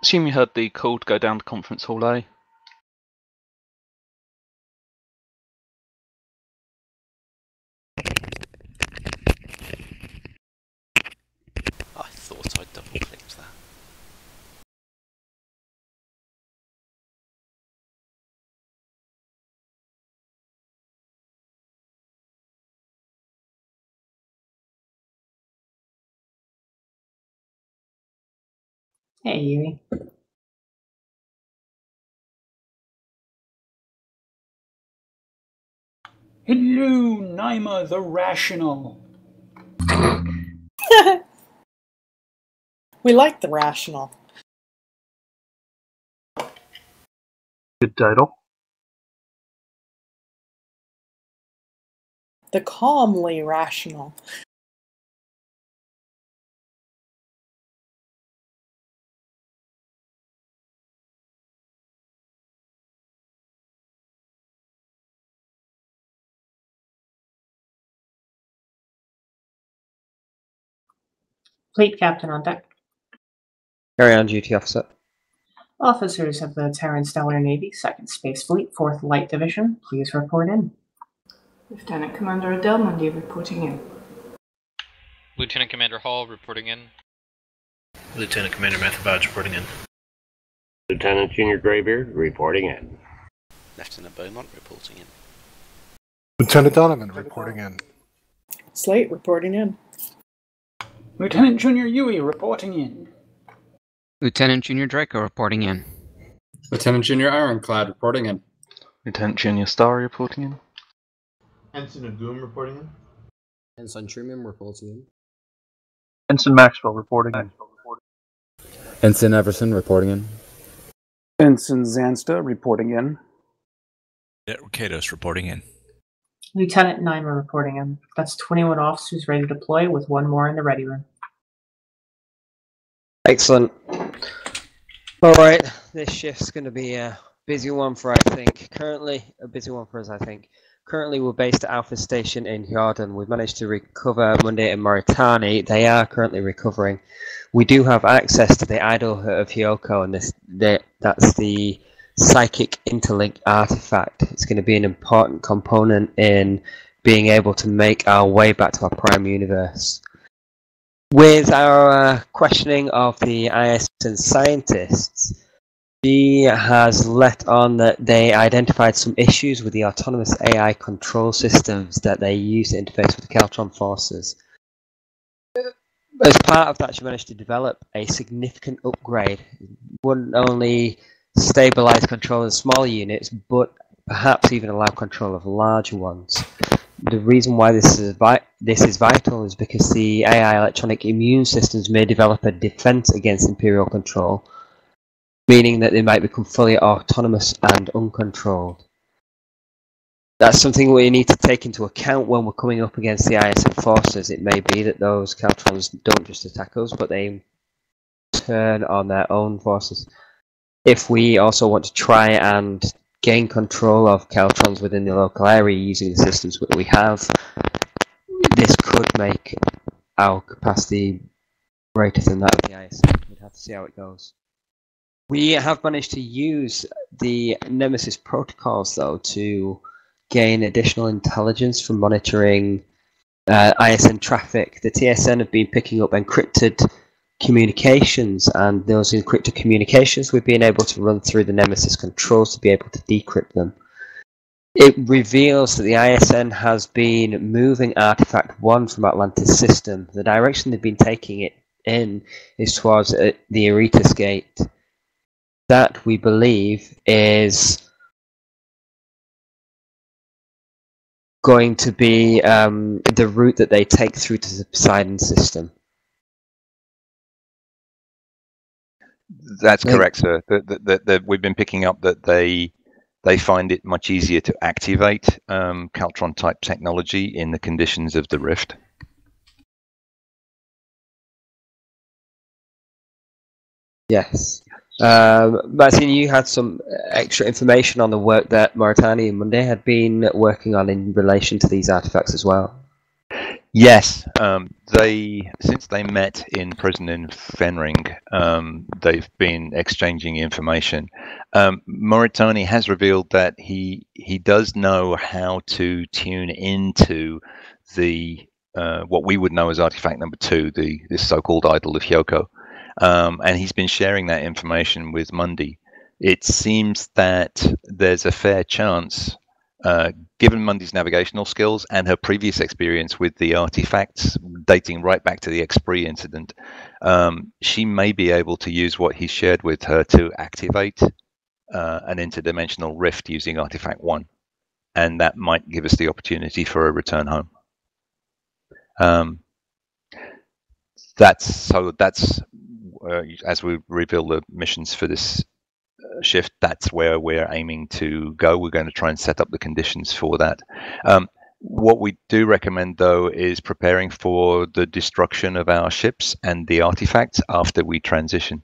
Assume you heard the call to go down to conference hall A. I thought I'd double clicked that. Hey, Yui. Hello, Naima the Rational. We like the rational. Good title. The calmly rational. Fleet Captain on deck. Carry on, duty officer. Officers of the Terran Stellar Navy, 2nd Space Fleet, 4th Light Division, please report in. Lieutenant Commander Adele Mundy reporting in. Lieutenant Commander Hall reporting in. Lieutenant Commander Mathabaj reporting in. Lieutenant Junior Graybeard reporting in. Lieutenant Beaumont reporting in. Lieutenant Donovan reporting in. Slate reporting in. Lieutenant Junior Yui reporting in. Lieutenant Junior Draco reporting in. Lieutenant Junior Ironclad reporting in. Lieutenant Junior Starry reporting in. Ensign Agum reporting in. Ensign Truman reporting in. Ensign Maxwell reporting in. Ensign Everson reporting in. Ensign Zansta reporting in. Kados reporting in. Lieutenant Naima reporting in. That's 21 officers ready to deploy with 1 more in the ready room. Excellent. Alright, this shift's going to be a busy one for, I think. Currently, a busy one for us, I think. Currently, we're based at Alpha Station in Jordan. We've managed to recover Monday and Mauritania. They are currently recovering. We do have access to the idol of Hyoko, and that's the psychic interlink artifact. It's going to be an important component in being able to make our way back to our prime universe. With our questioning of the ISN scientists, she has let on that they identified some issues with the autonomous AI control systems that they use to interface with the Keltron forces. As part of that, she managed to develop a significant upgrade. It wouldn't only stabilize control of smaller units, but perhaps even allow control of larger ones. The reason why this is vital is because the AI electronic immune systems may develop a defense against Imperial control, meaning that they might become fully autonomous and uncontrolled. That's something we need to take into account when we're coming up against the ISN forces. It may be that those Caltrons don't just attack us, but they turn on their own forces. If we also want to try and gain control of Caltrons within the local area using the systems that we have, this could make our capacity greater than that of the ISN. We'd have to see how it goes. We have managed to use the Nemesis protocols, though, to gain additional intelligence from monitoring ISN traffic. The TSN have been picking up encrypted communications, and those encrypted communications we've been able to run through the Nemesis controls to be able to decrypt them. It reveals that the ISN has been moving Artifact 1 from Atlantis system. The direction they've been taking it in is towards the Eretus Gate. That, we believe, is going to be the route that they take through to the Poseidon system. That's correct, sir. We've been picking up that they find it much easier to activate Caltron type technology in the conditions of the rift. Yes. Martin, you had some extra information on the work that Mauritania and Monday had been working on in relation to these artifacts as well. Yes, since they met in prison in Fenring, they've been exchanging information. Moritani has revealed that he does know how to tune into the what we would know as artifact number 2, this so-called idol of Hyoko, and he's been sharing that information with Mundi. It seems that there's a fair chance, given Mundi's navigational skills and her previous experience with the artifacts dating right back to the Esprit incident, she may be able to use what he shared with her to activate an interdimensional rift using Artifact 1. And that might give us the opportunity for a return home. That's as we reveal the missions for this shift, that's where we're aiming to go. We're going to try and set up the conditions for that. What we do recommend, though, is preparing for the destruction of our ships and the artifacts after we transition,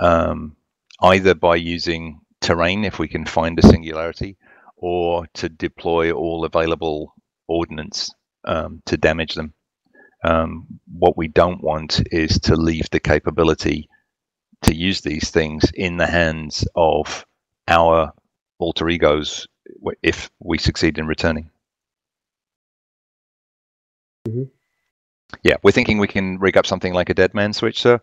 either by using terrain if we can find a singularity, or to deploy all available ordnance to damage them. What we don't want is to leave the capability to use these things in the hands of our alter egos if we succeed in returning. Yeah, we're thinking we can rig up something like a dead man switch, sir.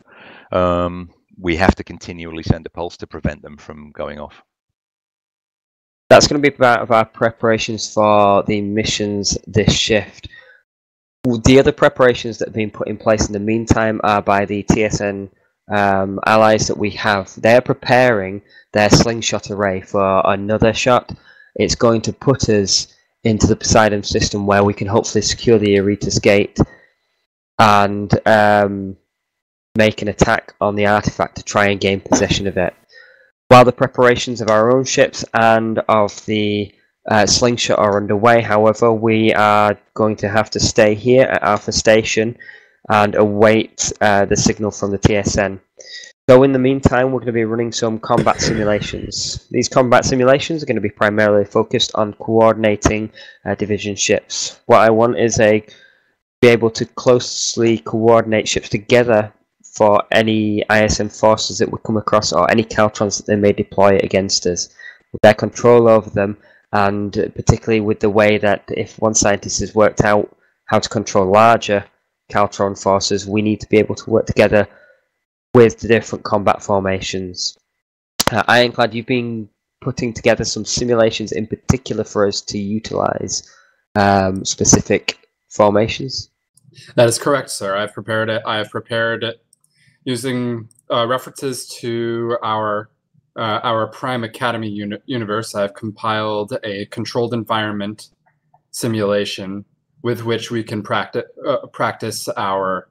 We have to continually send a pulse to prevent them from going off. That's going to be part of our preparations for the missions this shift. The other preparations that have been put in place in the meantime are by the TSN allies that we have. They're preparing their slingshot array for another shot. It's going to put us into the Poseidon system where we can hopefully secure the Eurytus gate and make an attack on the artifact to try and gain possession of it. While the preparations of our own ships and of the slingshot are underway, however, we are going to have to stay here at Alpha Station and await the signal from the TSN. So in the meantime, we're going to be running some combat simulations. These combat simulations are going to be primarily focused on coordinating division ships. What I want is be able to closely coordinate ships together for any ISM forces that we come across, or any Caltrons that they may deploy against us. With their control over them, and particularly with the way that if one scientist has worked out how to control larger Caltron forces, we need to be able to work together with the different combat formations. Ironclad, you've been putting together some simulations in particular for us to utilize specific formations. That is correct, sir. I've prepared it. I have prepared it using references to our Prime Academy universe. I've compiled a controlled environment simulation with which we can practice our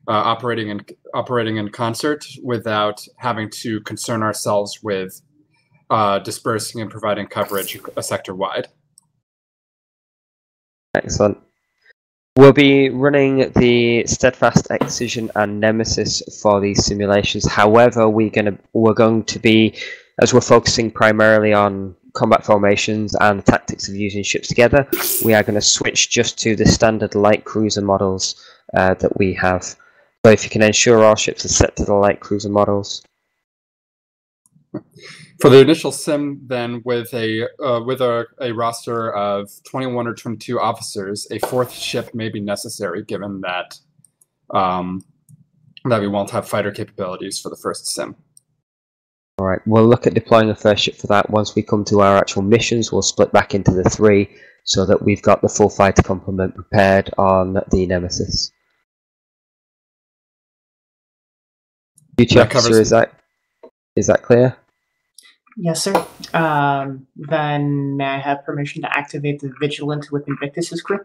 operating in concert without having to concern ourselves with dispersing and providing coverage sector-wide. Excellent. We'll be running the Steadfast, Excision, and Nemesis for these simulations. However, we're going to be, as we're focusing primarily on combat formations and the tactics of using ships together, we are going to switch just to the standard light cruiser models that we have. So if you can ensure all ships are set to the light cruiser models. For the initial sim, then, with a roster of 21 or 22 officers, a fourth ship may be necessary, given that that we won't have fighter capabilities for the first sim. All right, we'll look at deploying a first ship for that. Once we come to our actual missions, we'll split back into the 3 so that we've got the full fighter complement prepared on the Nemesis. Duty officer, is that clear? Yes, sir. Then may I have permission to activate the Vigilant with Invictus's crew?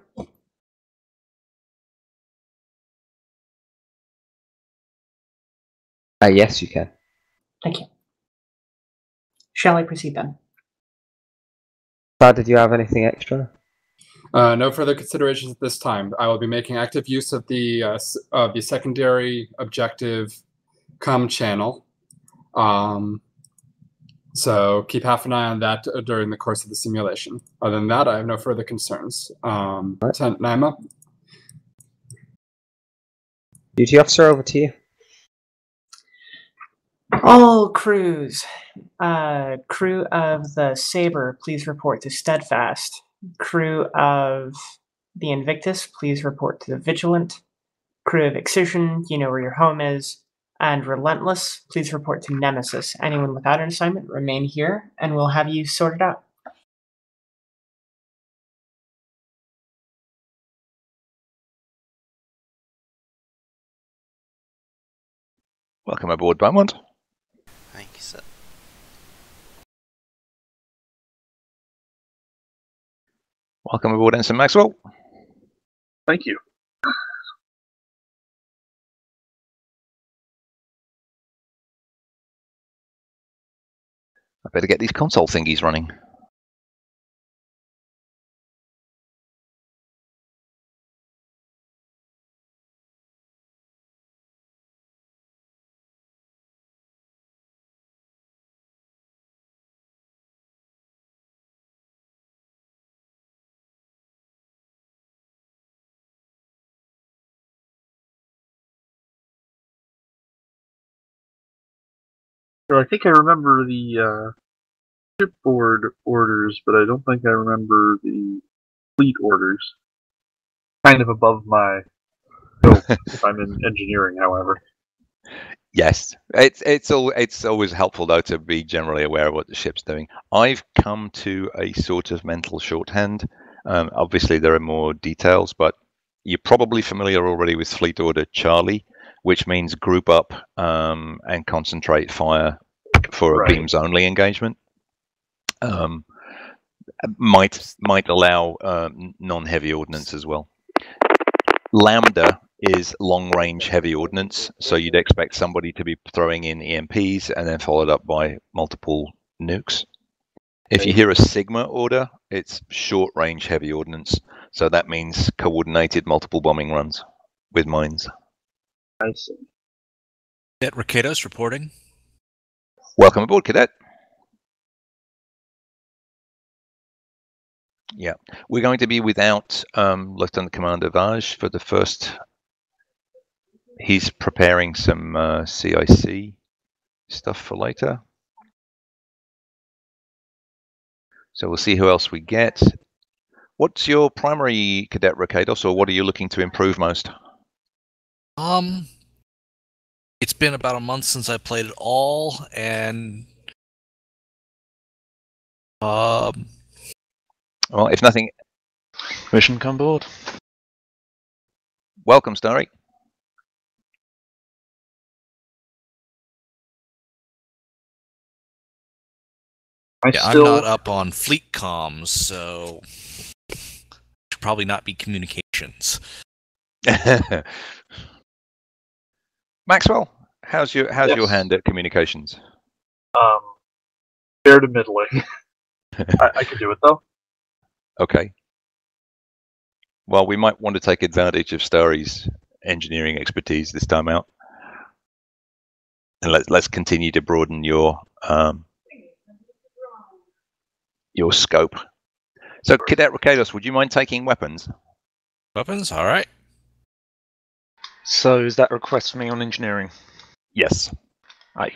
Yes, you can. Thank you. Shall I proceed then? Did you have anything extra? No further considerations at this time. I will be making active use of the secondary objective comm channel. So keep half an eye on that during the course of the simulation. Other than that, I have no further concerns. Lieutenant Naima? Duty officer, over to you. All crews. Crew of the Sabre, please report to Steadfast. Crew of the Invictus, please report to the Vigilant. Crew of Excision, you know where your home is. And Relentless, please report to Nemesis. Anyone without an assignment, remain here, and we'll have you sorted out. Welcome aboard, Beaumont. Thank you, sir. Welcome aboard, Ensign Maxwell. Thank you. I better get these console thingies running. So I think I remember the shipboard orders, but I don't think I remember the fleet orders. Kind of above my scope if I'm in engineering, however. Yes, it's always helpful though to be generally aware of what the ship's doing. I've come to a sort of mental shorthand. Obviously, there are more details, but you're probably familiar already with Fleet Order Charlie, which means group up and concentrate fire for a beams only engagement. Might allow non-heavy ordnance as well. Lambda is long-range heavy ordnance, so you'd expect somebody to be throwing in EMPs and then followed up by multiple nukes. If you hear a Sigma order, it's short-range heavy ordnance, so that means coordinated multiple bombing runs with mines. I see. Cadet Ricados reporting. Welcome aboard, Cadet. Yeah, we're going to be without Lieutenant Commander Vaj for the first. He's preparing some CIC stuff for later. So we'll see who else we get. What's your primary, Cadet Ricados, or what are you looking to improve most? It's been about a month since I played it all, and well, if nothing, mission come aboard. Welcome, Starry. I'm not up on fleet comms, so should probably not be communications. Maxwell, how's your hand at communications? Fair to middling. I can do it though. Okay. Well, we might want to take advantage of Starry's engineering expertise this time out, and let's continue to broaden your scope. So, Cadet Ricados, would you mind taking weapons? Weapons, all right. So, is that a request for me on engineering? Yes. Aye.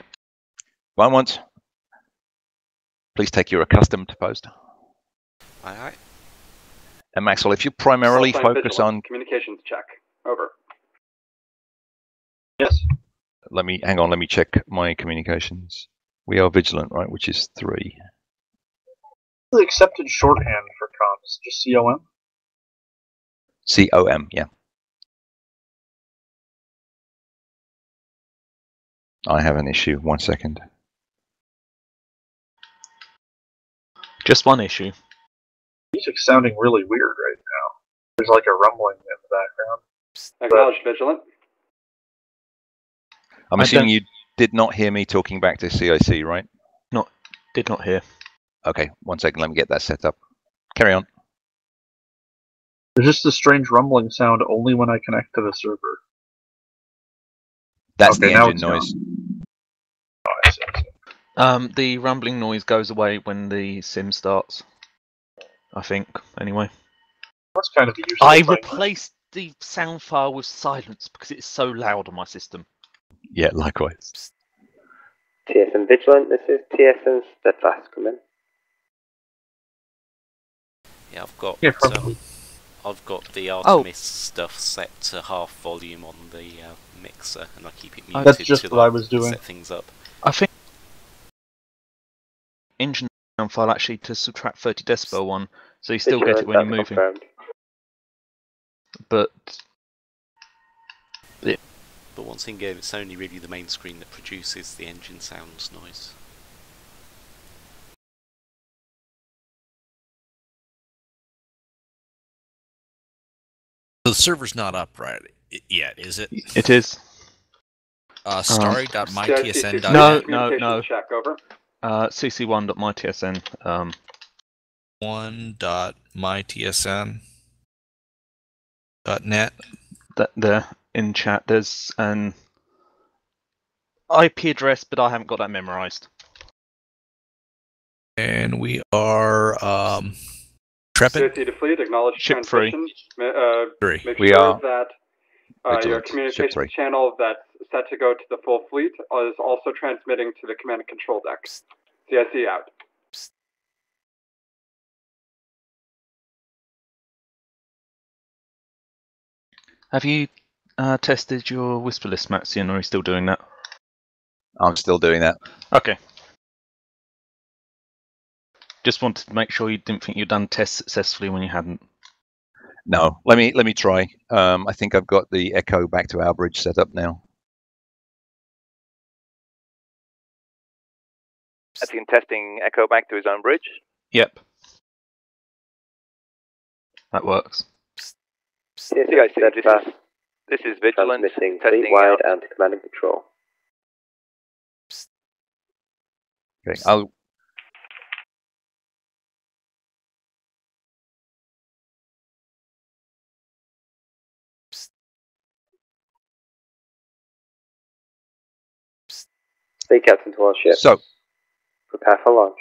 Beaumont, please take your accustomed post. Aye. And Maxwell, if you primarily focus on communications check. Over. Yes. Let me check my communications. We are vigilant, right? Which is 3. The accepted shorthand for comms, just COM? COM, yeah. I have an issue. 1 second. Just one issue. Music's sounding really weird right now. There's like a rumbling in the background. Acknowledged, vigilant. I'm assuming you did not hear me talking back to CIC, right? Did not hear. Okay, 1 second. Let me get that set up. Carry on. There's just a strange rumbling sound only when I connect to the server. That's okay, the engine noise. Oh, I see. The rumbling noise goes away when the sim starts. I think, anyway. That's kind of the usual I thing. replaced the sound file was silenced because it's so loud on my system. Yeah, likewise. TSN Vigilant, this is TSN Steadfast, come in. Yeah, I've got the Artemis stuff set to half volume on the mixer, and I keep it muted. That's just till what I was doing. Set things up. I think engine sound file actually to subtract 30 decibel one, so you still get it when you're moving. Confirmed. But once in game, it's only really the main screen that produces the engine sounds noise. The server's not up right yet, is it? It is. Starry.mytsn.net. No. Check, over. cc1.mytsn. 1.mytsn.net. That there in chat. There's an IP address, but I haven't got that memorized. And we are Trepid. Safety to fleet, acknowledge Ship transmission. Three. Make We sure are that your communications channel that's set to go to the full fleet is also transmitting to the command and control deck. CIC out. Have you tested your whisper list, Maxian, or are you still doing that? I'm still doing that. Okay. Just wanted to make sure you didn't think you'd done tests successfully when you hadn't. No, let me try. I think I've got the echo back to our bridge set up now. Has he been testing echo back to his own bridge? Yep. That works. CIC, this is Vigilant Transmitting testing fleet-wide out. and to command and control. Okay, I'll. Stay captain to all ships. So, prepare for launch.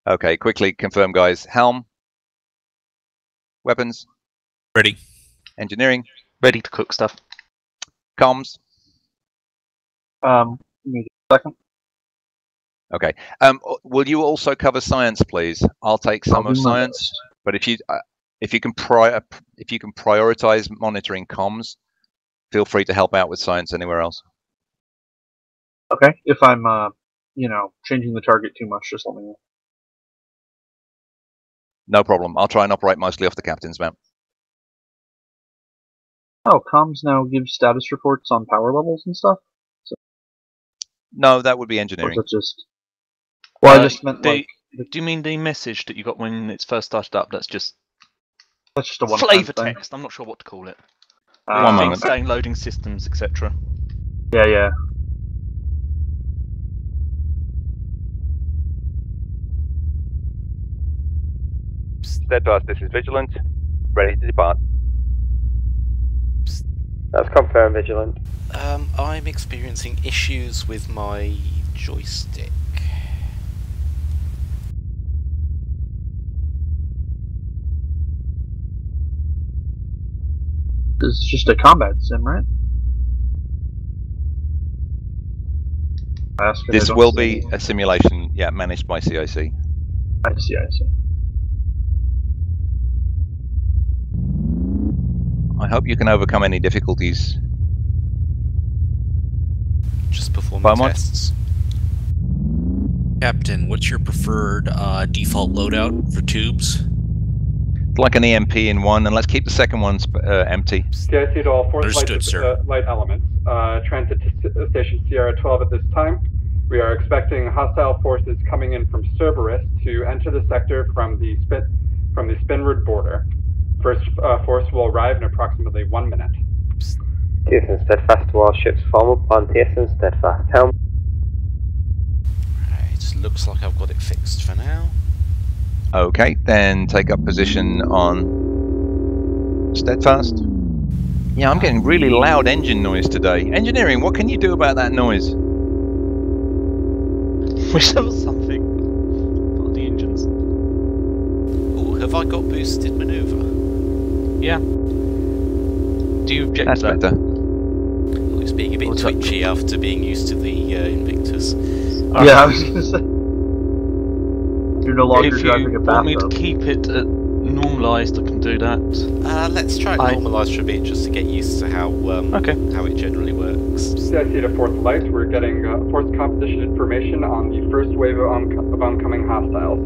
Okay, quickly confirm, guys. Helm. Weapons. Ready. Engineering. Ready to cook stuff. Comms. Give me a second. Okay. Will you also cover science, please? I'll take some of science, but if you can prioritize monitoring comms, feel free to help out with science anywhere else. Okay. If I'm, changing the target too much, just let me know. No problem. I'll try and operate mostly off the captain's map. Oh, comms now gives status reports on power levels and stuff? So, no, that would be engineering. or is it just... Well, I just meant do you mean the message that you got when it's first started up? That's just a one flavor text. I'm not sure what to call it. One moment. Saying loading systems, etc. Yeah. Steadfast, this is Vigilant. Ready to depart. That's confirmed, Vigilant. I'm experiencing issues with my joystick. This is just a combat sim, right? This will be a simulation, managed by CIC. I see. I hope you can overcome any difficulties. Just performing Beaumont? tests. Captain, what's your preferred default loadout for tubes? Like an EMP in one, and let's keep the second one empty. CIC to all force Understood, sir. light elements. Transit to Station Sierra 12 at this time. We are expecting hostile forces coming in from Cerberus to enter the sector from the Spinrud border. First force will arrive in approximately 1 minute. TSN Steadfast to all ships, form up on TSN Steadfast. Helm. Right, looks like I've got it fixed for now. Okay, then take up position on Steadfast. Yeah, I'm getting really loud engine noise today. Engineering, what can you do about that noise? Wish there was something for the engines. Oh, have I got boosted maneuver? Yeah. Do you object That's to that? better. Well, it's being a bit twitchy after being used to the Invictus. Yeah, I was gonna say. You're no longer If driving you a want me to bathtub. keep it normalised, I can do that. Let's try it normalised for a bit just to get used to how how it generally works. CIC to Fourth Light, we're getting force composition information on the first wave of oncoming hostiles.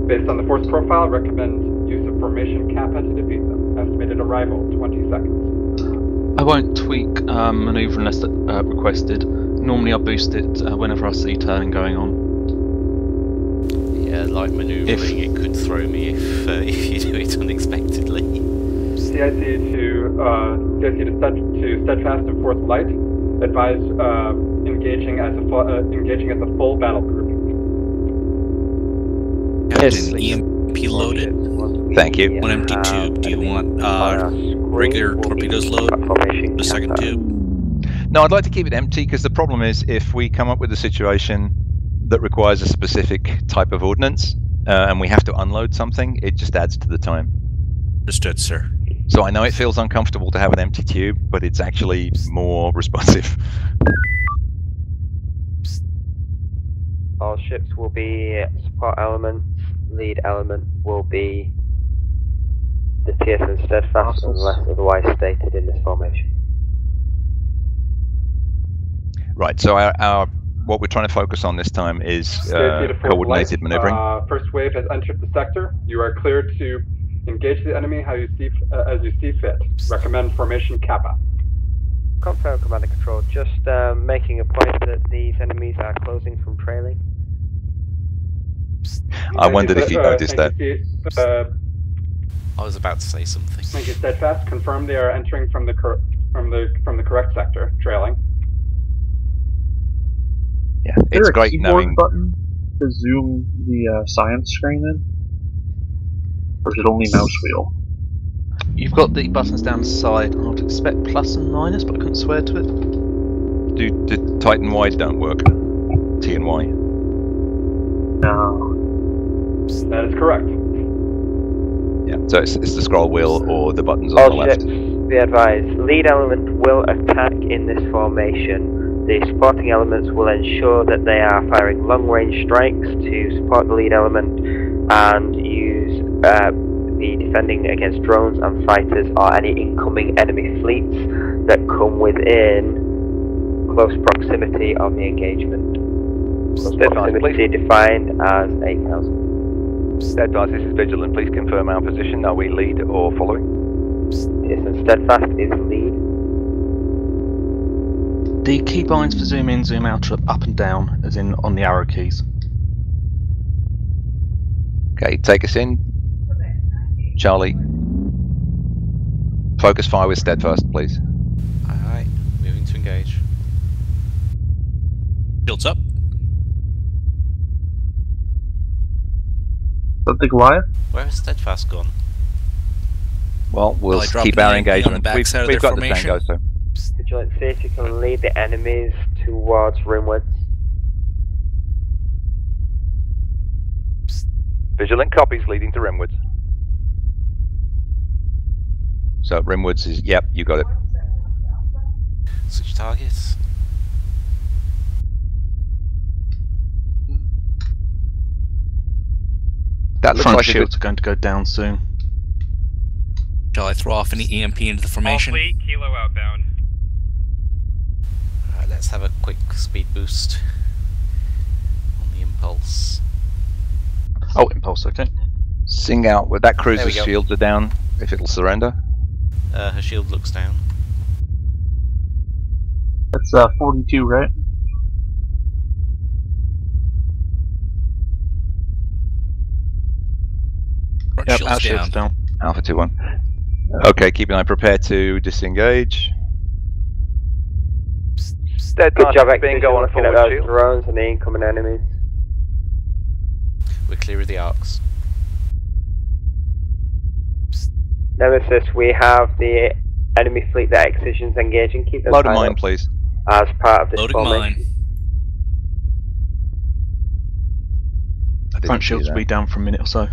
Based on the force profile, recommend use of formation Kappa to defeat them. Estimated arrival, 20 seconds. I won't tweak manoeuvre unless requested. Normally I boost it whenever I see turning going on. Yeah, like manoeuvring, it could throw me if you do it unexpectedly. CIC to Steadfast and Fourth Light. Advise engaging as a full battle group. Captain, EMP loaded. Thank you. One empty tube. Do you want regular torpedoes loaded? The second tube? No, I'd like to keep it empty because the problem is if we come up with a situation that requires a specific type of ordnance and we have to unload something, it just adds to the time. Understood, sir. So I know it feels uncomfortable to have an empty tube, but it's actually more responsive. All ships will be support elements. Lead element will be the TSN Steadfast unless otherwise stated in this formation. Right, so our what we're trying to focus on this time is coordinated maneuvering. First wave has entered the sector. You are cleared to engage the enemy how you see as you see fit. Recommend formation Kappa. Confirm, Commander Control. Just making a point that these enemies are closing from trailing. I wondered if you noticed that. I was about to say something. Thank you, Steadfast. Confirm they are entering from the correct sector, trailing. Yeah, Is it's there a great keyboard knowing. button to zoom the science screen in? Or is it only mouse wheel? You've got the buttons down the side. I'd expect plus and minus, but I couldn't swear to it. Do Titan Y don't work? T and Y? No. That is correct. Yeah, so it's the scroll wheel or the buttons on All the left. ships, be advised. Lead element will attack in this formation. The supporting elements will ensure that they are firing long-range strikes to support the lead element and be defending against drones and fighters or any incoming enemy fleets that come within close proximity of the engagement. Close proximity defined as 8,000. Steadfast, this is Vigilant. Please confirm our position. Are we lead or following? TSN Steadfast is lead. The keybinds for zoom in, zoom out are up and down, as in on the arrow keys. Okay, take us in. Charlie. Focus fire with Steadfast, please. Alright, moving to engage. Shields up. Is that the Goliath? Where has Steadfast gone? Well, we'll keep our engagement. We've got the Tango, so. Vigilant, see if you can lead the enemies towards rimwards. Vigilant copies leading to rimwards. So rimwards is, yep, you got it. Switch targets. That looks Front like shields are going to go down soon. Shall I throw off any EMP into the formation? All fleet, Kilo outbound. Alright, let's have a quick speed boost on the impulse. Oh, impulse, okay. Sing out. Well, that There cruiser's we go. shields are down. If it'll surrender. Her shield looks down. That's 42, right? Yep, our shield's down. Alpha 2-1. Okay, keep an eye. Prepare to disengage. Good job, Exvision, looking at those drones and the incoming enemies. We're clear of the arcs. Nemesis, we have the enemy fleet that Excision's engaging. Keep them Load a high mine, up please. as part of this Loading formation. mine. Front shields will be down for a minute or so.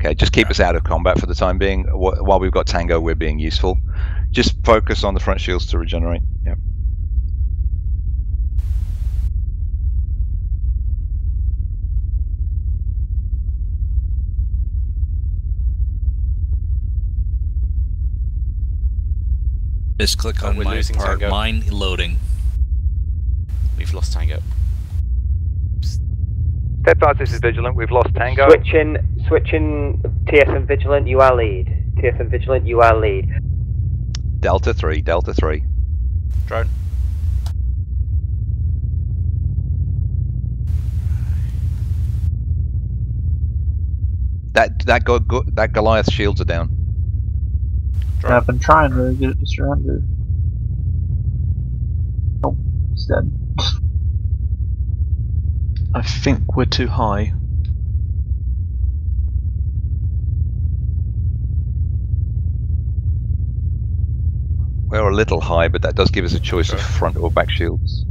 Okay, just keep us out of combat for the time being. While we've got Tango, we're being useful. Just focus on the front shields to regenerate. Yep. Just click on my part. Tango. Mine loading. We've lost Tango. Steadfast, this is Vigilant. We've lost Tango. Switching TSN Vigilant, you are lead. TSN Vigilant, you are lead. Delta 3, Delta 3. Drone. That Goliath shields are down. Yeah, I've been trying to get it to surrender. Nope, it's dead. I think we're too high. We're a little high, but that does give us a choice of front or back shields.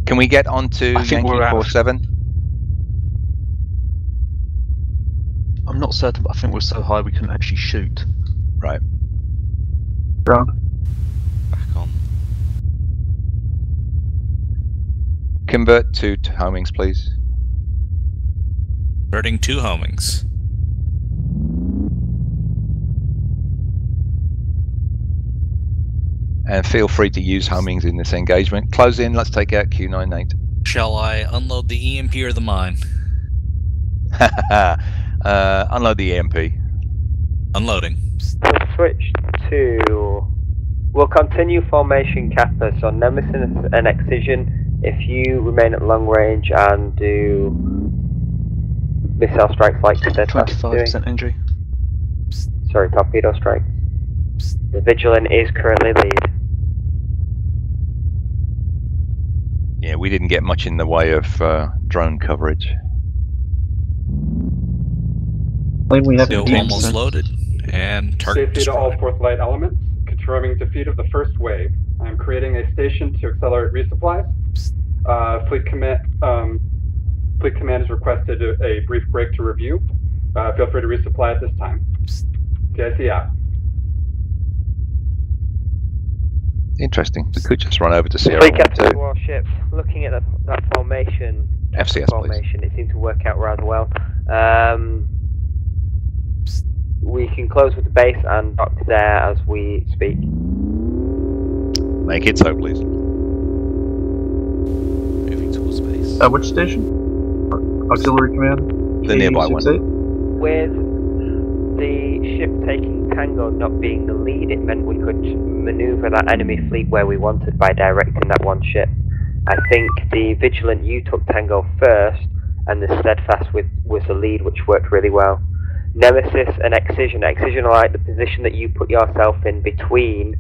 Can we get onto Yankee 47? I'm not certain, but I think we're so high we couldn't actually shoot. Right. Drone. Back on. Convert to homings, please. Converting 2 homings. And feel free to use homings in this engagement. Close in, let's take out Q98. Shall I unload the EMP or the mine? Unload the EMP. Unloading. We'll switch to... We'll continue formation Kappa, so Nemesis and Excision, if you remain at long range and do missile strikes like Steadfast 25% injury. Sorry, torpedo strikes. The Vigilant is currently lead. Yeah, we didn't get much in the way of drone coverage. We have Still almost loaded. And target Safety to all 4th Light elements. Confirming defeat of the first wave. I'm creating a station to accelerate resupplies. Fleet Command has requested a brief break to review. Feel free to resupply at this time. TIC out. Interesting. We could just run over to Sierra. Fleet Captain Warship, looking at that formation, FCS, formation, it seemed to work out rather well. We can close with the base and dock there as we speak. Make it so, please. Moving towards base. Which station? Auxiliary Command? The nearby one. With the ship taking Tango not being the lead, it meant we could maneuver that enemy fleet where we wanted by directing that one ship. I think the Vigilant, you took Tango first, and the Steadfast was the lead, which worked really well. Nemesis and Excision. Excision are like the position that you put yourself in between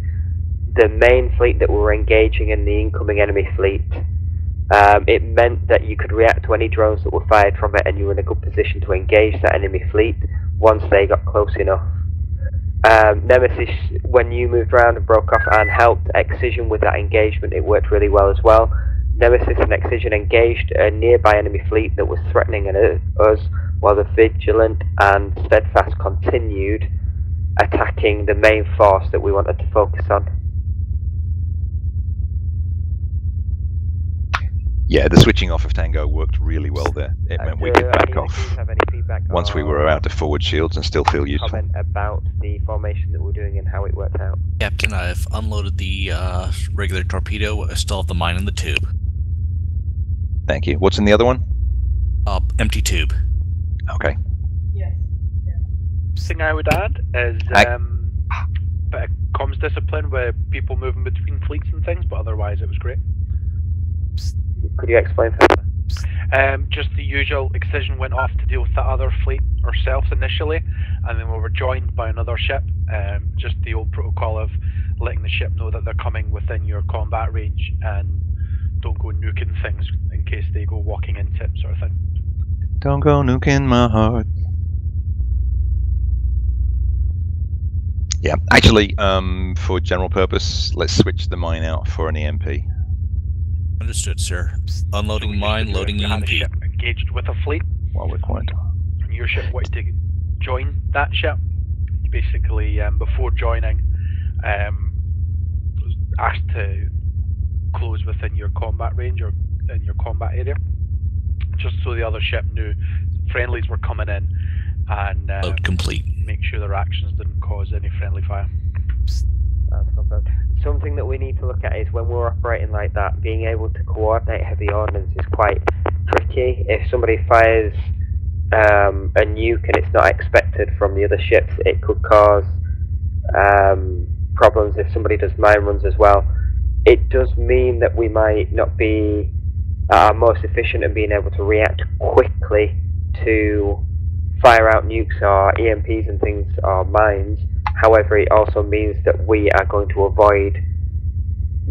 the main fleet that we were engaging and the incoming enemy fleet. It meant that you could react to any drones that were fired from it, and you were in a good position to engage that enemy fleet once they got close enough. Nemesis, when you moved around and broke off and helped Excision with that engagement, it worked really well as well. Nemesis and Excision engaged a nearby enemy fleet that was threatening us, while the Vigilant and Steadfast continued attacking the main force that we wanted to focus on. Yeah, the switching off of Tango worked really well there. It meant we could back off once we were out of forward shields and still feel useful. Comment about the formation that we're doing and how it worked out. Captain, I've unloaded the regular torpedo. I still have the mine in the tube. Thank you. What's in the other one? Empty tube. Okay. Thing I would add is bit of comms discipline with people moving between fleets and things, but otherwise it was great. Could you explain further? Just the usual. Excision went off to deal with the other fleet ourselves initially, and then we were joined by another ship. Just the old protocol of letting the ship know that they're coming within your combat range and don't go nuking things in case they go walking into it, sort of thing. Don't go nuking my heart. Yeah, actually, for general purpose, let's switch the mine out for an EMP. Understood, sir. Unloading mine, loading EMP. Ship engaged with a fleet. While we're quiet. And your ship wanted to join that ship, you basically, before joining, asked to close within your combat range or in your combat area, just so the other ship knew friendlies were coming in, and load complete. Make sure their actions didn't cause any friendly fire. That's confirmed. Something that we need to look at is when we're operating like that, being able to coordinate heavy ordnance is quite tricky. If somebody fires a nuke and it's not expected from the other ships, it could cause problems if somebody does mine runs as well. It does mean that we might not be most efficient in being able to react quickly to fire out nukes or EMPs and things or mines. However, it also means that we are going to avoid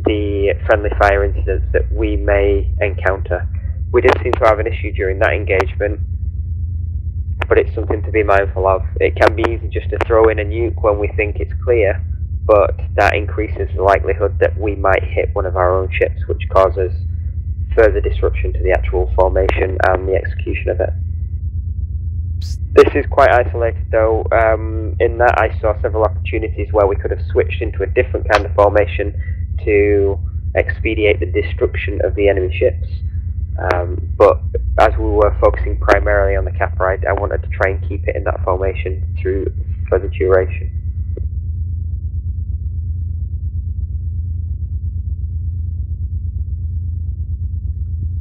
the friendly fire incidents that we may encounter. We did seem to have an issue during that engagement, but it's something to be mindful of. It can be easy just to throw in a nuke when we think it's clear, but that increases the likelihood that we might hit one of our own ships, which causes further disruption to the actual formation and the execution of it. This is quite isolated though, in that I saw several opportunities where we could have switched into a different kind of formation to expedite the destruction of the enemy ships. But as we were focusing primarily on the cap ride, I wanted to try and keep it in that formation for the duration.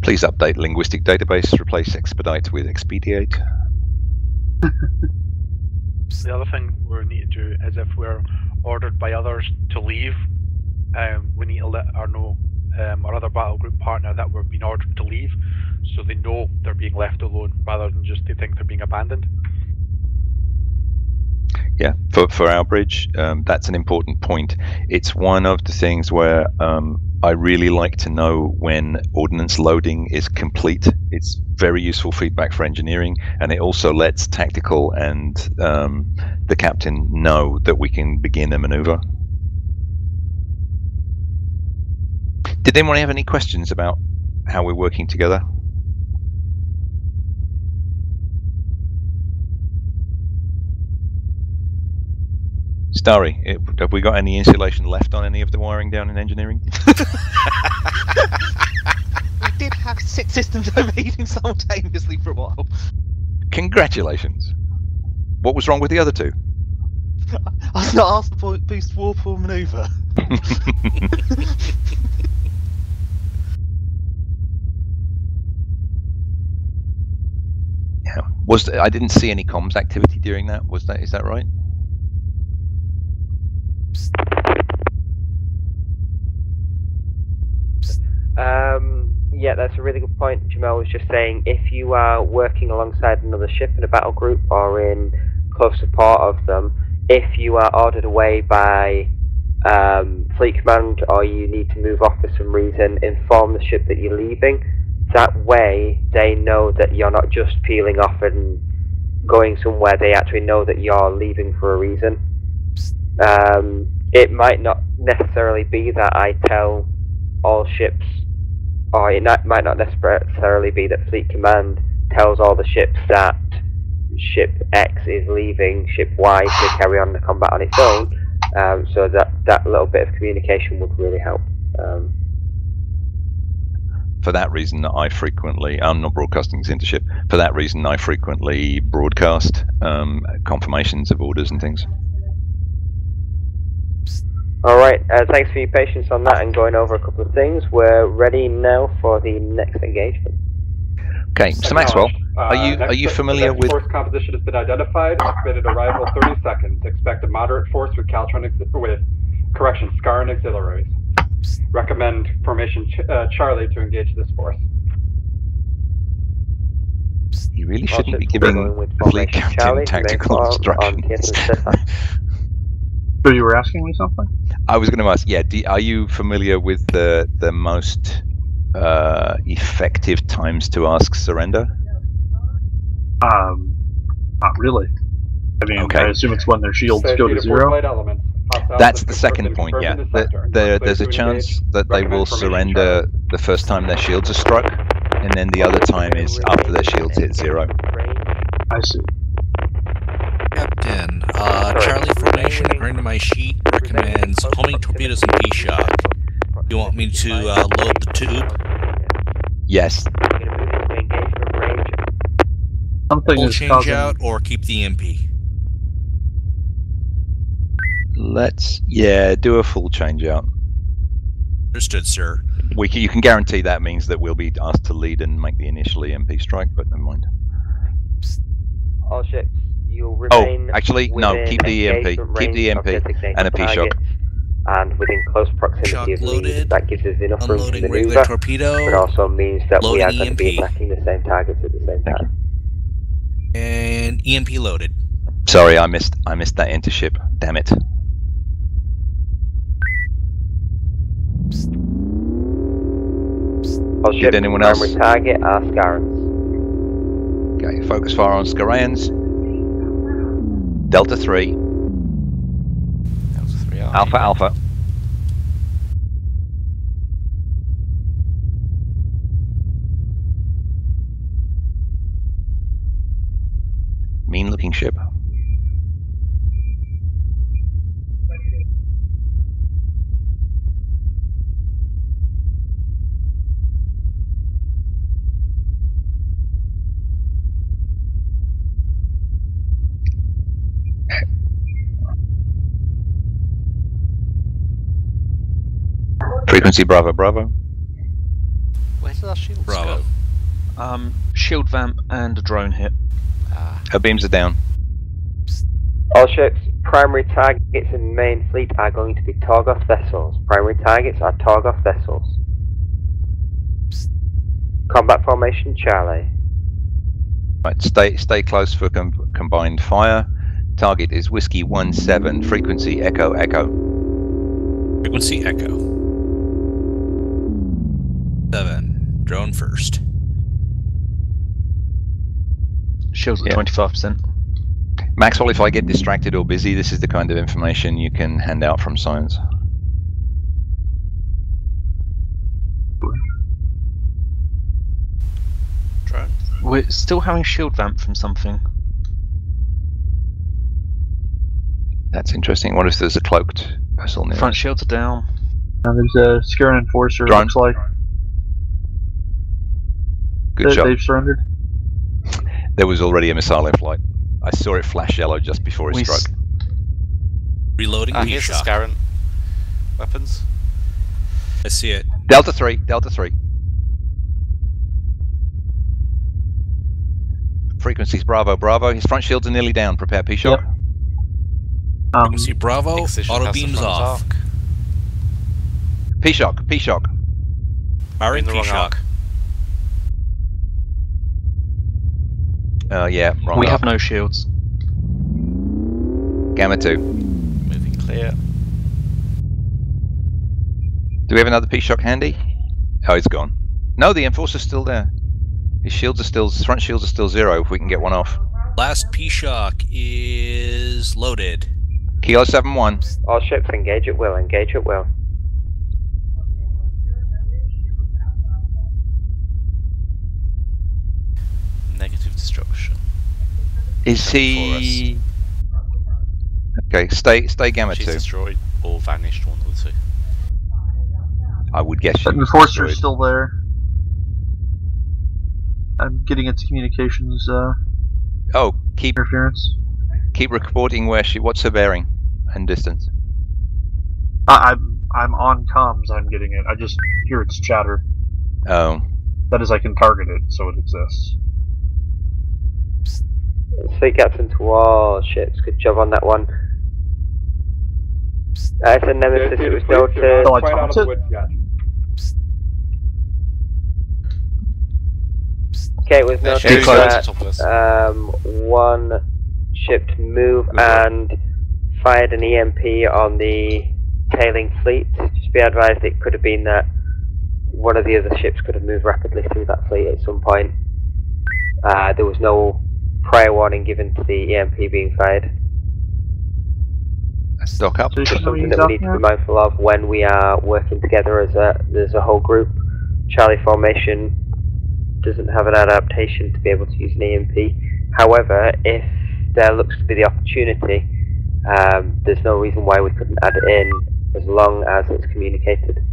Please update linguistic database, replace expedite with expedite. The other thing we need to do is if we're ordered by others to leave, we need to let our other battle group partner that we're being ordered to leave, so they know they're being left alone rather than just they think they're being abandoned. Yeah, for our bridge, that's an important point. It's one of the things where I really like to know when ordnance loading is complete. It's very useful feedback for engineering, and it also lets tactical and the captain know that we can begin a maneuver. Did anyone have any questions about how we're working together? Starry, have we got any insulation left on any of the wiring down in engineering? We did have 6 systems overheating simultaneously for a while. Congratulations. What was wrong with the other 2? I was not asked for boost warp or manoeuvre. Yeah. I didn't see any comms activity during that. Is that right? Yeah, that's a really good point. Jamel was just saying, if you are working alongside another ship in a battle group or in close support of them, if you are ordered away by fleet command or you need to move off for some reason, inform the ship that you're leaving. That way they know that you're not just peeling off and going somewhere, they actually know that you're leaving for a reason. It might not necessarily be that I tell all ships, or it might not necessarily be that Fleet Command tells all the ships that ship X is leaving ship Y to carry on the combat on its own, so that little bit of communication would really help. For that reason, I'm not broadcasting this into ship. For that reason, I frequently broadcast confirmations of orders and things. Alright, thanks for your patience on that and going over a couple of things. We're ready now for the next engagement. Okay, so Maxwell, are you familiar with... Force composition has been identified. Estimated arrival 30 seconds. Expect a moderate force with Caltron SCAR and auxiliaries. Recommend formation Charlie to engage this force. You really shouldn't be giving the fleet captain tactical instructions. So you were asking me something? I was going to ask, yeah, are you familiar with the most effective times to ask surrender? Not really. I mean, okay. I assume it's when their shields go to 0. That's the second point, yeah. There's a chance that they will surrender the first time their shields are struck, and then the other time is after their shields hit 0. I see. Captain. of my sheet recommends homing torpedoes and P-shock. You want me to load the tube? Yes. Something Full is change causing... out or keep the EMP? Let's do a full change out. Understood, sir. You can guarantee that means that we'll be asked to lead and make the initial EMP strike, but never mind. All ships, you'll remain. Oh, actually, no. Keep the EMP. Keep the EMP and a P-shock. And within close proximity of lead, that gives us enough room to Unloading maneuver, regular torpedo. but also means that we are Loading going to be EMP. attacking the same targets at the same time. And EMP loaded. Sorry, I missed that intership. Damn it. All Did ships, anyone else? primary target are Scarans. Okay, focus fire on Scarans. Delta 3. Delta 3 Alpha Alpha. Mean looking ship. Frequency Bravo Bravo. Where did our shields Bravo. go? Shield vamp and a drone hit. Her beams are down. All ships, primary targets in main fleet are going to be Torgoth vessels. Primary targets are Torgoth vessels. Combat formation, Charlie. Right, stay close for combined fire. Target is Whiskey 17. Frequency Echo Echo. Frequency Echo. 7. Drone first. Shields at 25%. Maxwell, if I get distracted or busy, this is the kind of information you can hand out from science. Drone. We're still having shield vamp from something. That's interesting. What if there's a cloaked vessel near Front us? shields are down. There's a Scaran Enforcer, Drone. looks like. Good shot. They've surrendered. There was already a missile in flight. I saw it flash yellow just before it struck. Reloading Here's the P-shock. Scarran weapons. I see it. Delta 3. Delta 3. Frequencies Bravo Bravo. His front shields are nearly down. Prepare P-shock. Yep. Frequency Bravo. Excision Auto has the beams front off. arc. P-shock. P-shock. Firing In the wrong P-shock. Yeah, wrong. We arc. have no shields. Gamma 2. Moving clear. Do we have another P-shock handy? Oh, it's gone. No, the Enforcer's still there. His shields are still, front shields are still 0 if we can get one off. Last P-shock is loaded. Kilo 7-1. All ships, engage at will, engage at will. Negative destruction. Is he... Okay, stay Gamma She's 2. destroyed or vanished, one of the two. I would guess The she's Enforcer's destroyed. still there. I'm getting its communications Oh, keep interference. reporting where she... What's her bearing and distance? I'm on comms, I'm getting it. I just hear its chatter. Oh. That is, I can target it, so it exists. Fleet captain to all ships, good job on that one. It's a Nemesis, it was noted. Oh, I Quite out of talked the it? woods yet. Okay, it was noted Too close. that Top of us. one ship to move and fired an EMP on the tailing fleet. Just be advised, it could have been that one of the other ships could have moved rapidly through that fleet at some point. There was no prior warning given to the EMP being fired. Stock up. Just something that we need to be mindful of when we are working together as a whole group. Charlie formation doesn't have an adaptation to be able to use an EMP. However, if there looks to be the opportunity, There's no reason why we couldn't add it in as long as it's communicated.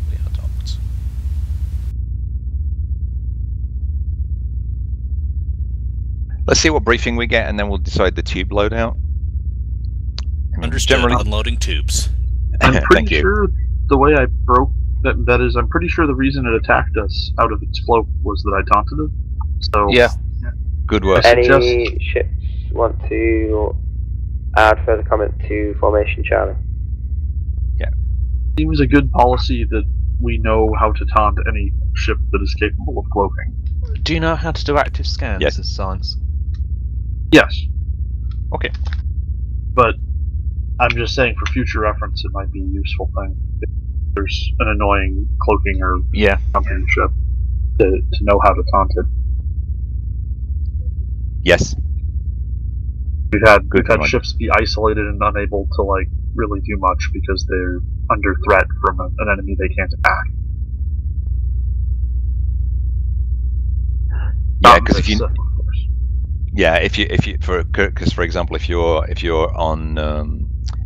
We are docked. Let's see what briefing we get, and then we'll decide the tube loadout. Understood. Generally, unloading tubes. I'm pretty Thank you. sure the way I broke that is, I'm pretty sure the reason it attacked us out of its cloak was that I taunted it. So yeah, good work. Any ships want to add further comment to Formation Charlie? Yeah. Seems a good policy that we know how to taunt any ship that is capable of cloaking. Do you know how to do active scans Yes. as science? Yes. Okay. But I'm just saying for future reference it might be a useful thing. If there's an annoying cloaking or jumping ship to know how to taunt it. Yes. We've had ships be isolated and unable to like really do much because they're under threat from an enemy they can't attack. Yeah, because if you for example, if you're on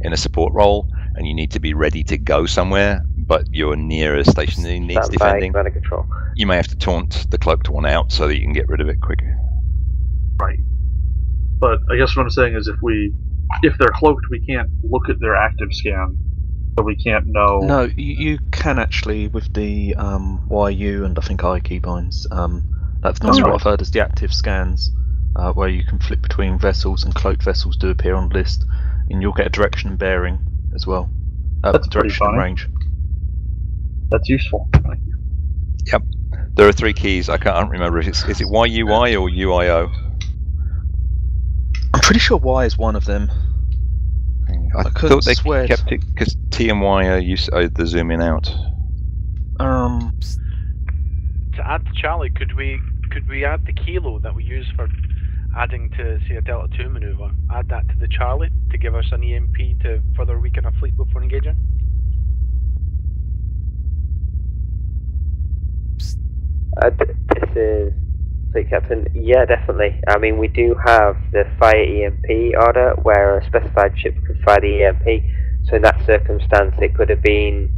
in a support role and you need to be ready to go somewhere, but you're near a station that needs defending, control. You may have to taunt the cloaked one out so that you can get rid of it quicker. Right. But I guess what I'm saying is if they're cloaked, we can't look at their active scan, so we can't know. No, you can actually with the YU and I think I keybinds. That's what I've heard as the active scans, where you can flip between vessels and cloaked vessels do appear on the list, and you'll get a direction and bearing as well. That's direction and range. That's useful. Thank you. Yep. There are 3 keys. I can't remember if is it YUI or UIO. I'm pretty sure Y is one of them. I thought they kept it because T and Y are the zoom in out. To add to Charlie, could we add the kilo that we use for adding to say a Delta 2 maneuver? Add that to the Charlie to give us an EMP to further weaken our fleet before engaging. This is Fleet Captain. Yeah, definitely. I mean, we do have the fire EMP order where a specified ship can fire the EMP. So in that circumstance, it could have been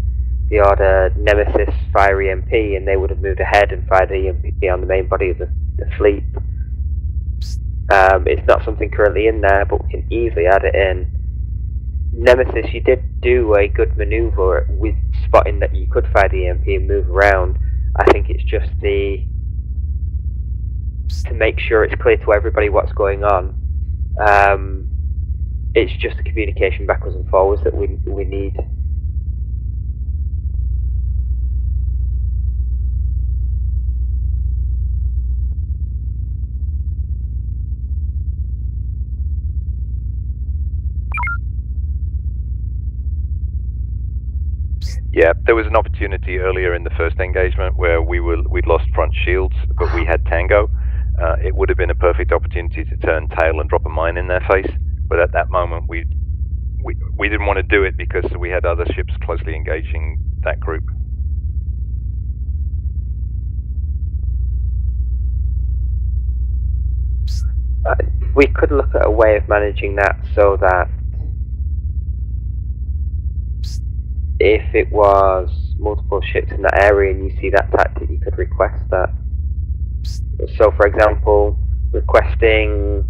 the order Nemesis fire EMP, and they would have moved ahead and fired the EMP on the main body of the fleet. It's not something currently in there, but we can easily add it in. Nemesis, you did do a good maneuver with spotting that you could fire the EMP and move around. I think it's just to make sure it's clear to everybody what's going on. It's just the communication backwards and forwards that we need. Yeah, there was an opportunity earlier in the first engagement where we'd lost front shields, but we had Tango. It would have been a perfect opportunity to turn tail and drop a mine in their face, but at that moment we didn't want to do it because we had other ships closely engaging that group. We could look at a way of managing that so that if it was multiple ships in that area and you see that tactic, you could request that. So, for example, requesting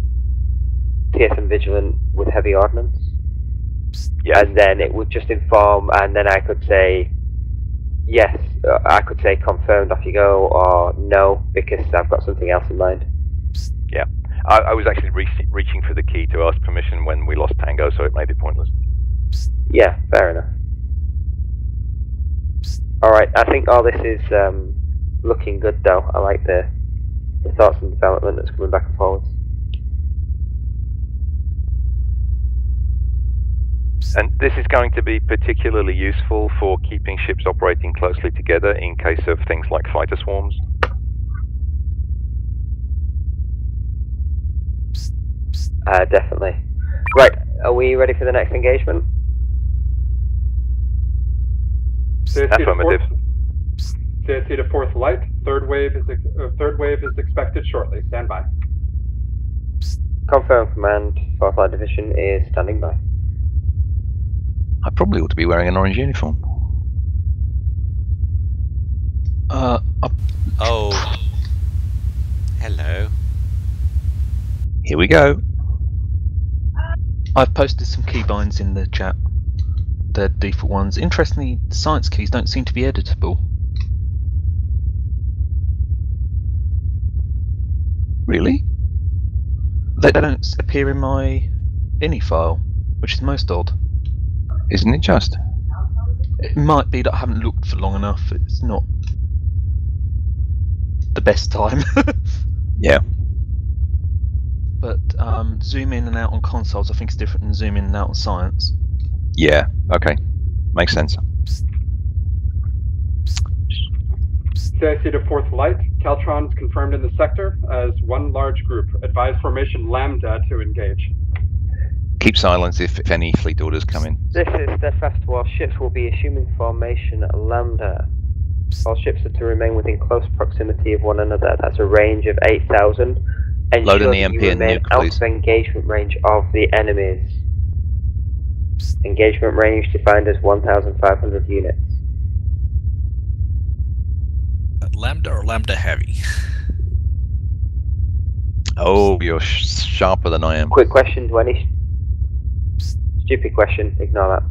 TSN Vigilant with heavy ordnance. Yeah. And then it would just inform, and then I could say, yes, I could say confirmed, off you go, or no, because I've got something else in mind. Yeah. I was actually reaching for the key to ask permission when we lost Tango, so it made it pointless. Yeah, fair enough. Alright, I think all this is looking good though. I like the thoughts and development that's coming back and forwards. And this is going to be particularly useful for keeping ships operating closely together in case of things like fighter swarms. Definitely. Right, are we ready for the next engagement? Affirmative. CIC to fourth light. Third wave is expected shortly. Stand by. Confirm command. Fourth light division is standing by. I probably ought to be wearing an orange uniform. Oh. Hello. Here we go. I've posted some keybinds in the chat. The default ones. Interestingly, the science keys don't seem to be editable. Really? They don't appear in my ini file, which is most odd. Isn't it just? It might be that I haven't looked for long enough. It's not the best time. Yeah. But zoom in and out on consoles I think is different than zoom in and out on science. Yeah, okay. Makes sense. CIC to fourth light. Caltrons confirmed in the sector as one large group. Advise formation Lambda to engage. Keep silence if any fleet orders come in. This is Steadfast. All ships will be assuming formation Lambda. All ships are to remain within close proximity of one another. That's a range of 8,000. Load an Ensure that EMP you and remain nuke, out please. of engagement range of the enemies. Engagement range defined as 1,500 units. Lambda or Lambda Heavy? Oh, you're sharper than I am. Quick question to any... Stupid question, ignore that.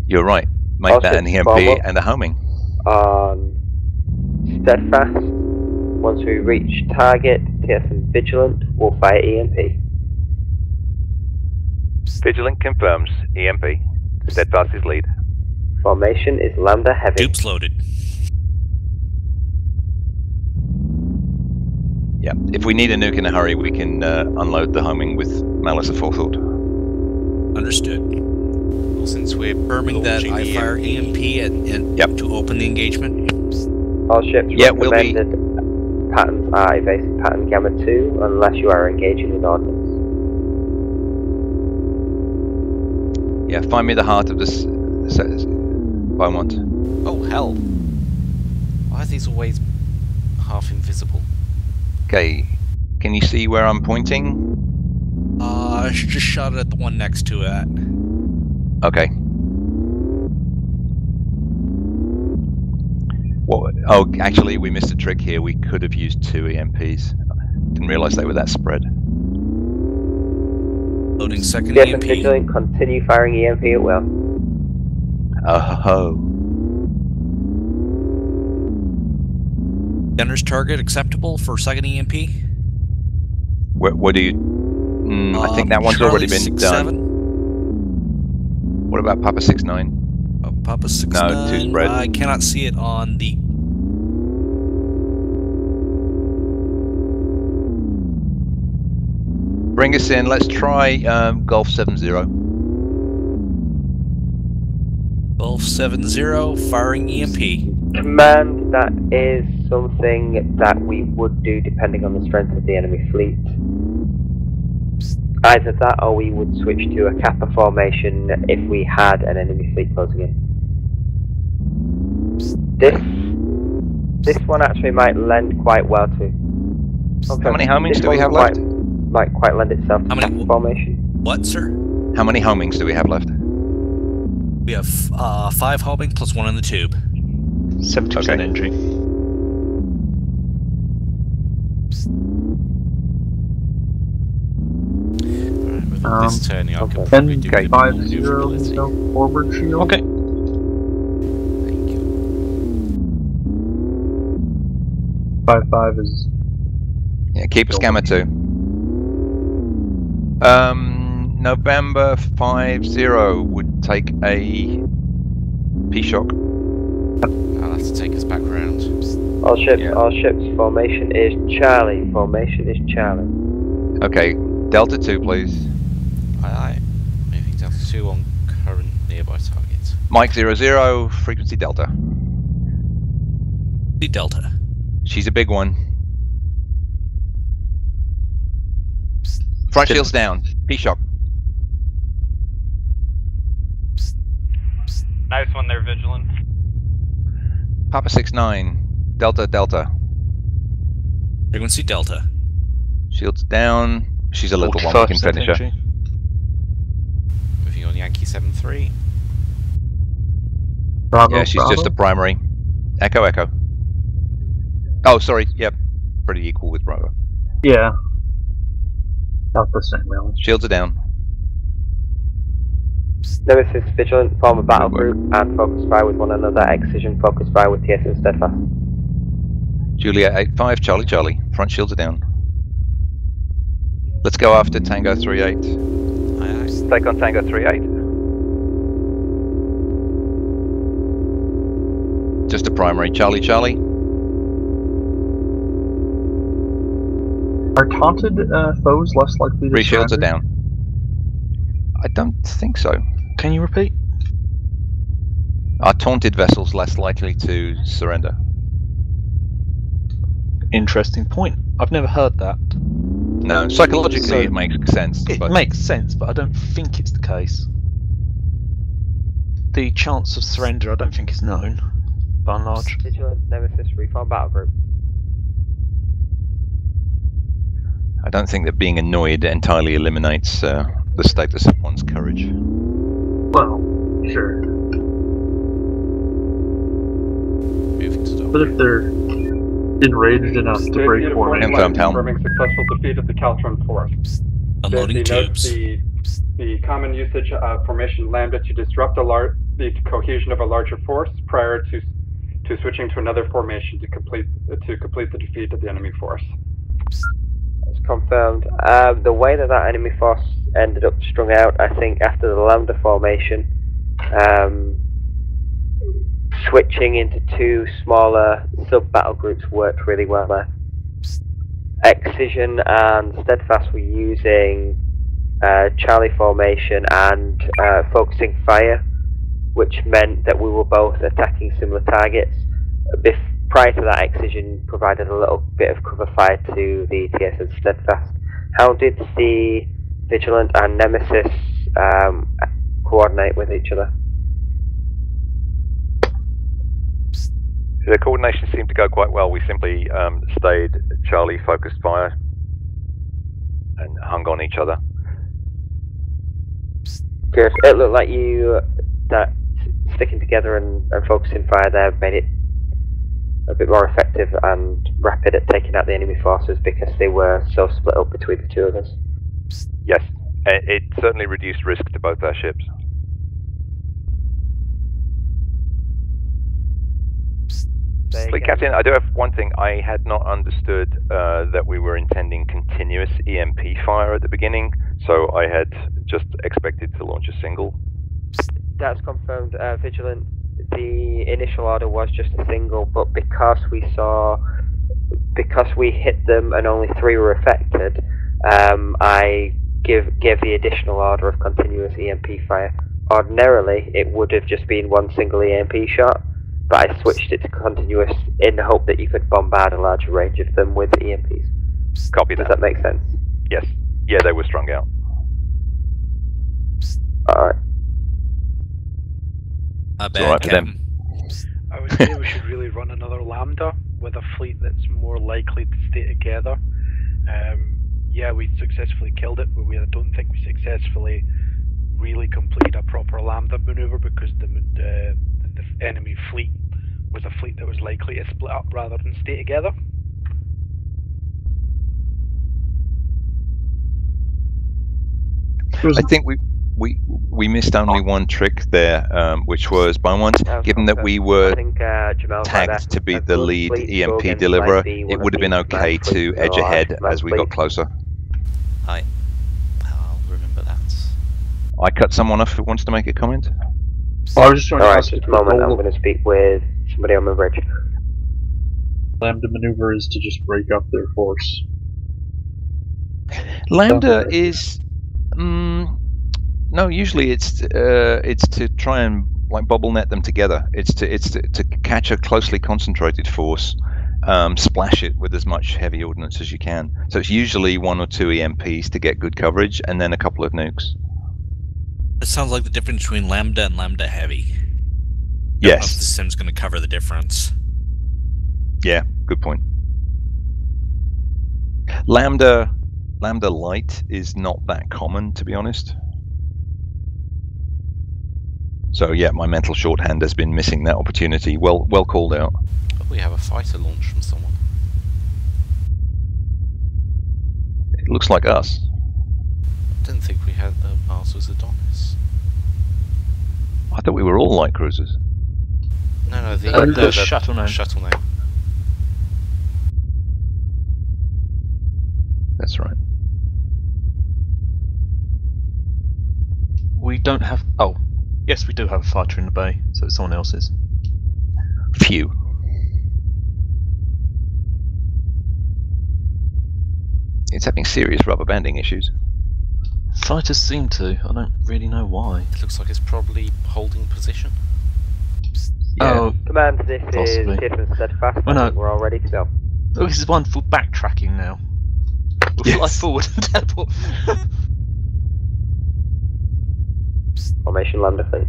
You're right. Make that an EMP and a homing. Steadfast. Once we reach target, TSN Vigilant will fire EMP. Vigilant confirms. EMP. Steadfast is lead. Formation is Lambda Heavy. Dupes loaded. Yeah. If we need a nuke in a hurry, we can unload the homing with Malice Aforethought. Understood. Well, since we're firming that I fire EMP and to open the engagement. All ships recommended patterns are evasive pattern Gamma 2 unless you are engaging with ordnance. Yeah, find me the heart of this Beaumont. Oh hell! Why are these always half invisible? Okay, can you see where I'm pointing? Just shot at the one next to it. Okay. What? Oh, actually, we missed a trick here. We could have used 2 EMPs. Didn't realise they were that spread. Loading second TSN EMP. Vigilant, continue firing EMP at will. Oh ho. Gunner's target acceptable for second EMP? What do you... I think that one's Charlie already been 6-7. done. What about Papa 6-9? Papa 6-9. No, 2 spread. I cannot see it on the... Bring us in. Let's try Golf 7-0. Golf 7-0, firing EMP. Command, that is something that we would do depending on the strength of the enemy fleet. Either that or we would switch to a Kappa formation if we had an enemy fleet closing in. This one actually might lend quite well to... Okay. How many homings do we have left? Might quite lend itself to Kappa formation. What, sir? How many homings do we have left? We have 5 homing plus 1 in the tube. 70% entry. This turning, I can probably 10 do 5-0 no forward shield. Okay. Thank you. 5-5 is... Yeah, keep us Gamma 2. November 50 would take a P-shock. I'll have to take us back round. All ships, formation is Charlie. Formation is Charlie. Okay, Delta 2, please. Aye. Moving Delta 2 on current nearby target. Mike 00, frequency Delta. The Delta. She's a big one. Front shield's down. P-shock. Nice one there, Vigilant. Papa 6-9, Delta Delta. Frequency Delta. Shields down. She's a little one. We can finish her. Moving on Yankee 7-3. Bravo, Yeah, she's Bravo. just a primary. Echo Echo. Oh, sorry. Yep, pretty equal with Bravo. Yeah. About the same, really. Shields are down. Nemesis, Vigilant, form a battle group and focus fire with one another. Excision, focus fire with TSN Steadfast. Juliet 8-5, Charlie Charlie. Front shields are down. Let's go after Tango 3-8. Take on Tango 3-8. Just a primary. Charlie Charlie. Are taunted foes less likely to Three shields are surrender? down. I don't think so. Can you repeat? Are taunted vessels less likely to surrender? Interesting point. I've never heard that. No, psychologically it makes sense. It makes sense, but I don't think it's the case. The chance of surrender I don't think is known, by and large. Vigilant, Nemesis, reform battle group. I don't think that being annoyed entirely eliminates the status of one's courage. Well, sure. But if they're enraged enough to break formation, confirming successful defeat of the Caltron force. Unloading tubes. The common usage of formation lambda to disrupt the cohesion of a larger force prior to switching to another formation to complete the defeat of the enemy force. It's confirmed. The way that enemy force ended up strung out, I think after the lambda formation, switching into two smaller sub-battle groups worked really well there. Excision and Steadfast were using Charlie formation and focusing fire, which meant that we were both attacking similar targets. Prior to that, Excision provided a little bit of cover fire to the TSN Steadfast. How did the Vigilant and Nemesis coordinate with each other? The coordination seemed to go quite well. We simply stayed Charlie focused fire and hung on each other. Good. It looked like that sticking together and focusing fire there made it a bit more effective and rapid at taking out the enemy forces because they were so split up between the two of us. Yes, it certainly reduced risk to both our ships. Fleet Captain, I do have one thing. I had not understood that we were intending continuous EMP fire at the beginning, so I had just expected to launch a single. That's confirmed, Vigilant. The initial order was just a single, but because we hit them and only 3 were affected, I gave the additional order of continuous EMP fire. Ordinarily, it would have just been one single EMP shot, but I switched it to continuous in the hope that you could bombard a larger range of them with EMPs. Copy that. Does that make sense? Yes. Yeah, they were strung out. Alright. Alright for them. I would say we should really run another Lambda with a fleet that's more likely to stay together. Yeah, we successfully killed it, but I don't think we successfully really completed a proper Lambda maneuver because the enemy fleet was a fleet that was likely to split up rather than stay together. I think we missed only one trick there, which was by once, given that we were tagged to be the lead EMP deliverer, it would have been okay to edge ahead as we got closer. I'll remember that. I cut someone off who wants to make a comment. I was just trying to ask just a moment, I'm going to speak with somebody on the bridge. Lambda maneuver is to just break up their force. Lambda is no. Usually it's to try and like bubble net them together. It's to catch a closely concentrated force, splash it with as much heavy ordnance as you can. So it's usually 1 or 2 EMPs to get good coverage, and then a couple of nukes. It sounds like the difference between Lambda and Lambda Heavy. Yes. The sim's going to cover the difference. Yeah, good point. Lambda light is not that common, to be honest. So yeah, my mental shorthand has been missing that opportunity. Well called out. Oh, we have a fighter launch from someone. It looks like us. I didn't think we had ours was Adonis. I thought we were all light cruisers. No, the shuttle name. Shuttle name. That's right. We don't have. Oh, yes, we do have a fighter in the bay, so it's someone else's. Phew. It's having serious rubber banding issues. Fighters seem to. I don't really know why. It looks like it's probably holding position. Yeah. Oh, Command, this possibly. is TSN Steadfast. Well, no. I think we're all ready to go. Oh, this is wonderful backtracking now. We'll fly forward and teleport. Formation lambda fleet.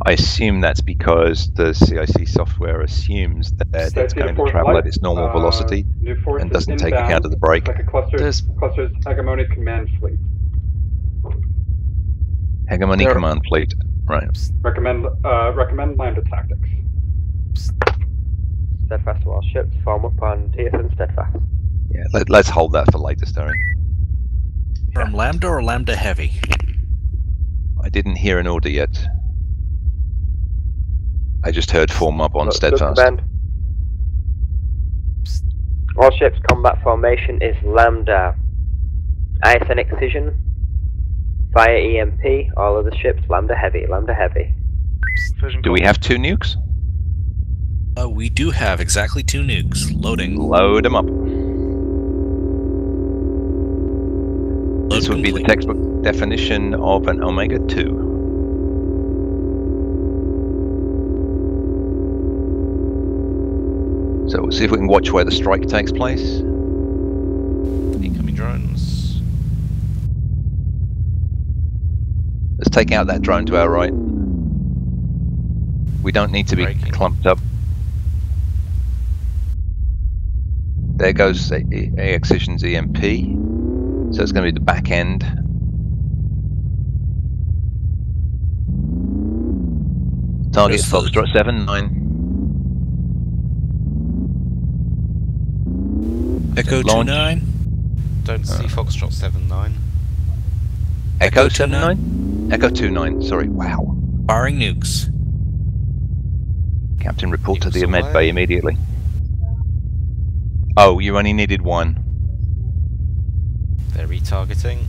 I assume that's because the CIC software assumes that it's going to travel at its normal velocity and doesn't take account of the brake. Like a cluster's hegemony command fleet. Hegemony command fleet, right? Recommend lambda tactics. Steadfast to all ships. Form up on TSN Steadfast. Yeah, let's hold that for later, Sterling. From Lambda or Lambda Heavy? I didn't hear an order yet. I just heard form up on Steadfast. All ships combat formation is Lambda. ISN Excision. Fire EMP. All other ships Lambda Heavy. Lambda Heavy. Do we have 2 nukes? We do have exactly 2 nukes. Loading. Load them up. This would be the textbook definition of an Omega 2. So we'll see if we can watch where the strike takes place. Incoming drones. Let's take out that drone to our right. We don't need to be clumped up. There goes Excision's EMP. So it's going to be the back end. Target Foxtrot 7-9. Echo 2-9. Don't see Foxtrot 7-9. Echo 7-9? Echo 2-9, sorry, wow. Firing nukes. Captain, report to the med bay immediately. Oh, you only needed 1. They're retargeting.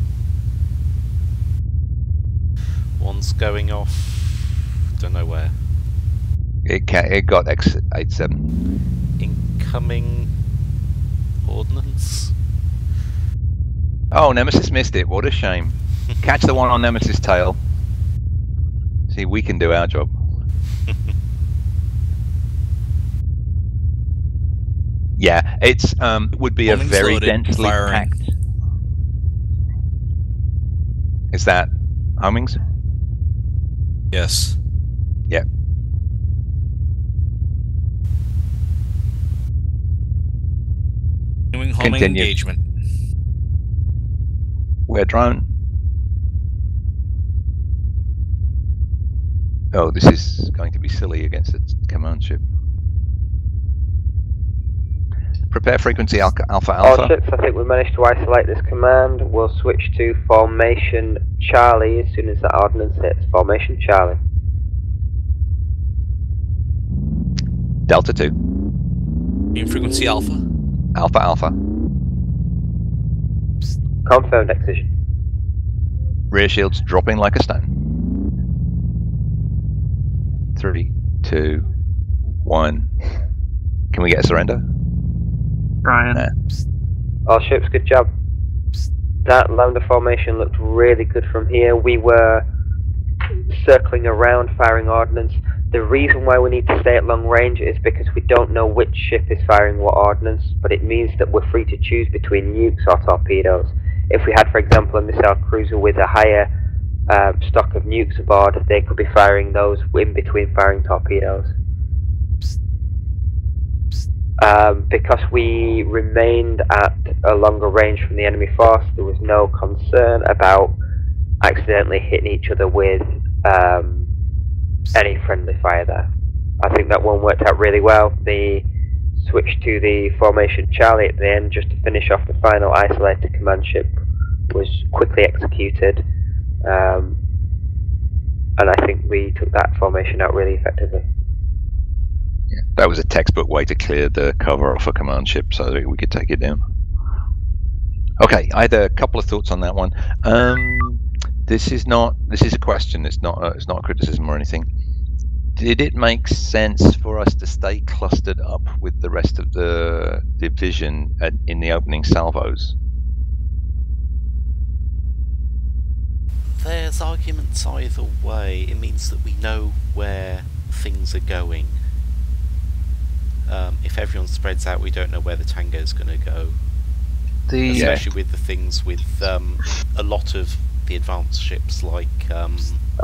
One's going off. Don't know where. It got X87. Incoming ordnance. Oh, Nemesis missed it. What a shame. Catch the one on Nemesis' tail. See, we can do our job. Yeah, it's would be a very densely packed. Is that homings? Yes. Yep. Doing homing engagement. We're drone. Oh, this is going to be silly against the command ship. Prepare frequency Alpha Alpha. All ships, I think we managed to isolate this command. We'll switch to Formation Charlie as soon as that ordnance hits. Formation Charlie. Delta 2. Beam frequency Alpha. Alpha Alpha. Confirmed Excision. Rear shields dropping like a stone. 3, 2, 1. Can we get a surrender? Brian. Nah. All ships, good job. That lambda formation looked really good from here. We were circling around, firing ordnance. The reason why we need to stay at long range is because we don't know which ship is firing what ordnance, but it means that we're free to choose between nukes or torpedoes. If we had, for example, a missile cruiser with a higher stock of nukes aboard, they could be firing those in between firing torpedoes. Because we remained at a longer range from the enemy force, there was no concern about accidentally hitting each other with any friendly fire there. I think that one worked out really well. The switch to the formation Charlie at the end, just to finish off the final isolated command ship, was quickly executed, and I think we took that formation out really effectively. Yeah, that was a textbook way to clear the cover off a command ship so that we could take it down. Okay, I had a couple of thoughts on that one. This is a question. It's not a criticism or anything. Did it make sense for us to stay clustered up with the rest of the division in the opening salvos? There's arguments either way. It means that we know where things are going. If everyone spreads out, we don't know where the tango's going to go. Especially with the things with a lot of the advanced ships like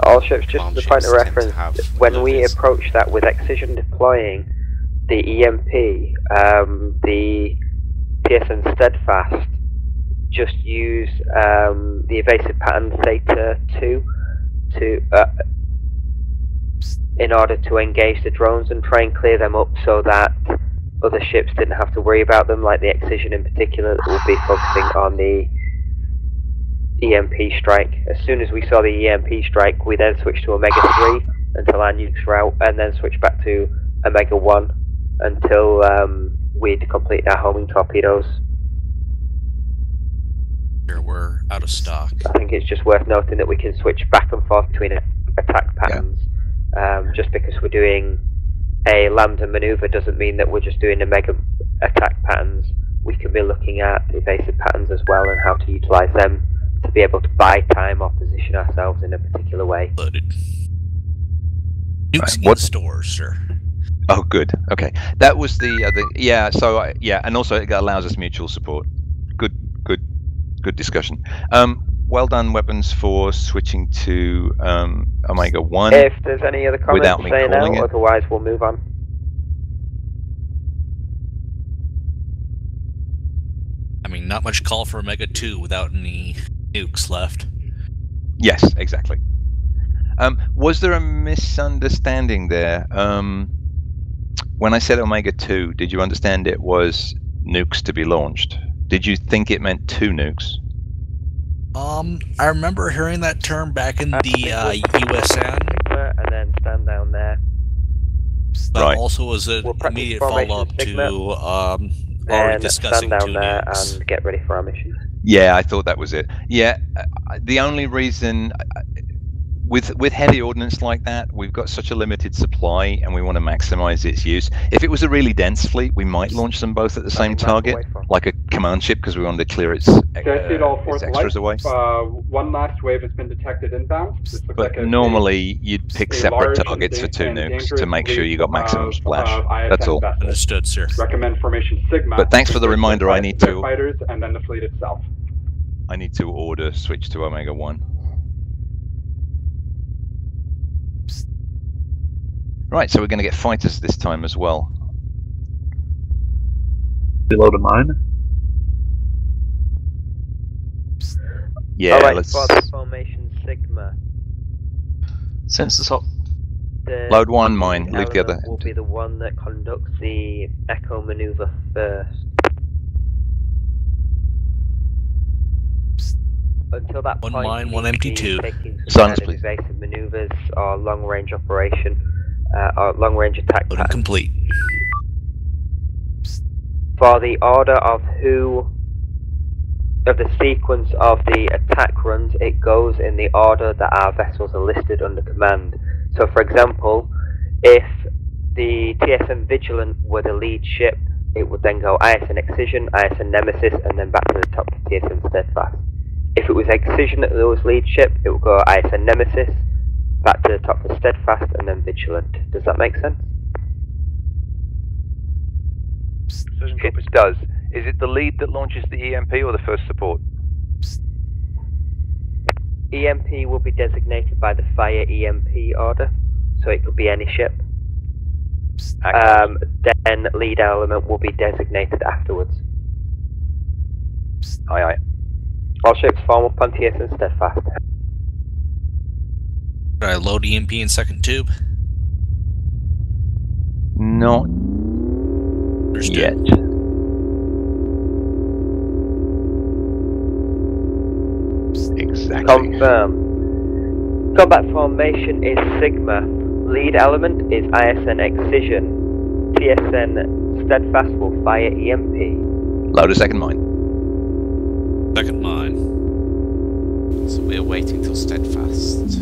all ships, just as a point of reference, when we approach that with Excision deploying the EMP, the TSN Steadfast just use the evasive pattern Theta 2 in order to engage the drones and try and clear them up so that other ships didn't have to worry about them, like the Excision in particular, that will be focusing on the EMP strike. As soon as we saw the EMP strike, we then switched to Omega 3 until our nukes were out, and then switched back to Omega 1 until we'd completed our homing torpedoes. We're out of stock. I think it's just worth noting that we can switch back and forth between attack patterns. Just because we're doing a lambda maneuver doesn't mean that we're just doing Omega attack patterns. We can be looking at evasive patterns as well and how to utilize them to be able to buy time or position ourselves in a particular way. Loaded. Nukes in stores, sir. Oh, good. Okay, that was the other. Yeah. So and also it allows us mutual support. Good discussion. Well done, weapons, for switching to Omega 1. If there's any other comments, without me say now. calling it. Otherwise, we'll move on. I mean, not much call for Omega 2 without any nukes left. Yes, exactly. Was there a misunderstanding there? When I said Omega 2, did you understand it was nukes to be launched? Did you think it meant 2 nukes? I remember hearing that term back in the USN. And then stand down there. But also was an immediate follow-up to already discussing 2 stand down there nukes. and get ready for our mission. Yeah, I thought that was it. Yeah, the only reason with heavy ordnance like that, we've got such a limited supply, and we want to maximize its use. If it was a really dense fleet, we might launch them both at the same target, like a command ship, because we wanted to clear its extras away. One last wave has been detected inbound. This looks But like normally, you'd pick separate targets for 2 nukes to make sure you got maximum splash. That's all. Understood, sir. Recommend formation Sigma. But thanks for the reminder. I need to. Fighters and then the fleet itself. I need to order switch to Omega 1. Right, so we're going to get fighters this time as well. Reload a mine? Yeah, Alright, let's... for the formation Sigma. Sensors hot. Load one mine, leave the other. Will be the one that conducts the echo maneuver first. Until that One point, mine, one empty tube. Silence, please. Evasive maneuvers or long-range operation, or long-range attack pattern. Complete. For the order of the sequence of the attack runs, it goes in the order that our vessels are listed under command. So, for example, if the TSN Vigilant were the lead ship, it would then go ISN Excision, ISN Nemesis, and then back to the top of TSN Steadfast. If it was Excision that was lead ship, it would go ISN Nemesis, back to the top of Steadfast, and then Vigilant. Does that make sense? It does. Is it the lead that launches the EMP or the first support? EMP will be designated by the fire EMP order, so it could be any ship. then lead element will be designated afterwards. Aye, aye. All ships form up on TSN Steadfast. Should I load EMP in second tube? Not yet. Exactly. Confirm. Combat formation is Sigma. Lead element is ISN Excision. TSN Steadfast will fire EMP. Load a second mine. Second mine. So we're waiting till Steadfast.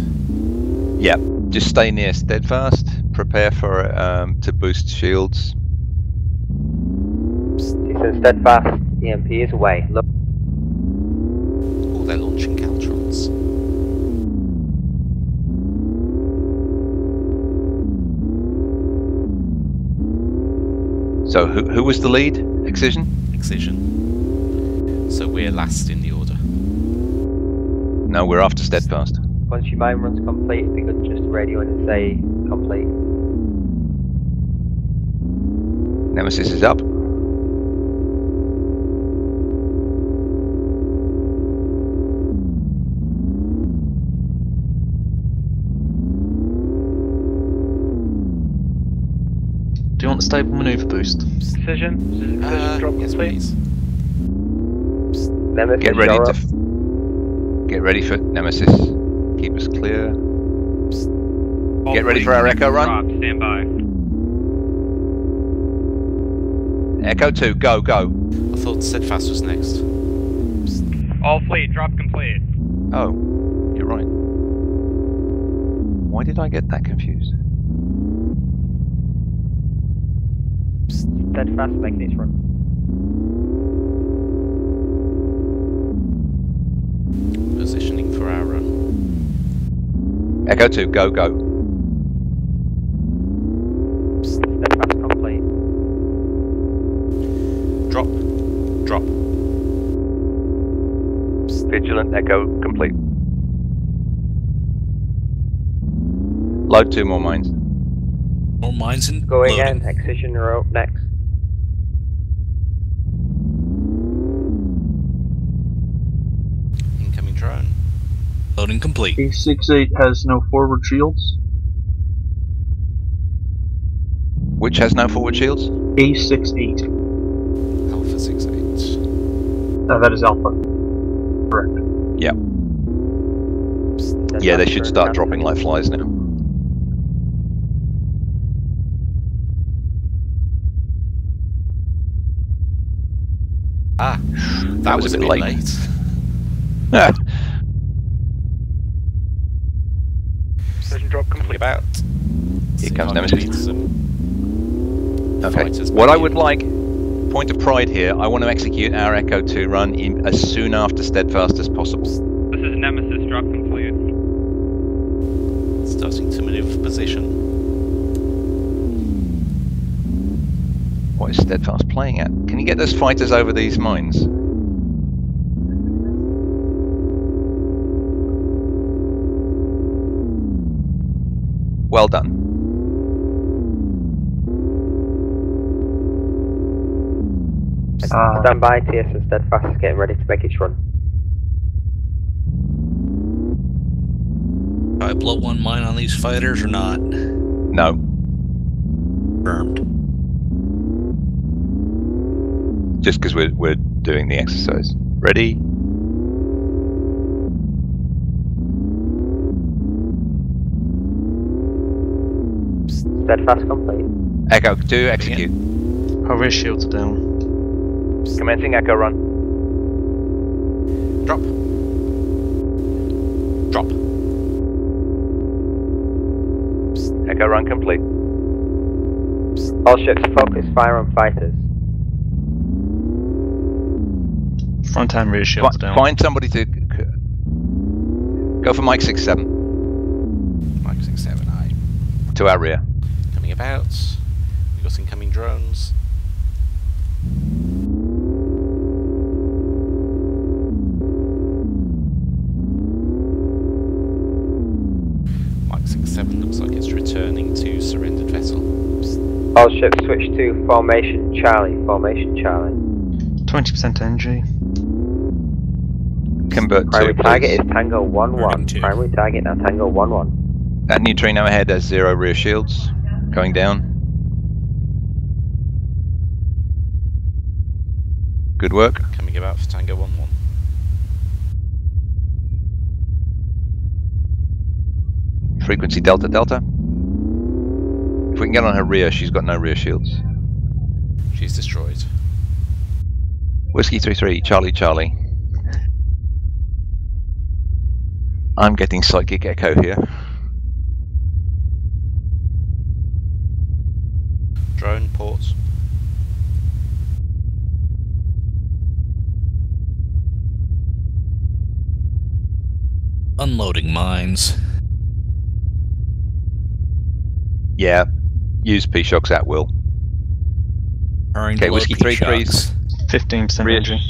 Yeah, just stay near Steadfast. Prepare for to boost shields. TSN Steadfast. EMP is away. Look. Oh, they're launching Caltrons. So who was the lead? Excision? Excision. So we're last in the order. No, we're after Steadfast. Once your mine run's complete, if you could just radio in and say complete. Nemesis is up. Do you want the stable maneuver boost? Decision drop yes, please. Nemesis, Get ready get ready for Nemesis. Keep us clear. Get ready for our Echo run. Stand by. Echo 2, go, go. I thought Steadfast was next. All fleet, drop complete. Oh, you're right. Why did I get that confused? Steadfast making its run. Positioning for our run. Echo 2, go, go. Steadfast complete. Drop. Drop. Vigilant Echo complete. Load 2 more mines. More mines and Go loading. again. Excision are up next. Incoming drone. Loading complete. A68 has no forward shields. Which has no forward shields? A68. Alpha 68. That is Alpha. Correct. Yeah. Yeah, they should start dropping like flies now. Ah, that was a bit late. Decision drop complete. About. Here comes Nemesis. Okay. Fighters What I back would in. like, point of pride here, I want to execute our Echo 2 run as soon after Steadfast as possible. This is Nemesis, drop complete. Starting to maneuver position. What is Steadfast playing at? Can you get those fighters over these mines? Well done. Stand by, TSN Steadfast is getting ready to make its run. Do I blow one mine on these fighters or not? No. Confirmed. Just because we're doing the exercise. Ready? Steadfast complete. Echo 2, execute. Our rear shields are down. Commencing Echo run. Drop. Drop. Echo run complete. All ships focus fire on fighters. Front and rear shields down. Find somebody to go for Mike 67. Mike 67, aye. To our rear. Coming about. We've got incoming drones. Mike 67 looks like it's returning to surrendered vessel. All All ships switch to formation Charlie. Formation Charlie. 20% NG. Convert Primary to, target please. is Tango 1-1. Primary target now Tango 1-1. That neutrino ahead has 0 rear shields. Going down. Good work. Coming about for Tango 1-1. Frequency Delta Delta. If we can get on her rear, she's got no rear shields. She's destroyed. Whiskey 33, Charlie Charlie. I'm getting psychic echo here. Drone ports. Unloading mines. Yeah, use P-Shocks at will. Okay, Whiskey 33's 15% energy.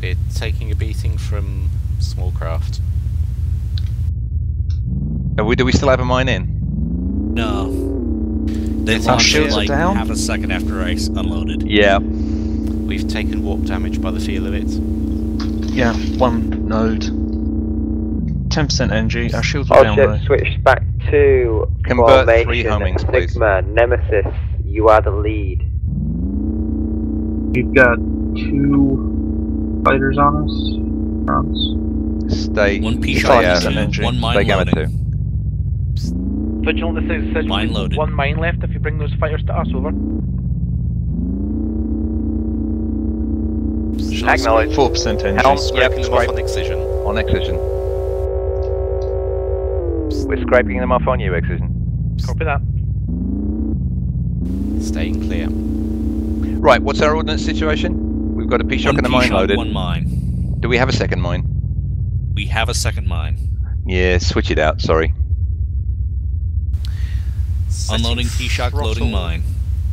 We're taking a beating from small craft. Do we still have a mine in? No. They Our launched shields are like down? half a second after I unloaded. Yeah. We've taken warp damage by the feel of it. Yeah, 1 node. 10% energy. Our shields are All down ships though. switch back to Convert 3 formation homings, please. Sigma. Nemesis, you are the lead. We've got 2 fighters on us. France. Stay. 1 stay P-Shot out. and 1 mine Stay Gamma loading. 2. Vigilant, this is Mine loaded. 1 mine left if you bring those fighters to us, over. Acknowledge. 4% energy. Helm, Scraping them off on excision. On excision. We're scraping them off on you, excision. Copy that. Staying clear. Right, what's our ordnance situation? We've got a P-Shock and a mine loaded. 1 mine. Do we have a second mine? We have a second mine. Yeah, switch it out, sorry. Unloading P-Shock, loading mine.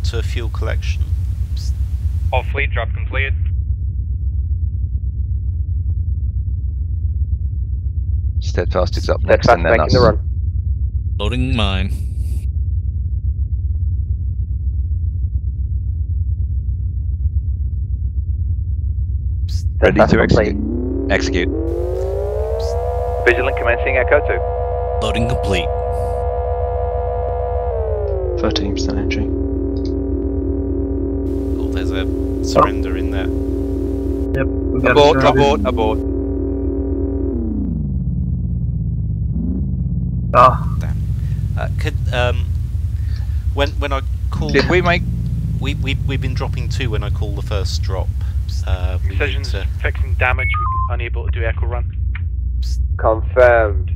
To fuel collection. All fleet drop completed. Steadfast is up next Steadfast and then making us. the run. Loading mine. Ready Steadfast to complete. execute. Vigilant commencing Echo 2. Loading complete. 13% energy. Oh, there's a surrender in there. Yep. We got Abort, a surrender. abort, abort. Ah. Damn. Could when I call, Did we make? We've been dropping 2 when I call the first drop. We need Decisions to. fixing damage, we're unable to do echo run. Confirmed.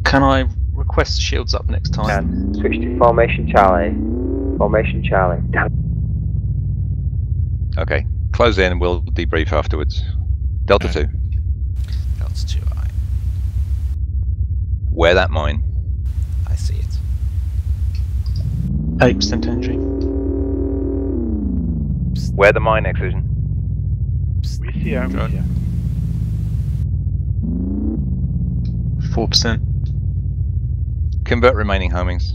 Can I request shields up next time? And switch to formation Charlie. Formation Charlie. Damn. Okay, close in and we'll debrief afterwards. Delta 2. Delta 2, aye. Where that mine? I see it. 8% energy. Where the mine, excision? We see her, we see her. 4%. Convert remaining homings.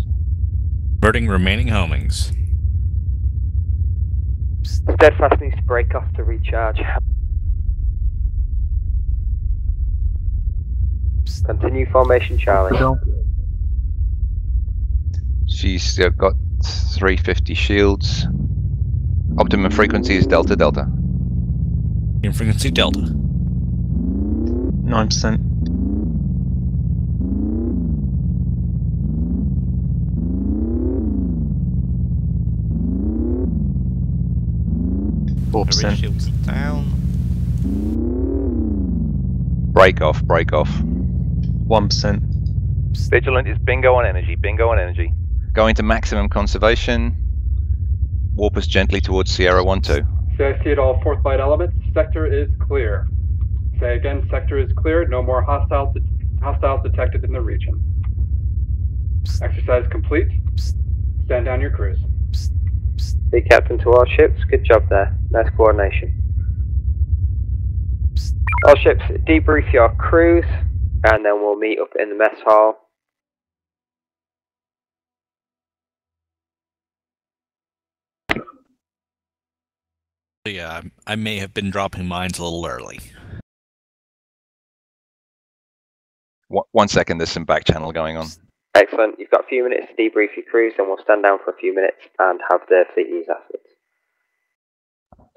Converting remaining homings. Steadfast needs to break off to recharge. Continue formation Charlie. She's got 350 shields. Optimum frequency is Delta Delta. In frequency Delta. 9%. Rear shields down. Break off, break off. 1%. Vigilant is bingo on energy, bingo on energy. Going to maximum conservation. Warp us gently towards Sierra 1-2. CIC at all 4th light elements. Sector is clear. Say again, sector is clear. No more hostiles detected in the region. Exercise complete. Stand down your crews. Be captain to all ships. Good job there. Nice coordination. All ships, debrief your crews, and then we'll meet up in the mess hall. Yeah, I may have been dropping mines a little early. 1 second, there's some back channel going on. Excellent. You've got a few minutes to debrief your crews, and we'll stand down for a few minutes and have the fleet news afterwards.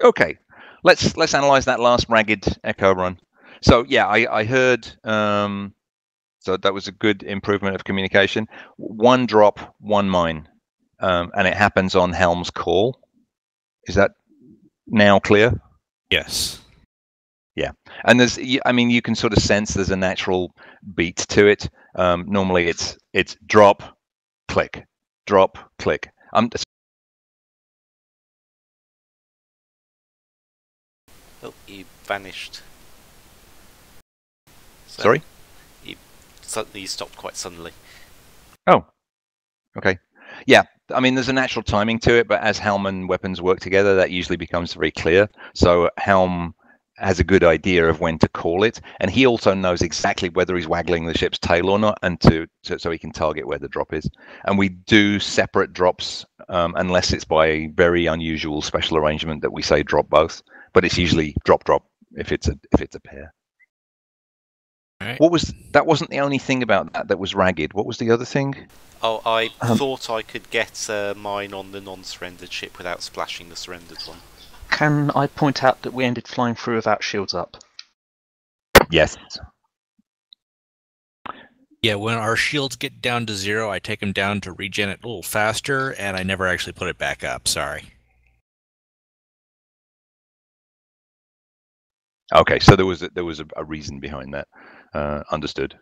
Okay, let's analyze that last ragged echo run. So yeah, I heard. So that was a good improvement of communication. 1 drop, 1 mine, and it happens on Helm's call. Is that now clear? Yes. Yeah, and there's, I mean, you can sort of sense there's a natural beat to it. Normally, it's drop, click, drop, click. Oh, he vanished. So Sorry? He stopped quite suddenly. Oh, okay. Yeah, I mean, there's a natural timing to it, but as Helm and weapons work together, that usually becomes very clear. So Helm has a good idea of when to call it, and he also knows exactly whether he's waggling the ship's tail or not, and so he can target where the drop is. And we do separate drops unless it's by a very unusual special arrangement that we say drop both, but it's usually drop drop if it's a pair. Right. That wasn't the only thing about that was ragged. What was the other thing? Oh, I thought I could get mine on the non-surrendered ship without splashing the surrendered one. Can I point out that we ended flying through without shields up? Yes. Yeah, when our shields get down to 0, I take them down to regen it a little faster, and I never actually put it back up. Sorry. Okay, so there was a reason behind that. Understood.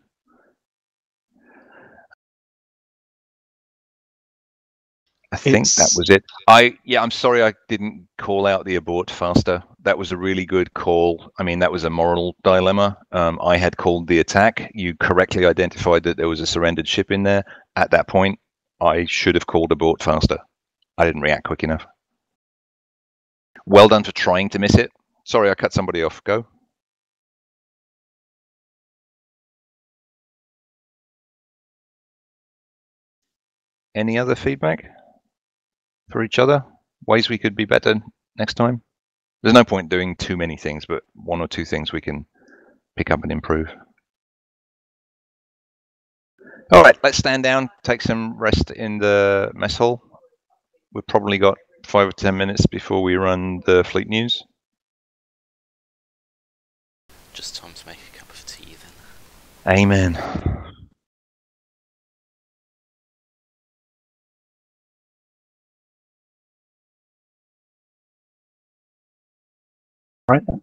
I think that was it. I'm sorry I didn't call out the abort faster. That was a really good call. I mean, that was a moral dilemma. I had called the attack. You correctly identified that there was a surrendered ship in there. At that point, I should have called abort faster. I didn't react quick enough. Well done for trying to miss it. Sorry, I cut somebody off. Go. Any other feedback for each other? Ways we could be better next time? There's no point doing too many things, but 1 or 2 things we can pick up and improve. All right, let's stand down, take some rest in the mess hall. We've probably got 5 or 10 minutes before we run the fleet news. Just time to make a cup of tea then. Amen. Right then.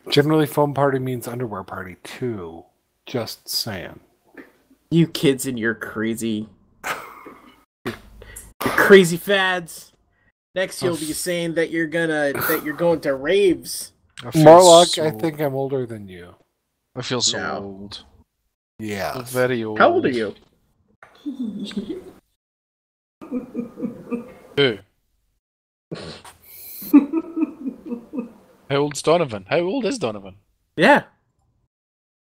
Generally, foam party means underwear party too. Just saying. You kids and your crazy fads. Next, you'll be saying that you're going to raves. Morlock, I think I'm older than you. I feel so old. Yeah. Very old. How old are you? Who? How old's Donovan? How old is Donovan? Yeah.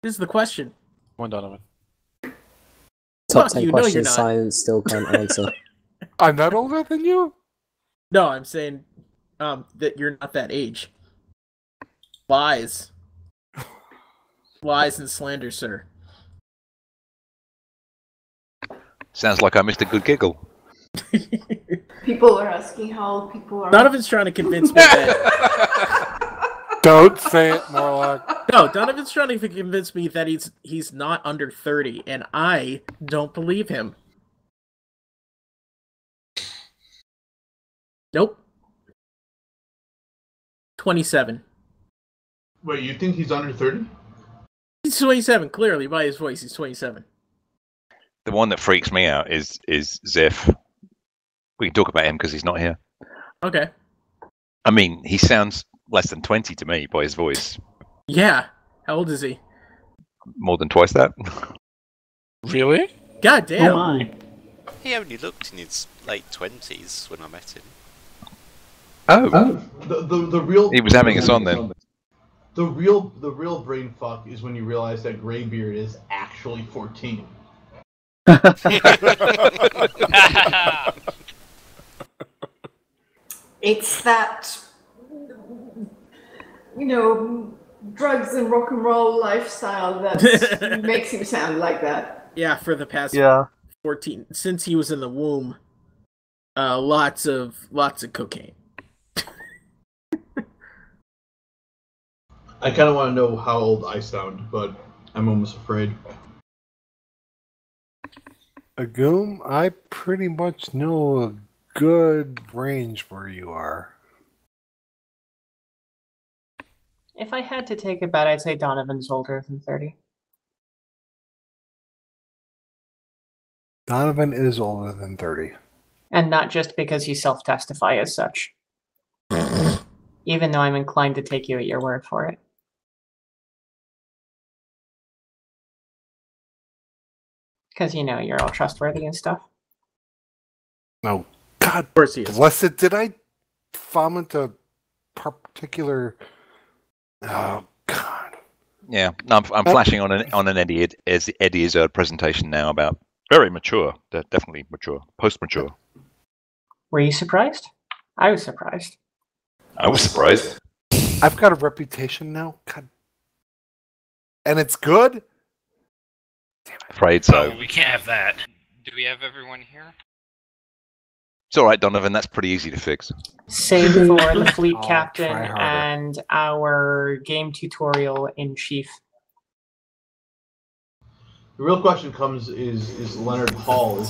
This is the question. Come on, Donovan. Top Fuck 10 you, no, you're questions not. science still can't answer. I'm not older than you? No, I'm saying that you're not that age. Lies. Lies and slander, sir. Sounds like I missed a good giggle. People are asking how old people are. Donovan's trying to convince me that. Don't say it, Morlock. No, Donovan's trying to convince me that he's not under 30, and I don't believe him. Nope. 27. Wait, you think he's under 30? He's 27, clearly, by his voice, he's 27. The one that freaks me out is Zeph. We can talk about him because he's not here. Okay. I mean, he sounds less than 20 to me by his voice. Yeah. How old is he? More than twice that. Really? God damn. Oh my. He only looked in his late 20s when I met him. Oh. The real. He was having us on then. The real brain fuck is when you realize that Greybeard is actually 14. It's that, drugs and rock and roll lifestyle that makes him sound like that. Yeah, for the past 14, since he was in the womb, lots of cocaine. I kind of want to know how old I sound, but I'm almost afraid. Agoom, I pretty much know a good range where you are. If I had to take a bet, I'd say Donovan's older than 30. Donovan is older than 30. And not just because you self-testify as such. Even though I'm inclined to take you at your word for it. Because, you're all trustworthy and stuff. No, God bless it. Did I vomit a particular... Oh, God. Yeah, I'm flashing on an Eddie Izzard presentation now about very mature. They're definitely mature. Post-mature. Were you surprised? I was surprised. I was surprised. I've got a reputation now. God. And it's good? Afraid so. Oh, we can't have that. Do we have everyone here? It's alright, Donovan, that's pretty easy to fix. Save for the fleet I'll captain try harder. and our game tutorial in chief. The real question comes is Leonard Hall,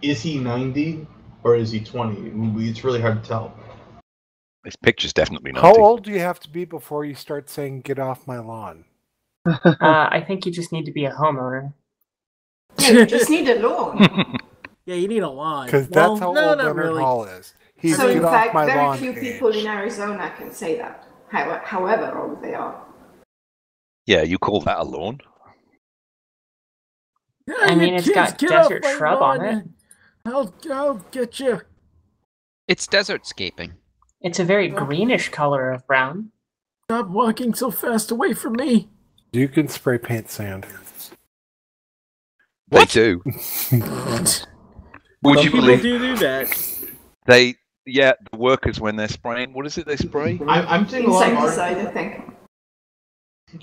is he 90 or is he 20? It's really hard to tell. This picture's definitely 90. How old do you have to be before you start saying, get off my lawn? I think you just need to be a homeowner. Yeah, you just need a lawn. Yeah, you need a lawn. Because that's how old Leonard Hall is. He's So in get fact, off my very lawn few age. people in Arizona can say that, however old they are. Yeah, you call that a lawn? I mean, it's got desert shrub on it. I'll get you. It's desertscaping. It's a very greenish color of brown. Stop walking so fast away from me. You can spray paint sand. They do. Would you believe do that? the workers when they're spraying, what is it they spray? I'm seeing a lot of Insecticide, I think.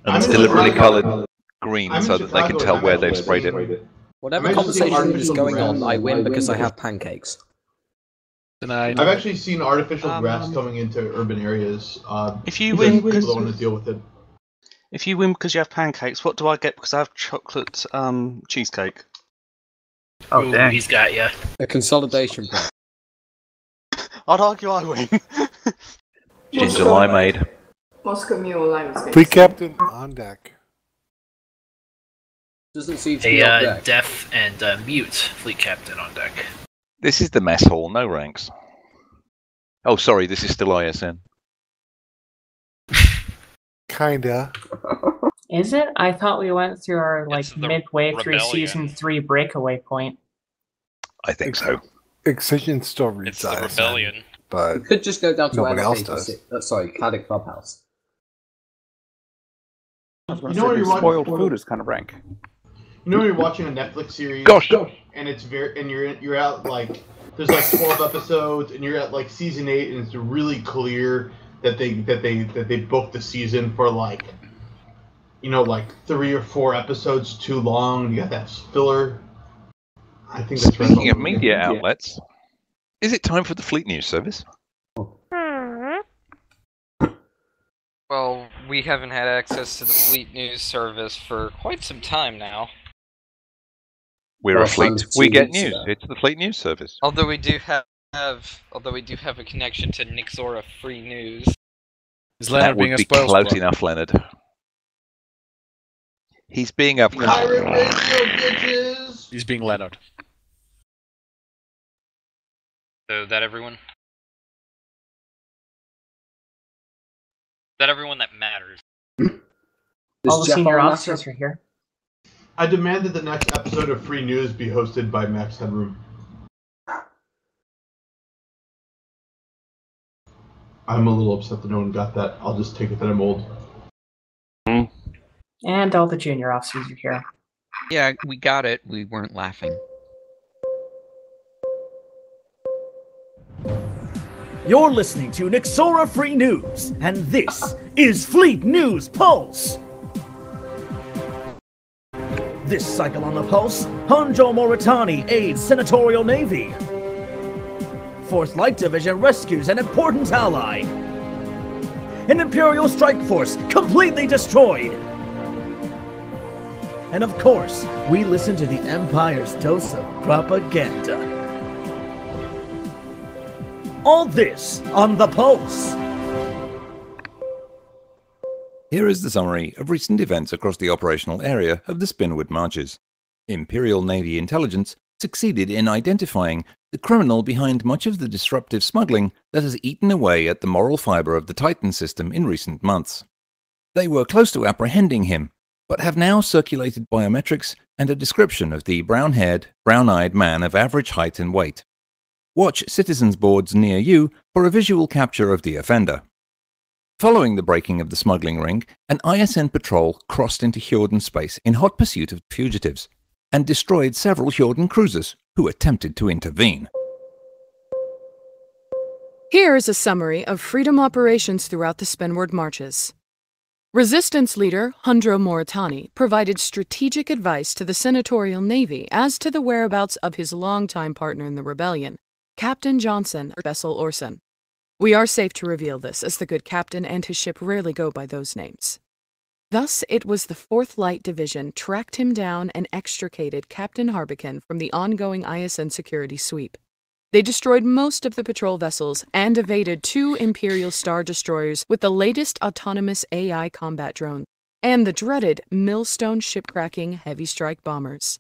And it's deliberately coloured green so that they can tell where they've sprayed it. Whatever conversation is going on, I win because I have pancakes. I've actually seen artificial grass coming into urban areas. If you win, people don't want to deal with it. If you win because you have pancakes, what do I get because I have chocolate cheesecake? Oh, dang. He's got you. A consolidation prize. I'd argue I win. Ginger limeade. Moscow Mule, I was going Fleet Captain on deck. Doesn't seem to be on deck. Deaf and mute fleet captain on deck. This is the mess hall, no ranks. Oh, sorry, this is still ISN. Kinda. Is it? I thought we went through our It's the midway through rebellion. season 3 breakaway point. I think so. Excision still reads It's the ISN, rebellion. but You could just go down to nobody else Annotated does. Caddick Clubhouse. I was You going know to when say you're the spoiled watching- food is kind of rank. You know when you're watching a Netflix series, Gosh. and it's you're at like there's like 12 episodes, and you're at like season 8, and it's really clear that they booked the season for like 3 or 4 episodes too long. You got that filler. I think that's Speaking of media outlets, is it time for the Fleet News Service? Well, we haven't had access to the Fleet News service for quite some time now. We're a fleet. We get news. It's the Fleet News Service. Although we do have a connection to Nixora Free News. Is That Leonard would being a be spoil close sport? enough, Leonard. He's being a... Pirate Radio, bitches! He's being Leonard. So that everyone? That everyone that matters. All the senior officers are here. I demand that the next episode of Free News be hosted by Max Headroom. I'm a little upset that no one got that. I'll just take it that I'm old. And all the junior officers are here. Yeah, we got it. We weren't laughing. You're listening to Nixora Free News, and this is Fleet News Pulse. This cycle on the Pulse, Honjo Moritani aids Senatorial Navy. 4th Light Division rescues an important ally. An Imperial strike force completely destroyed. And of course, we listen to the Empire's dose of propaganda. All this on the Pulse. Here is the summary of recent events across the operational area of the Spinward Marches. Imperial Navy intelligence succeeded in identifying the criminal behind much of the disruptive smuggling that has eaten away at the moral fibre of the Titan system in recent months. They were close to apprehending him, but have now circulated biometrics and a description of the brown-haired, brown-eyed man of average height and weight. Watch citizens' boards near you for a visual capture of the offender. Following the breaking of the smuggling ring, an ISN patrol crossed into Hjordan space in hot pursuit of fugitives, and destroyed several Hjordan cruisers who attempted to intervene. Here is a summary of freedom operations throughout the Spinward Marches. Resistance leader Hundro Moritani provided strategic advice to the Senatorial Navy as to the whereabouts of his longtime partner in the rebellion, Captain Johnson Bessel Orson. We are safe to reveal this, as the good captain and his ship rarely go by those names. Thus, it was the 4th Light Division tracked him down and extricated Captain Harbican from the ongoing ISN security sweep. They destroyed most of the patrol vessels and evaded 2 Imperial Star Destroyers with the latest autonomous AI combat drone, and the dreaded Millstone ship-cracking heavy strike bombers.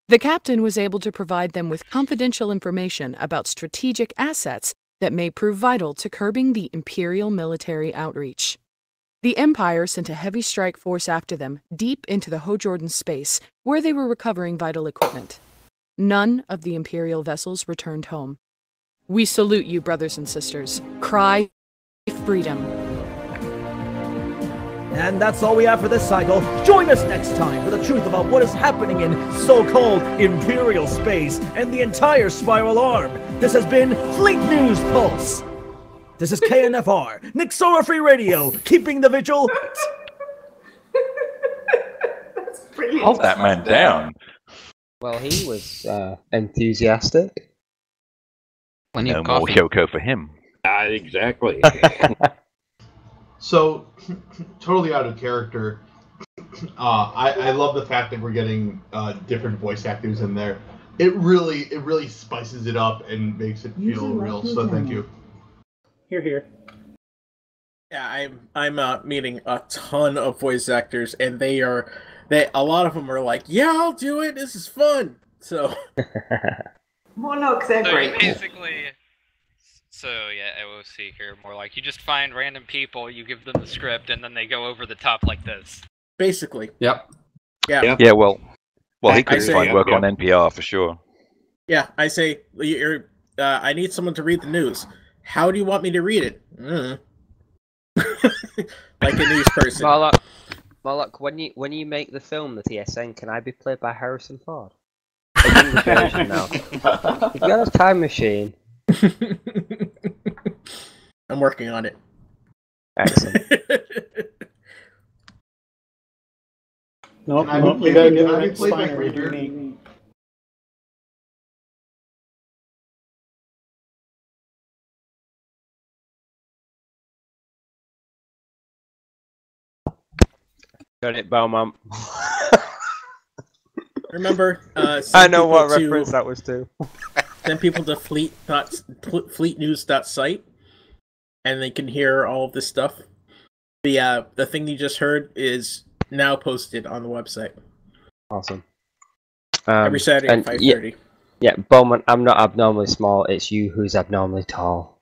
The captain was able to provide them with confidential information about strategic assets that may prove vital to curbing the Imperial military outreach. The Empire sent a heavy strike force after them deep into the Hjordan space, where they were recovering vital equipment. None of the Imperial vessels returned home. We salute you, brothers and sisters. Cry freedom. And that's all we have for this cycle. Join us next time for the truth about what is happening in so-called Imperial space and the entire Spiral Arm. This has been Fleet News Pulse. This is KNFR, Nixora Free Radio, keeping the vigil. Hold that man down. Well, he was enthusiastic. No more Hyoko for him. Exactly. So, totally out of character. I love the fact that we're getting different voice actors in there. it really spices it up and makes it feel real. So thank you. Here. Yeah, I'm meeting a ton of voice actors, and a lot of them are like, yeah, I'll do it. This is fun. So. Monarchs, they're great. Basically, I will see here more like you just find random people, you give them the script, and then they go over the top like this. Basically. Yep. Yeah. Yeah. Well, he could find work on NPR for sure. Yeah, I say, I need someone to read the news. How do you want me to read it? Like a news person. Moloch, when you make the film, the TSN, can I be played by Harrison Ford? In the version now. You've got a time machine. I'm working on it. Excellent. Nope, we gotta get it fine right here. Got it, Beaumont. Remember, I know what reference that was to. Send people to fleetnews.site, and they can hear all of this stuff. The thing you just heard is now posted on the website. Awesome. Every Saturday at 5:30. Yeah, Beaumont, I'm not abnormally small. It's you who's abnormally tall.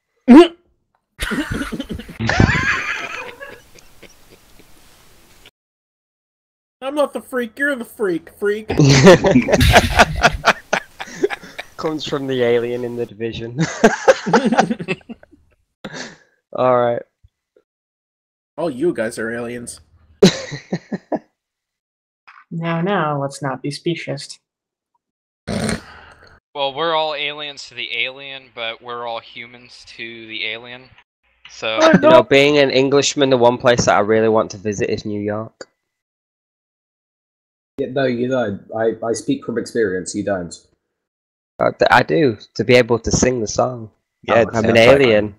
I'm not the freak, you're the freak. Comes from the alien in the division. Alright. All you guys are aliens. Now, let's not be specious. Well, we're all aliens to the alien, but we're all humans to the alien. So, you know, being an Englishman, the one place that I really want to visit is New York. Yeah, no, you don't. I speak from experience. You don't. I do, to be able to sing the song. Yeah, I'm an alien.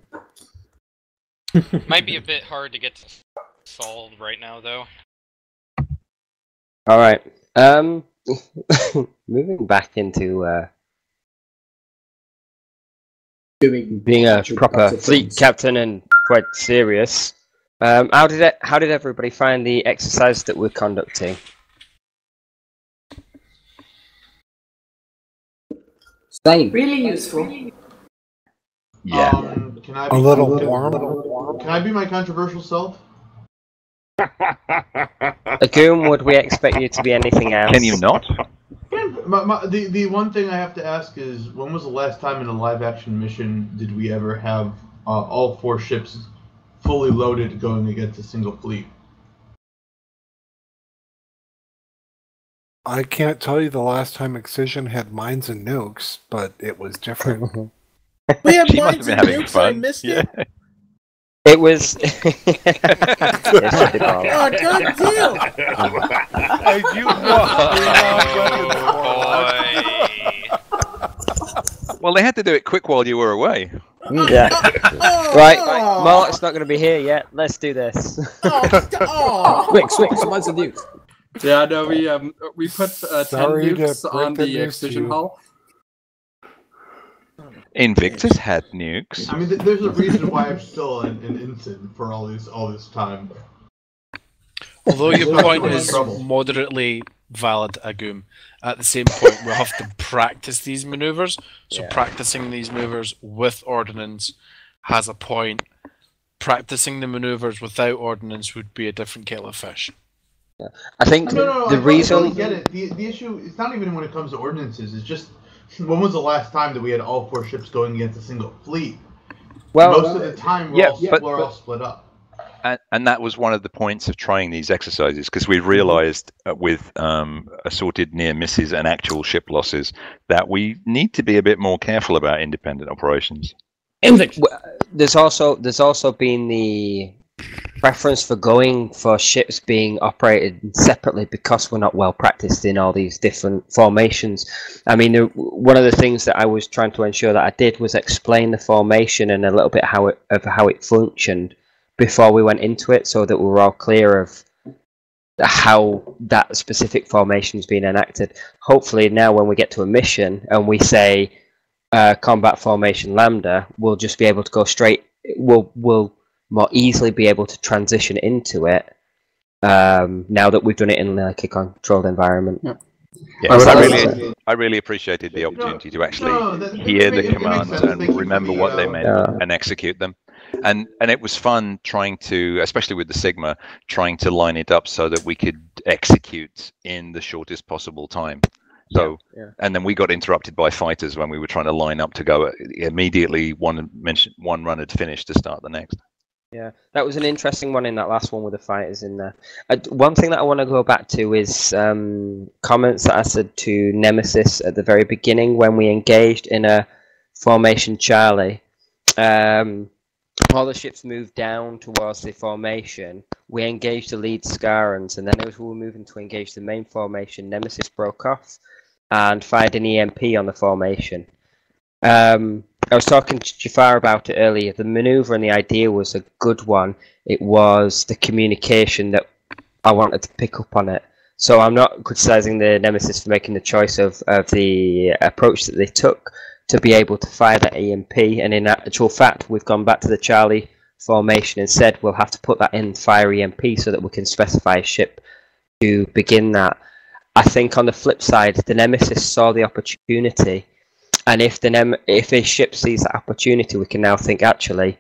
might be a bit hard to get solved right now, though. Alright. Moving back into being a proper fleet captain and quite serious. How did everybody find the exercise that we're conducting? Same. Really useful. Yeah. Can I A little warm. Can I be my controversial self? Agoom, would we expect you to be anything else? Can you not? The one thing I have to ask is, when was the last time in a live-action mission did we ever have all 4 ships fully loaded going against a single fleet? I can't tell you the last time Excision had mines and nukes, but it was different. We had She must mines have and been having nukes, fun. I missed it. It was. Oh, God damn! Hey, you Well, they had to do it quick while you were away. Yeah. Right, Mark's not going to be here yet. Let's do this. Quick, mines and nukes. Yeah, no, we put 10 Sorry to nukes break on the the news to excision you. hull. Invictus had nukes. I mean, there's a reason why I'm still an ensign for all this time. Although your We're point in is trouble. moderately valid, Agoom, at the same point we'll have to practice these maneuvers. So practicing these maneuvers with ordnance has a point. Practicing the maneuvers without ordnance would be a different kettle of fish. Yeah. I think No, the reason. I totally get it. The issue is not even when it comes to ordinances. It's just, when was the last time that we had all 4 ships going against a single fleet? Well, most of the time we're all split up. And that was one of the points of trying these exercises, because we realized with assorted near misses and actual ship losses that we need to be a bit more careful about independent operations. There's also been the preference for going for ships being operated separately because we're not well practiced in all these different formations. I mean, one of the things that I was trying to ensure that I did was explain the formation and a little bit how it functioned before we went into it, so that we were all clear of how that specific formation is being enacted. Hopefully now when we get to a mission and we say combat formation lambda, we'll just be able to go straight, we'll more easily be able to transition into it now that we've done it in like a controlled environment. Yes, I really appreciated the opportunity to actually hear the commands and remember what they meant and execute them. And it was fun trying to, especially with the Sigma, trying to line it up so that we could execute in the shortest possible time. So, and then we got interrupted by fighters when we were trying to line up to go immediately. One run had finished to start the next. Yeah, that was an interesting one in that last one with the fighters in there. One thing that I want to go back to is comments that I said to Nemesis at the very beginning when we engaged in a formation Charlie. All the ships moved down towards the formation. We engaged the lead Scarans, and then as we were moving to engage the main formation, Nemesis broke off and fired an EMP on the formation. I was talking to Jafar about it earlier. The maneuver and the idea was a good one. It was the communication that I wanted to pick up on it. So I'm not criticizing the Nemesis for making the choice of the approach that they took to be able to fire that EMP. And in actual fact, we've gone back to the Charlie formation and said we'll have to put that in fire EMP so that we can specify a ship to begin that. I think on the flip side, the Nemesis saw the opportunity. And if a ship sees that opportunity, we can now think actually,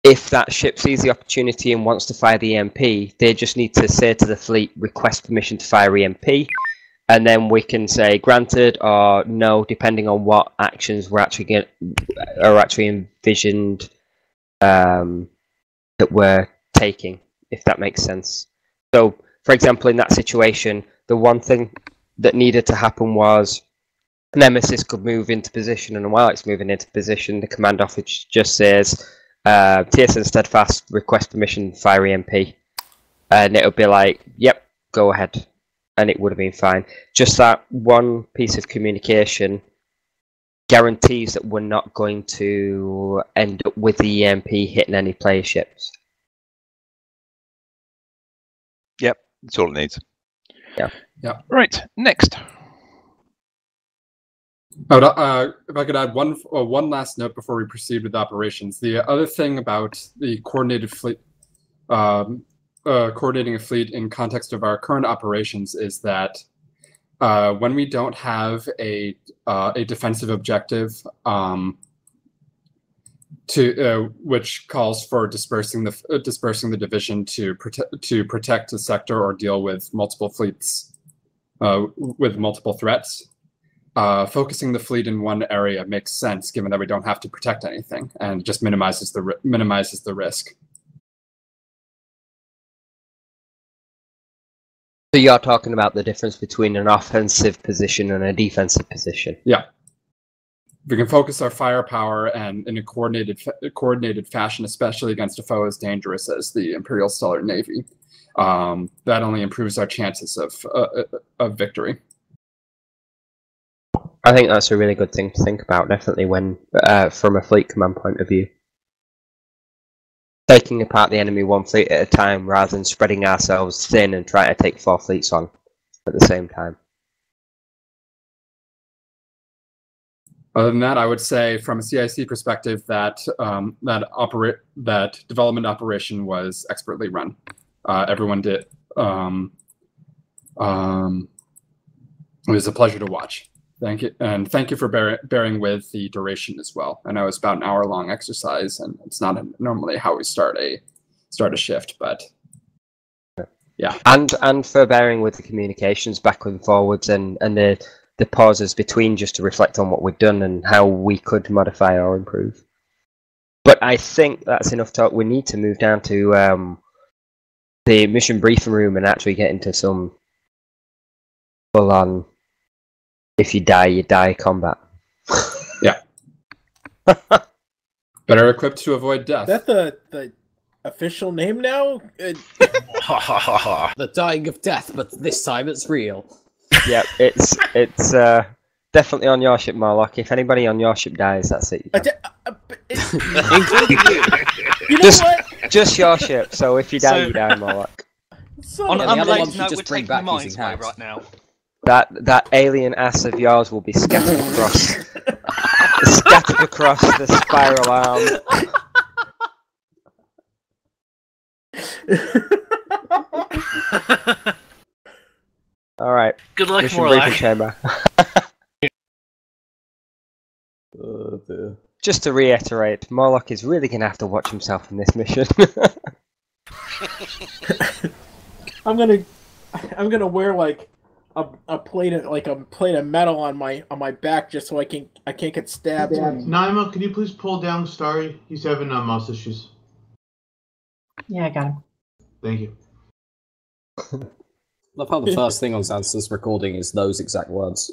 if that ship sees the opportunity and wants to fire the EMP, they just need to say to the fleet, request permission to fire EMP, and then we can say granted or no, depending on what actions we're actually envisioned that we're taking, if that makes sense. So, for example, in that situation, the one thing that needed to happen was Nemesis could move into position, and while it's moving into position, the command officer just says, TSN Steadfast, request permission, fire EMP. And it'll be like, yep, go ahead. And it would have been fine. Just that one piece of communication guarantees that we're not going to end up with the EMP hitting any player ships. Yep, that's all it needs. Yeah. Yeah. Right, next. If I could add one last note before we proceed with operations. The other thing about the coordinated fleet, coordinating a fleet in context of our current operations is that when we don't have a defensive objective, which calls for dispersing the division to protect a sector or deal with multiple fleets with multiple threats. Focusing the fleet in one area makes sense, given that we don't have to protect anything, and just minimizes the risk. So you're talking about the difference between an offensive position and a defensive position. Yeah. We can focus our firepower and in a coordinated fashion, especially against a foe as dangerous as the Imperial Stellar Navy. That only improves our chances of victory. I think that's a really good thing to think about, definitely, when from a fleet command point of view. Taking apart the enemy one fleet at a time rather than spreading ourselves thin and trying to take 4 fleets on at the same time. Other than that, I would say, from a CIC perspective, that that development operation was expertly run. Everyone did. It was a pleasure to watch. Thank you, and thank you for bearing with the duration as well. I know it's about an hour-long exercise, and it's not normally how we start a shift, but yeah. And for bearing with the communications backwards and forwards, and the pauses between, just to reflect on what we've done and how we could modify or improve. But I think that's enough talk. We need to move down to the mission briefing room and actually get into some full-on, if you die combat. Yeah. Better equipped to avoid death. Is that the official name now? The dying of death, but this time it's real. Yeah, it's definitely on your ship, Marlock. If anybody on your ship dies, that's it. Including you. You know what? Just your ship. So if you die, you die, Moloch. On Yeah, an the other unrelated ones you note, just we're bring taking back the mines using away hacks. right now. That alien ass of yours will be scattered across the spiral arm. All right. Good luck, Mission Morlock. briefing chamber. Just to reiterate, Morlock is really going to have to watch himself in this mission. I'm gonna wear like a plate of metal on my back just so I can't get stabbed. Naima, can you please pull down Starry? He's having mouse issues. Yeah, I got him. Thank you. Love how the first thing on Zansta's recording is those exact words.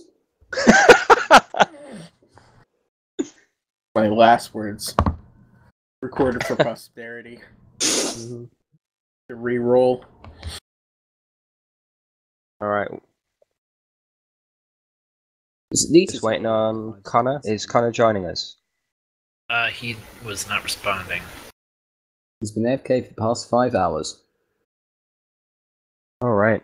My last words. Recorded for posterity. To re-roll. Alright. Just waiting on Connor. Is Connor joining us? He was not responding. He's been AFK for the past 5 hours. Alright.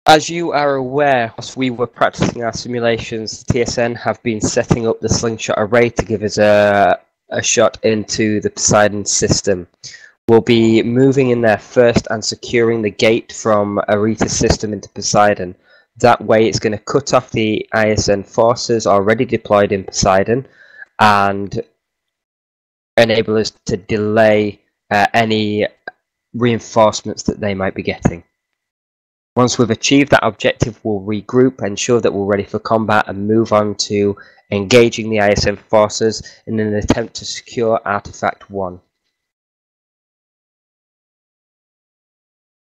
As you are aware, as we were practicing our simulations, the TSN have been setting up the slingshot array to give us a shot into the Poseidon system. We'll be moving in there first and securing the gate from Arita's system into Poseidon. That way it's going to cut off the ISN forces already deployed in Poseidon and enable us to delay any reinforcements that they might be getting. Once we've achieved that objective, we'll regroup, ensure that we're ready for combat, and move on to engaging the ISN forces in an attempt to secure Artifact 1.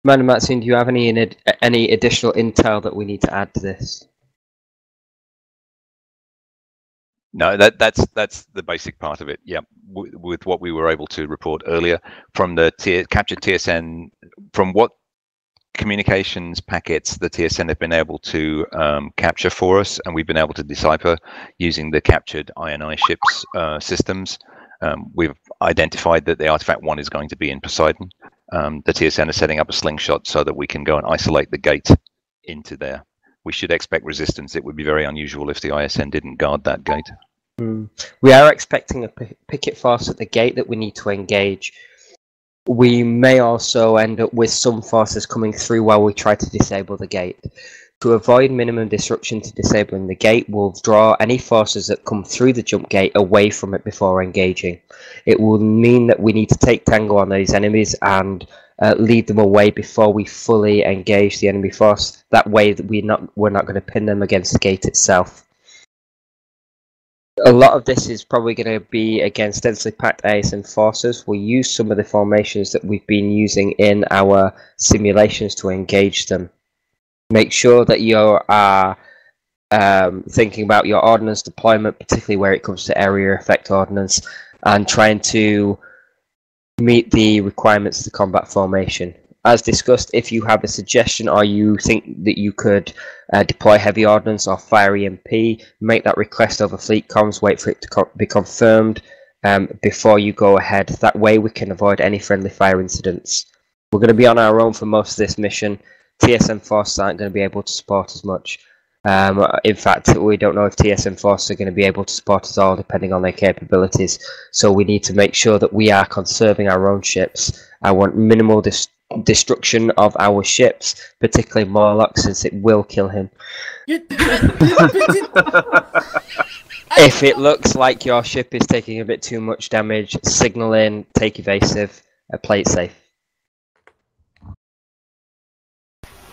Commander Matsin, do you have any additional intel that we need to add to this? No, that's the basic part of it. Yeah, with what we were able to report earlier from the captured TSN, from what communications packets the TSN have been able to capture for us, and we've been able to decipher using the captured INI ships systems. We've identified that the Artifact 1 is going to be in Poseidon. The TSN is setting up a slingshot so that we can go and isolate the gate into there. We should expect resistance. It would be very unusual if the ISN didn't guard that gate. We are expecting a picket force at the gate that we need to engage. We may also end up with some forces coming through while we try to disable the gate. To avoid minimum disruption to disabling the gate, we'll draw any forces that come through the jump gate away from it before engaging. It will mean that we need to take tango on those enemies and lead them away before we fully engage the enemy force. That way that we're not going to pin them against the gate itself. A lot of this is probably going to be against densely packed ISN forces. We'll use some of the formations that we've been using in our simulations to engage them. Make sure that you are thinking about your ordnance deployment, particularly where it comes to area effect ordnance, and trying to meet the requirements of the combat formation. As discussed, if you have a suggestion or you think that you could deploy heavy ordnance or fire EMP, make that request over fleet comms, wait for it to be confirmed before you go ahead. That way we can avoid any friendly fire incidents. We're going to be on our own for most of this mission. TSN forces aren't going to be able to support as much. In fact, we don't know if TSN forces are going to be able to support us all depending on their capabilities. So we need to make sure that we are conserving our own ships. I want minimal destruction of our ships, particularly Morlock, since it will kill him. If it looks like your ship is taking a bit too much damage, signal in, take evasive, play it safe.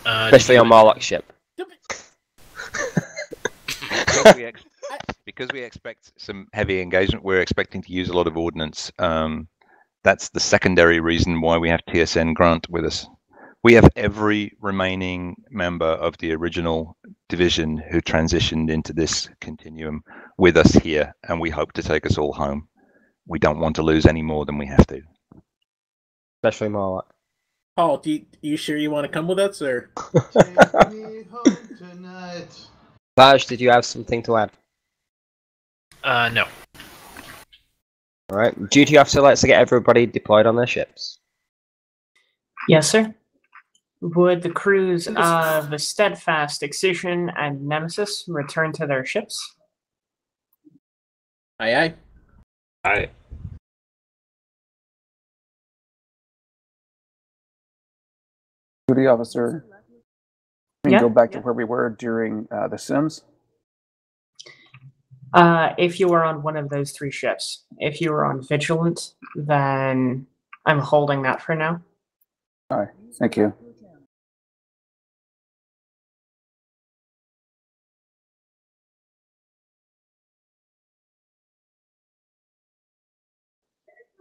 Especially on Morlock's ship. Because we expect some heavy engagement, we're expecting to use a lot of ordnance. That's the secondary reason why we have TSN Grant with us. We have every remaining member of the original division who transitioned into this continuum with us here, and we hope to take us all home. We don't want to lose any more than we have to. Especially Morlock. Paul, you sure you want to come with us, or? Take me home tonight. Vaj, did you have something to add? No. Alright, duty officer, let's get everybody deployed on their ships. Yes, sir. Would the crews of the Steadfast, Excision, and Nemesis return to their ships? Aye, aye. Aye. Duty officer. We can Yeah. go back to where we were during the Sims. If you were on one of those 3 ships. If you were on Vigilant, then I'm holding that for now. Alright, thank you.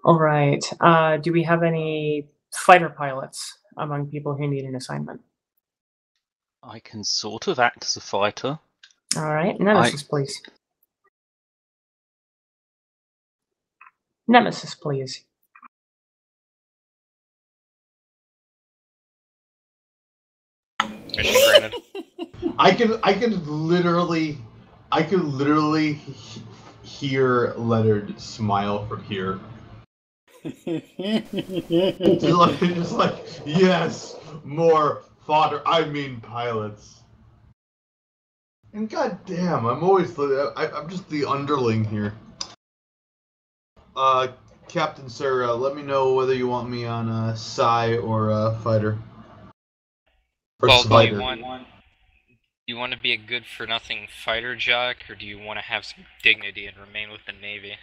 All right. Do we have any fighter pilots among people who need an assignment? I can sort of act as a fighter. All right. Nemesis, please. Nemesis, please. Mission granted. I could literally hear Leonard smile from here. just like, yes, more fodder. I mean pilots. And goddamn, I'm just the underling here. Captain Sir, let me know whether you want me on Psi or fighter. Or Well, Spider. do you want to be a good-for-nothing fighter jock, or do you want to have some dignity and remain with the Navy?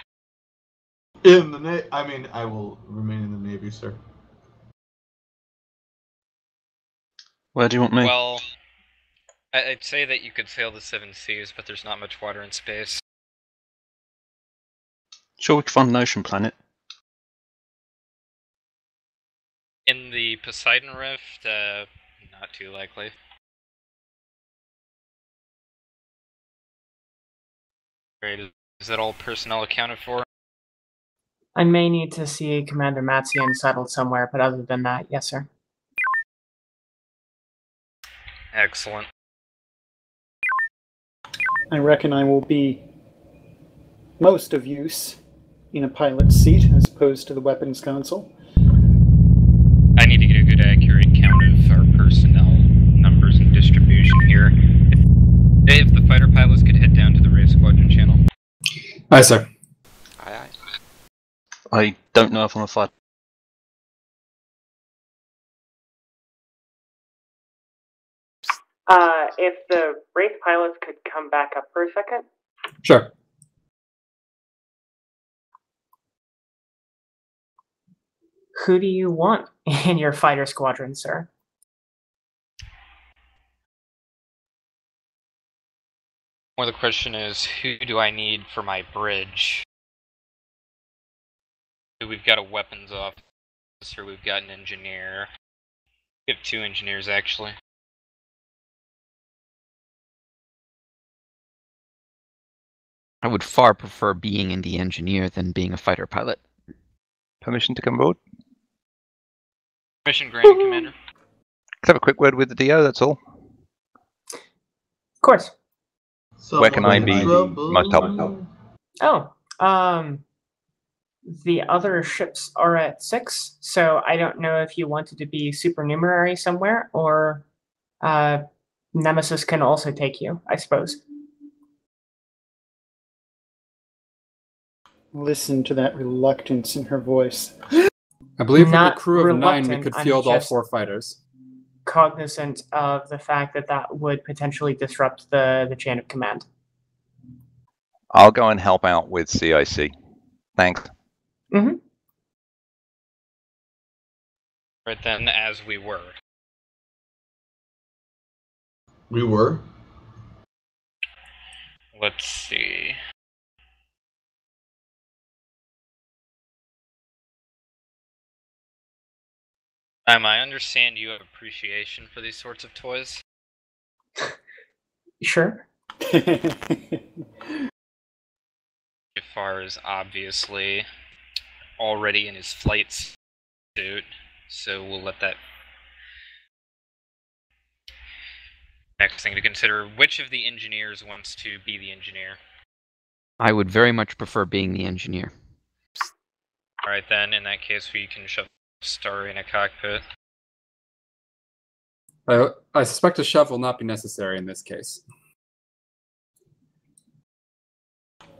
In the Navy, I mean, I will remain in the Navy, sir. Where do you want me? Well, I'd say that you could sail the 7 seas, but there's not much water in space. Sure, we can find an ocean planet. In the Poseidon Rift, not too likely. Great, is that all personnel accounted for? I may need to see Commander Matzian settled somewhere, but other than that, yes, sir. Excellent. I reckon I will be most of use in a pilot's seat as opposed to the weapons console. I need to get a good accurate count of our personnel numbers and distribution here. If the fighter pilots could head down to the race squadron channel. Aye, sir. Aye, aye. I don't know if I'm a fighter. If the race pilots could come back up for a second. Sure. Who do you want in your fighter squadron, sir? Well, the question is, who do I need for my bridge? We've got a weapons officer, we've got an engineer. We have 2 engineers, actually. I would far prefer being in the engineer than being a fighter pilot. Permission to come aboard? Mission granted, Commander. Let's have a quick word with the DO, that's all. Of course. Where can I be most helpful? The other ships are at 6, so I don't know if you wanted to be supernumerary somewhere, or Nemesis can also take you, I suppose. Listen to that reluctance in her voice. I believe with Not a crew of 9, we reluctant, could I'm field all just 4 fighters. Cognizant of the fact that that would potentially disrupt the chain of command. I'll go and help out with CIC. Thanks. Mm-hmm. Right then, as we were. We were? Let's see. I understand you have appreciation for these sorts of toys. Sure. Jafar is obviously already in his flight suit, so we'll let that. Next thing to consider, which of the engineers wants to be the engineer? I would very much prefer being the engineer. Alright then, in that case we can shove Starry in a cockpit. I suspect a shove will not be necessary in this case.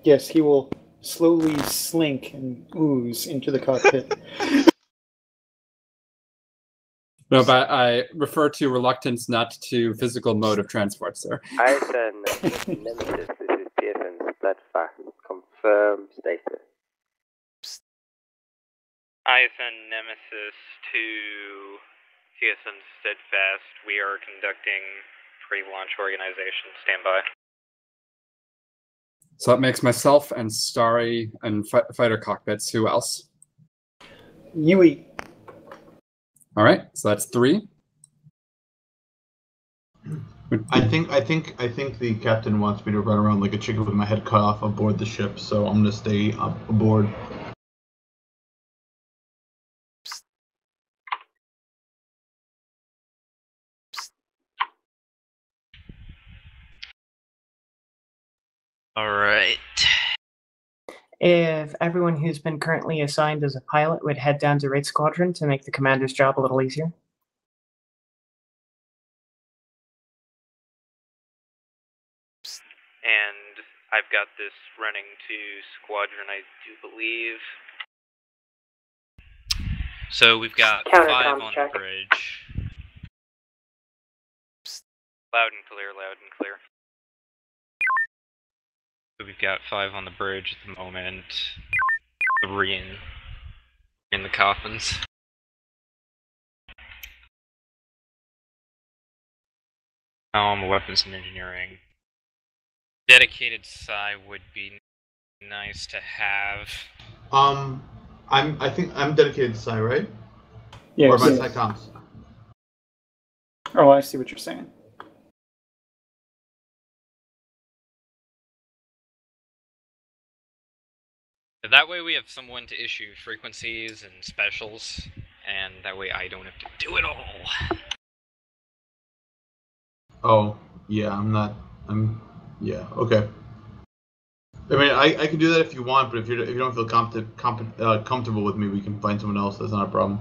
Yes, he will slowly slink and ooze into the cockpit. No, but I refer to reluctance, not to physical mode of transport, sir. TSN Nemesis, this is TSN Steadfast. Confirm status. ISN Nemesis to TSN Steadfast. We are conducting pre-launch organization. Stand by. So that makes myself and Starry and fighter cockpits. Who else? Yui. All right, so that's 3. I think the captain wants me to run around like a chicken with my head cut off aboard the ship, so I'm gonna stay up aboard. All right. If everyone who's been currently assigned as a pilot would head down to Raid Squadron to make the commander's job a little easier. And I've got this running to Squadron, I do believe. So we've got 5 on the bridge. Loud and clear, loud and clear. So we've got 5 on the bridge at the moment. 3 in the coffins. Weapons and engineering. Dedicated psi would be nice to have. I think I'm dedicated to psi, right? Yeah. Or my psi comms. Oh, I see what you're saying. That way we have someone to issue frequencies and specials, and that way I don't have to do it all. Oh, yeah, yeah, okay. I mean, I can do that if you want, but if you don't feel comfortable with me, we can find someone else. That's not a problem.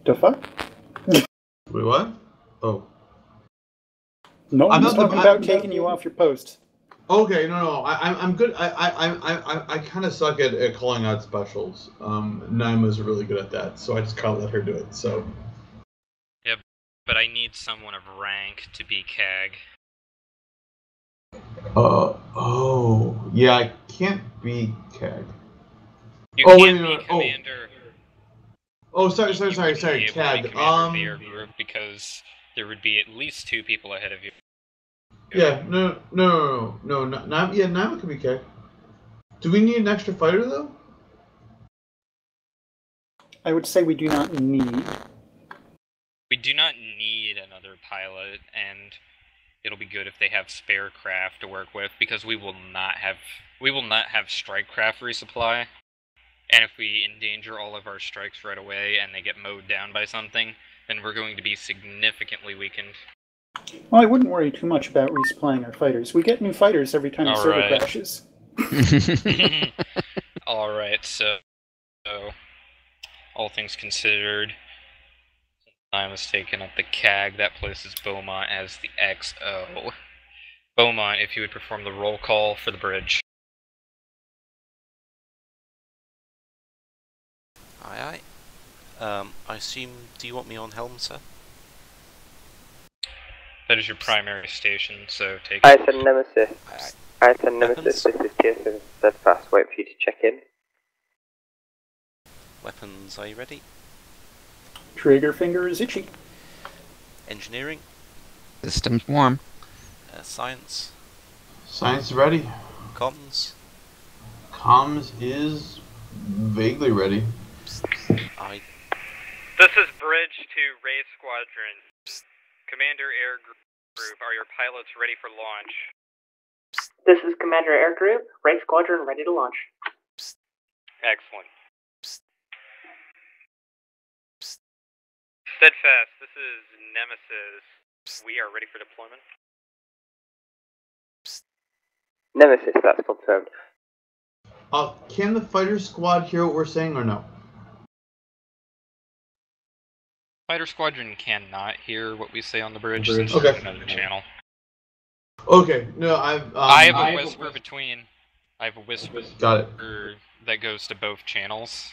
The fuck? Wait, what? Oh. No, I'm not talking about taking you off your post. Okay, no, I'm good. I kind of suck at calling out specials. Naima's really good at that, so I just kind of let her do it. So. Yeah, but I need someone of rank to be CAG. Oh, yeah, I can't be CAG. You can't be commander. Oh, sorry, CAG. Commander of the air group because there would be at least 2 people ahead of you. Yeah, no, Naima can be CAG. Do we need an extra fighter though? I would say we do not need. We do not need another pilot, and it'll be good if they have spare craft to work with, because we will not have strike craft resupply. And if we endanger all of our strikes right away and they get mowed down by something, then we're going to be significantly weakened. Well, I wouldn't worry too much about resupplying our fighters. We get new fighters every time the server crashes. Alright, so all things considered, I was taking up the CAG, that places Beaumont as the XO. Beaumont, if you would perform the roll call for the bridge. Aye aye. I assume, do you want me on helm, sir? That is your primary station, so take it. ISN Nemesis. ISN Nemesis, this is TSN Steadfast. Wait for you to check in. Weapons, are you ready? Trigger finger is itchy. Engineering. Systems warm. Science. Science ready. Comms. Comms is vaguely ready. This is Bridge to Ray Squadron. Commander Air Group, are your pilots ready for launch? This is Commander Air Group, Ray Squadron ready to launch. Excellent. Steadfast, this is Nemesis. We are ready for deployment. Nemesis, that's confirmed. Can the fighter squad hear what we're saying or no? Fighter squadron cannot hear what we say on the bridge since it's another channel. Okay, no, I have a whisper between. I have a whisper Got it. that goes to both channels,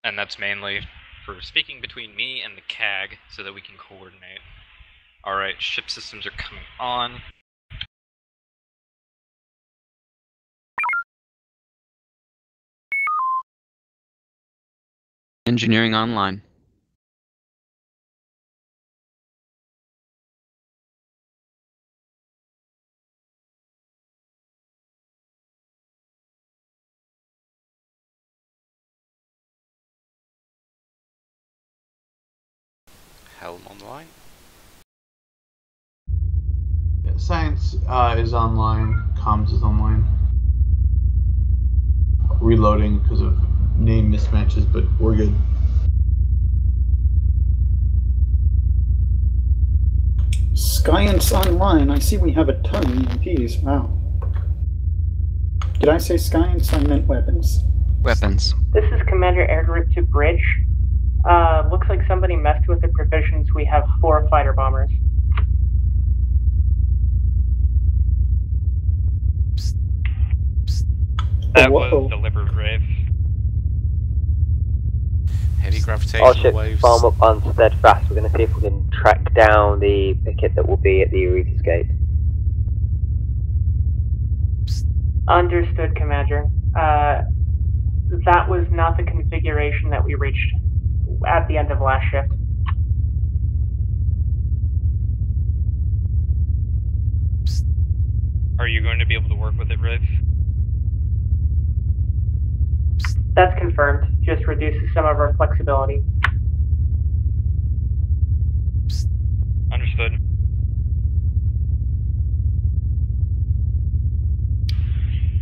and that's mainly for speaking between me and the CAG so that we can coordinate. All right, ship systems are coming on. Engineering online. Helm online. Yeah, science is online. Comms is online. Reloading because of name mismatches, but we're good. Science online. I see we have a ton of EMPs. Wow. Did I say science? I meant weapons. Weapons. This is Commander Air Group to Bridge. Looks like somebody messed with the provisions. We have 4 fighter bombers. That was delivered, Rave. Heavy All gravitational ships waves. farm up on Steadfast. We're going to see if we can track down the picket that will be at the Eureka's gate. Understood, Commander. That was not the configuration that we reached at the end of last shift. Are you going to be able to work with it, Rave? That's confirmed. Just reduces some of our flexibility. Understood.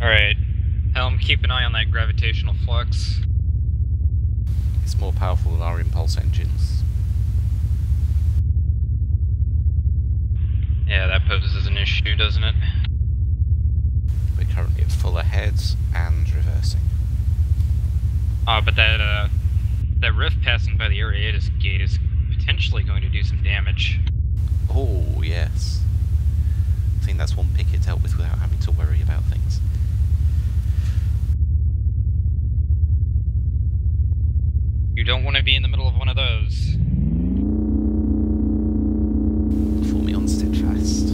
Alright. Helm, keep an eye on that gravitational flux. It's more powerful than our impulse engines. Yeah, that poses an issue, doesn't it? We're currently at full aheads and reversing. But that rift passing by the Area 8 gate is potentially going to do some damage. Oh, yes. I think that's one picket dealt with without having to worry about things. You don't want to be in the middle of one of those. For me on Steadfast.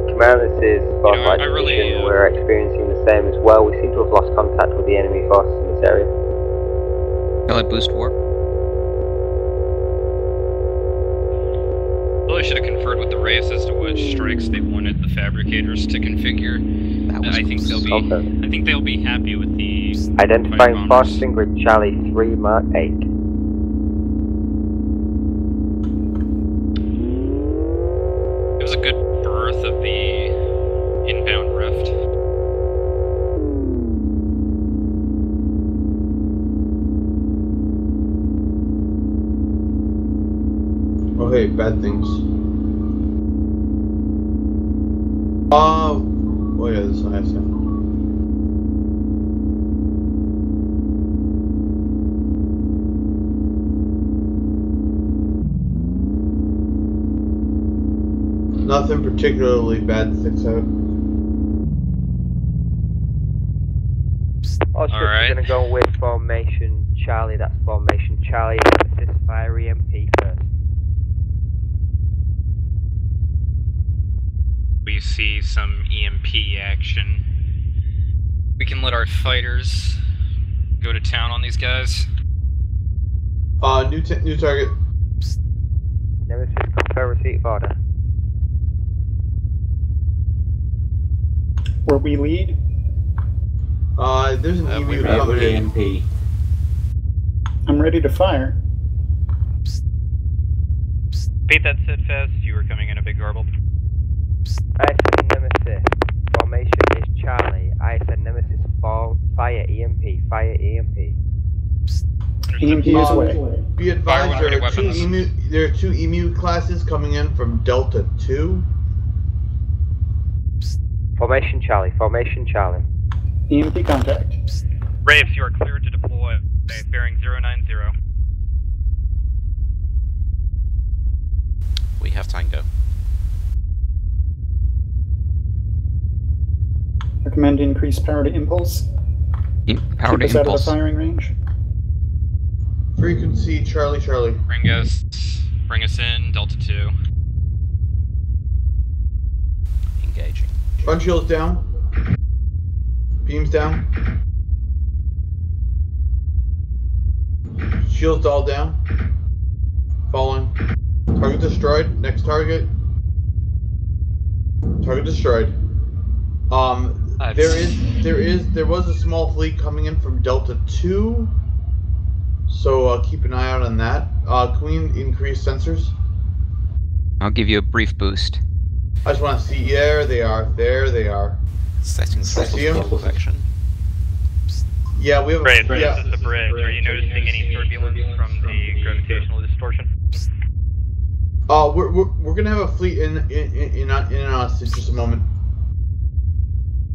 Command, this is Fortified Division. We're experiencing the same as well. We seem to have lost contact with the enemy forces in this area. Allied boost warp. Really should have conferred with the race as to what strikes they wanted the fabricators to configure. I think they'll be happy with the identifying forcing group Charlie 3 Mark 8. It was a good birth of the inbound rift. Oh hey, bad things. Oh yeah, this is nice. Nothing particularly bad sticks out. All ships are going to go with formation Charlie. That's formation Charlie. Assist fire EMP first. We see some EMP action. We can let our fighters go to town on these guys. New target. Nemesis, confirm receipt of order. Where we lead? There's an EV coming in. I'm ready to fire. Repeat that, Steadfast. You were coming in a big garbled. I see Nemesis. formation is Charlie. I said Nemesis fall. Fire EMP. Fire EMP. EMP is away. Be advised, there are two emu classes coming in from Delta 2. Formation Charlie. Formation Charlie. EMP contact. Raves, you are cleared to deploy. Bearing 090. We have Tango. Recommend increased power to impulse. Power to Keep us out of the impulse. firing range. Frequency Charlie Charlie. Bring us in, Delta 2. Engaging. Front shields down. Beams down. Shields all down. Falling. Target destroyed. Next target. Target destroyed. There was a small fleet coming in from Delta 2. So keep an eye out on that. Can we increase sensors? I'll give you a brief boost. I just want to see. There they are. There they are. Setting perfection. Yeah, we have. Right, yeah. this is the bridge. Are you noticing any turbulence from the gravitational distortion? We're gonna have a fleet in us in just a moment.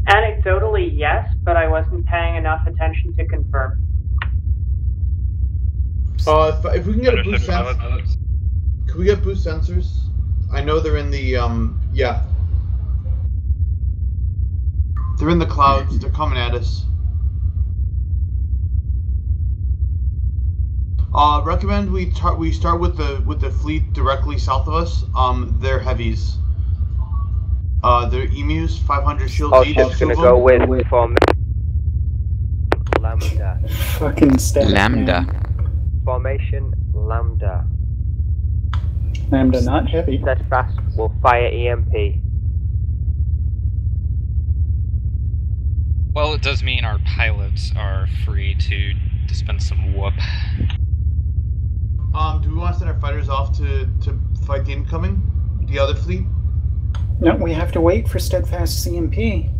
Anecdotally, yes, but I wasn't paying enough attention to confirm. If we can get a boost sensor, can we get boost sensors? I know they're in the yeah. They're in the clouds. They're coming at us. Recommend we start with the fleet directly south of us. They're heavies. They're emus, 500 shields each. I was just gonna go with formation Lambda. Fucking stat. Lambda. Man. Formation Lambda. Lambda not heavy. Steadfast will fire EMP. Well, it does mean our pilots are free to dispense some whoop. Do we want to send our fighters off to fight the incoming? The other fleet? No, we have to wait for Steadfast CMP.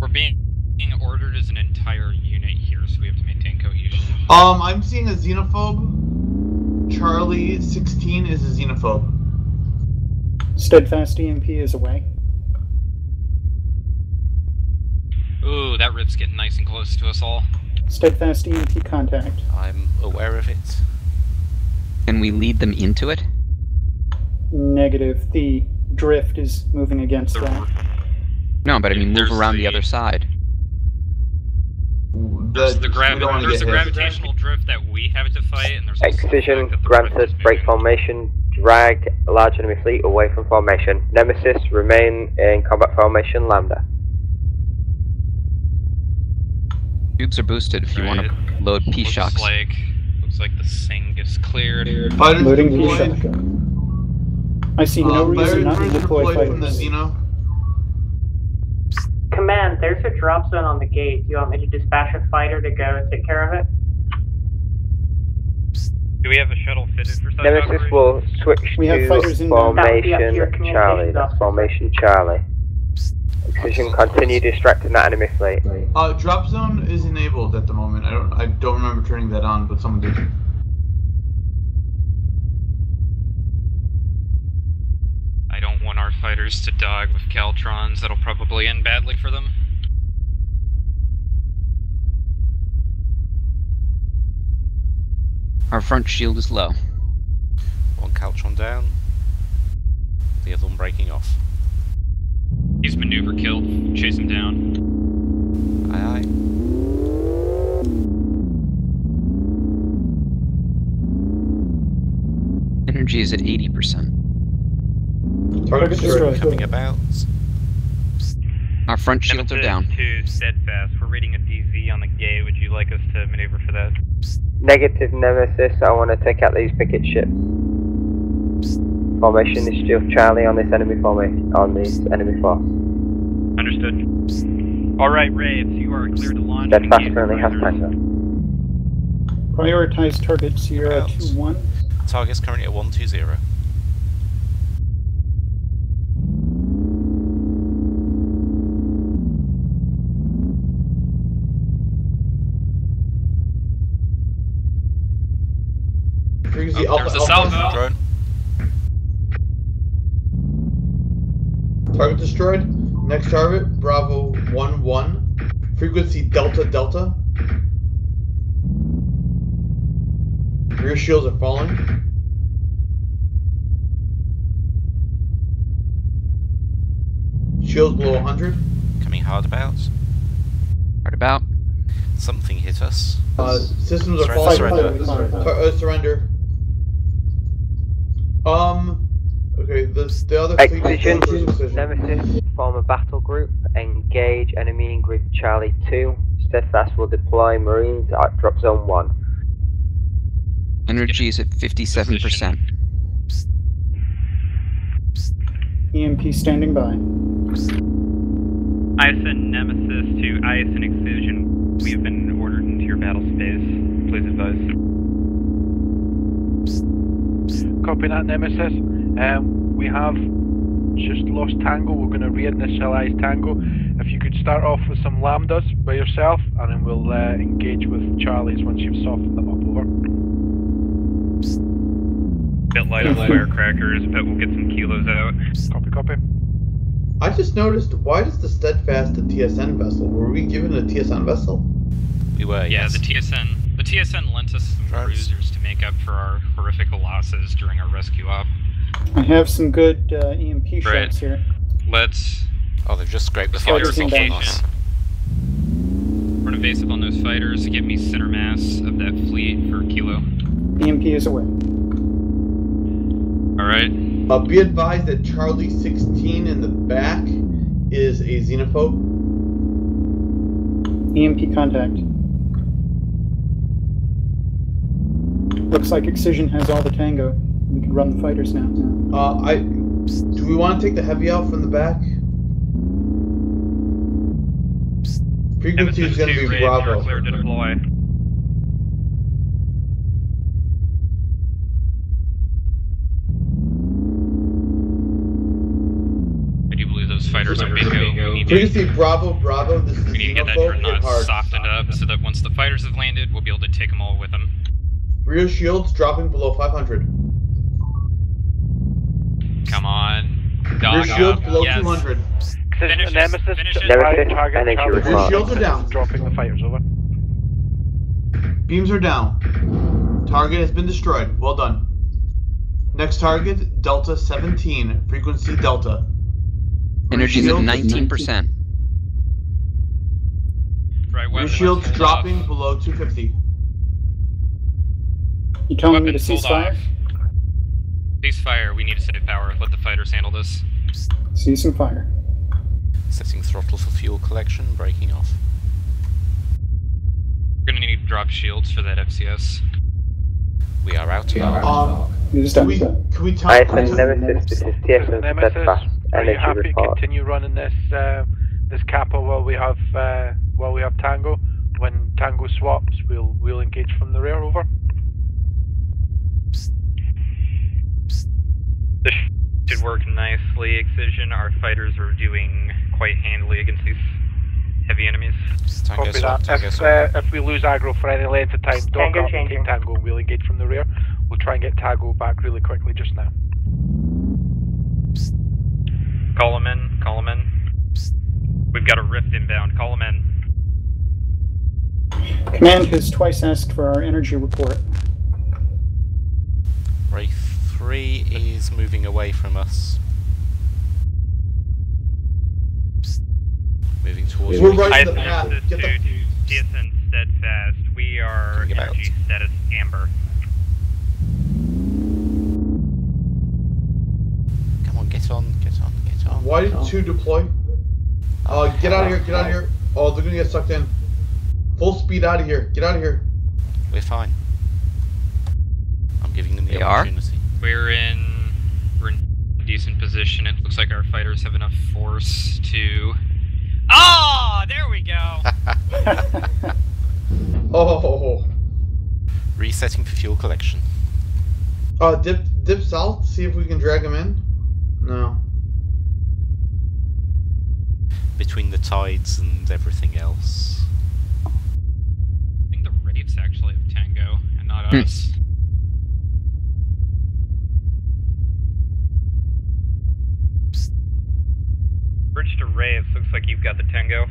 We're being ordered as an entire unit here, so we have to maintain cohesion. I'm seeing a xenophobe. Charlie 16 is a xenophobe. Steadfast EMP is away. Ooh, that rip's getting nice and close to us all. Steadfast EMP contact. I'm aware of it. Can we lead them into it? Negative. The drift is moving against that. No, but I mean move around the other side. There's a gravitational drift that we have to fight, and there's also Excision granted. Break formation. Drag a large enemy fleet away from formation. Nemesis remain in combat formation Lambda. Tubes are boosted if you want to load P-shocks. Looks like the sink is cleared. Loading P-shock. I see no reason not to deploy from the fighters. Xeno. Command, there's a drop zone on the gate. Do you want me to dispatch a fighter to go take care of it? Do we have a shuttle fitted for such Nemesis operation? will switch We have to fighters in formation your Charlie. That's formation Charlie. Excision continue distracting that enemy fleet. Drop zone is enabled at the moment. I don't remember turning that on, but someone did. I don't want our fighters to dog with Caltrons. That'll probably end badly for them. Our front shield is low. One Caltron down. The other one breaking off. He's maneuver killed. Chase him down. Aye aye. Energy is at 80%. Target destroyed. Coming about. Our front shields are down. To Steadfast. We're reading a DV on the gate. Would you like us to maneuver for that? Negative Nemesis, I want to take out these picket ships. Formation Initiative Charlie on this enemy formation, on this enemy force. Understood. Alright, Raves, you are clear to launch. Steadfast currently has Tango. Prioritize target Sierra 2-1. Target's currently at 120. Frequency there's a Alpha. salvo. Drone. Target destroyed. Next target, Bravo 1-1. Frequency Delta Delta. Rear shields are falling. Shields below 100. Coming hard about. Hard about. Something hit us. Systems are Surrender, falling. Surrender. Okay, the other fleet Excision, is Nemesis, form a battle group, engage enemy in group Charlie 2. Steadfast will deploy Marines at drop zone 1. Energy is at 57%. EMP standing by. ISN Nemesis to ISN Excision. We have been ordered into your battle space. Please advise. Copy that, Nemesis. We have just lost Tango. We're going to reinitialize Tango. If you could start off with some lambdas by yourself, and then we'll engage with Charlies once you've softened them up. Over. Bit light on firecrackers, but we'll get some kilos out. Copy. I just noticed, why does the Steadfast a TSN vessel? Were we given a TSN vessel? We were, Yeah, yes. the TSN lent us some cruisers to make up for our horrific losses during our rescue op. I have some good EMP shots here. Let's... Oh, they've just scraped the Before fighters this off on engage. us. Run evasive on those fighters to get me center mass of that fleet for Kilo. EMP is away. Alright. Be advised that Charlie 16 in the back is a xenophobe. EMP contact. Looks like Excision has all the Tango. We can run the fighters now. Do we want to take the heavy out from the back? Frequency is going to be Bravo. Clear to deploy. I do believe those fighters are bingo. We need Frequency Bravo. This is we need to get that xenophobe. Hit dreadnought hard. softened up so that once the fighters have landed, we'll be able to take them all with them. Rear shields dropping below 500. Come on. Rear Dog shields up. below Yes. 200. Nemesis, Nemesis, target energy Charlie. response. Shields are down. Dropping the fighters. Over. Beams are down. Target has been destroyed. Well done. Next target, Delta 17. Frequency Delta. Energy is at 19%. Right, Rear shields dropping below 250. You telling me to Weapons sold ceasefire? off. Ceasefire, we need to save power. Let the fighters handle this. Cease and fire. Setting throttle for fuel collection, breaking off. We're gonna need to drop shields for that FCS. We are out. Can we tell? ISN Nemesis, this is TSN Nemesis, Steadfast. are you Energy happy to report. continue running this this Kappa while we have Tango? When Tango swaps, we'll engage from the rear. Over. This should work nicely, Excision. Our fighters are doing quite handily against these heavy enemies. Copy that. If we lose aggro for any length of time, dock up and take Tango and we'll engage from the rear. We'll try and get Tango back really quickly just now. Call them in. We've got a rift inbound. Call them in. Command has twice asked for our energy report. Ray 3 is moving away from us. Moving towards We're me. right in the path. ISN Get the... to TSN Steadfast. We are energy status amber. Come on, get on. Why did 2 deploy? Get out of here. Oh, they're gonna get sucked in. Full speed out of here. Get out of here. We're fine. I'm giving them the opportunity. We're in decent position. It looks like our fighters have enough force to... Ah, there we go! Oh. Resetting for fuel collection. Dip south, see if we can drag him in. No. Between the tides and everything else. I think the Wraiths actually have Tango, and not us. like you've got the Tango.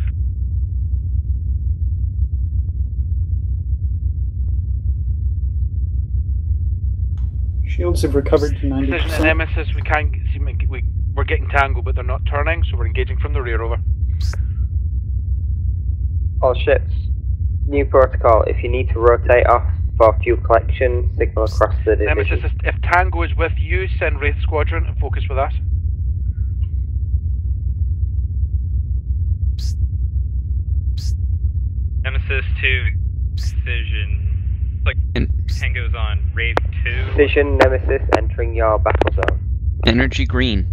Shields have recovered to 90%. Precision and Nemesis, we can't seem we're getting Tango, but they're not turning, so we're engaging from the rear. Over. All ships. New protocol. If you need to rotate off for fuel collection, signal across the division. Nemesis, if Tango is with you, send Wraith Squadron and focus with us. Nemesis 2, Precision. Like Tango's on Rave 2. Precision, Nemesis entering your battle zone. Energy green.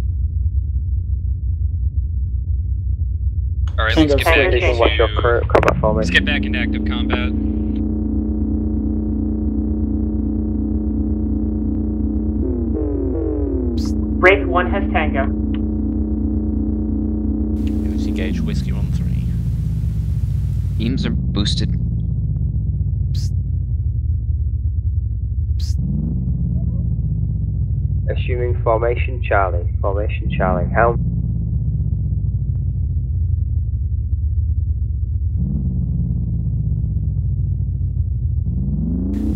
Alright, let's get back into what's your current combat formation? Let's get back into active combat. Wraith 1 has Tango. Let's engage Whiskey 1-3. Beams are boosted. Assuming formation Charlie. Formation Charlie. Helm.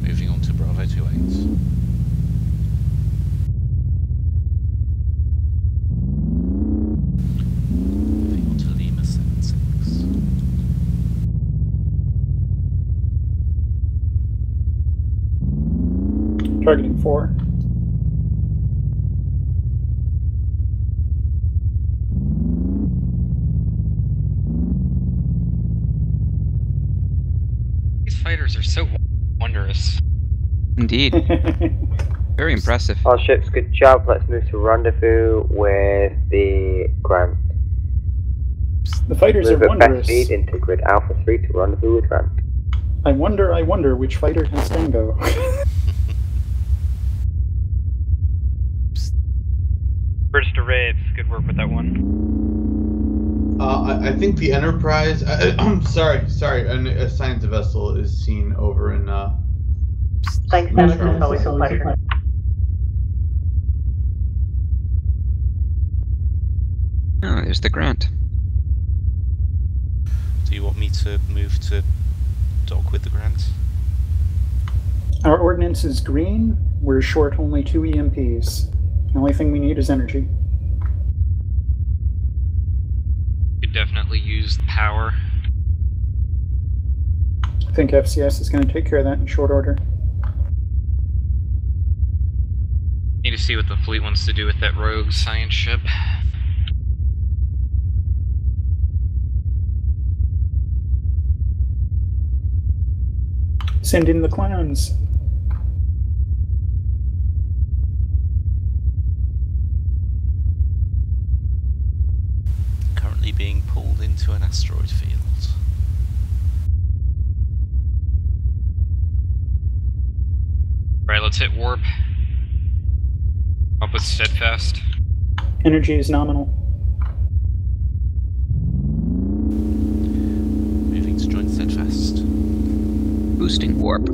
Moving on to Bravo 28. Moving on to Lima 76. Targeting 4. These fighters are so wondrous. Indeed. Very impressive. All ships, good job. Let's move to rendezvous with the Grant. The fighters move are at best wondrous. speed into grid Alpha 3 to rendezvous with Grant. I wonder which fighter has Tango. Burst to Raves, good work with that one. I think the Enterprise. I'm sorry. A science vessel is seen over in. Thanks, Dennis. It's always a pleasure. Oh, there's the Grant. Do you want me to move to dock with the Grant? Our ordnance is green. We're short only 2 EMPs. The only thing we need is energy. Could definitely use the power. I think FCS is going to take care of that in short order. Need to see what the fleet wants to do with that rogue science ship. Send in the clowns. Currently being pulled into an asteroid field. Alright, let's hit warp. Up with steadfast. Energy is nominal. Moving to join steadfast. Boosting warp.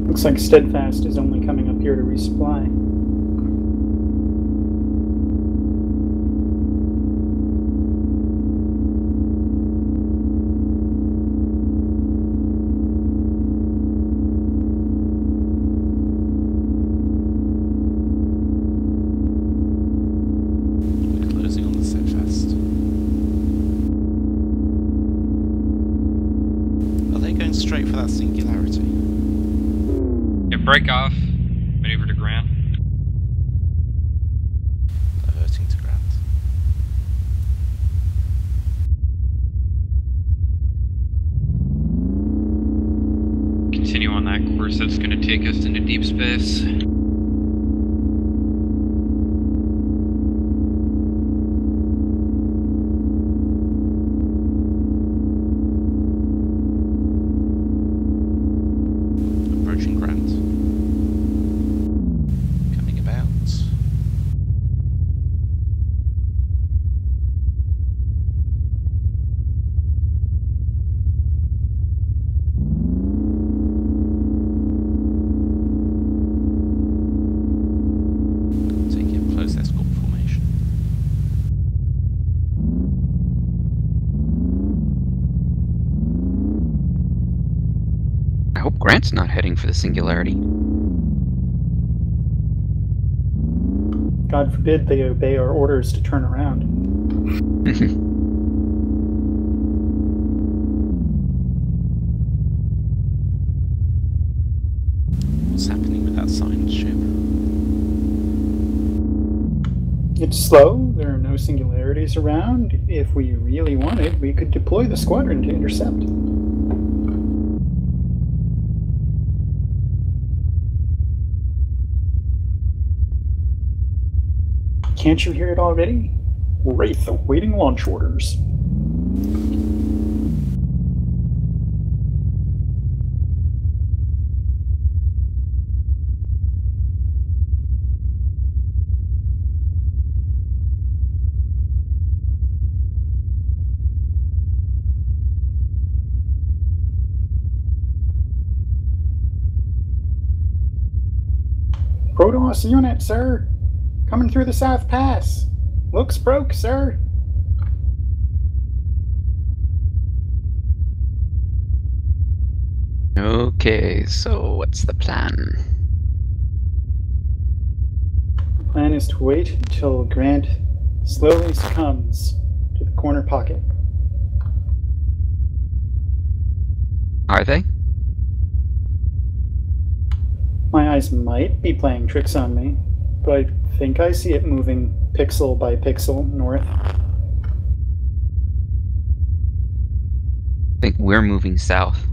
Looks like Steadfast is only coming up here to resupply. We're closing on the steadfast. Are they going straight for that singularity? Yeah, break off. Maneuver to ground. Diverting to ground. Continue on that course. That's going to deep space. Approaching ground. Coming about. Taking close escort formation. I hope Grant's not heading for the Singularity. God forbid they obey our orders to turn around. What's happening with that silent ship? It's slow, there are no singularities around. If we really wanted, we could deploy the squadron to intercept. Can't you hear it already? Wraith awaiting launch orders. Protoss unit, sir. Coming through the South Pass. Looks broke, sir. Okay, so what's the plan? The plan is to wait until Grant slowly succumbs to the corner pocket. Are they? My eyes might be playing tricks on me, but I think I see it moving pixel by pixel north. I think we're moving south.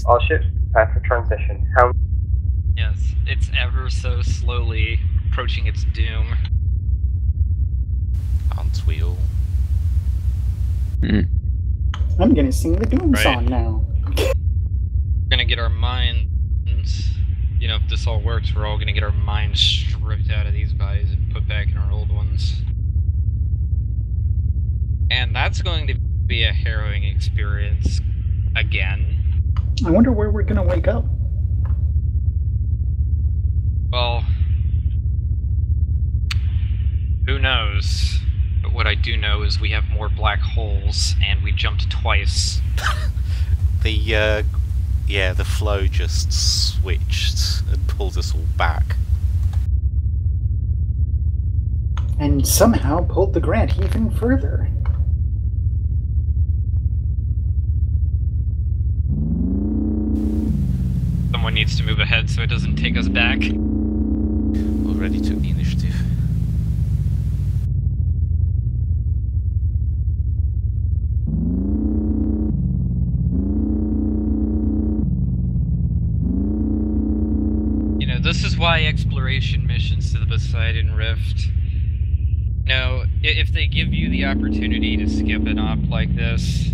All ships prepare for transition. How? Yes, it's ever so slowly approaching its doom. Aren't we all? I'm gonna sing the doom song now. We're gonna get our minds, you know, if this all works, we're all gonna get our minds stripped out of these bodies and put back in our old ones. And that's going to be a harrowing experience again. I wonder where we're gonna wake up. Well, who knows? But what I do know is we have more black holes, and we jumped twice. The flow just switched and pulled us all back. And somehow pulled the Grant even further. Someone needs to move ahead so it doesn't take us back. Already took the initiative. You know, this is why exploration missions to the Poseidon Rift. No, if they give you the opportunity to skip an op like this,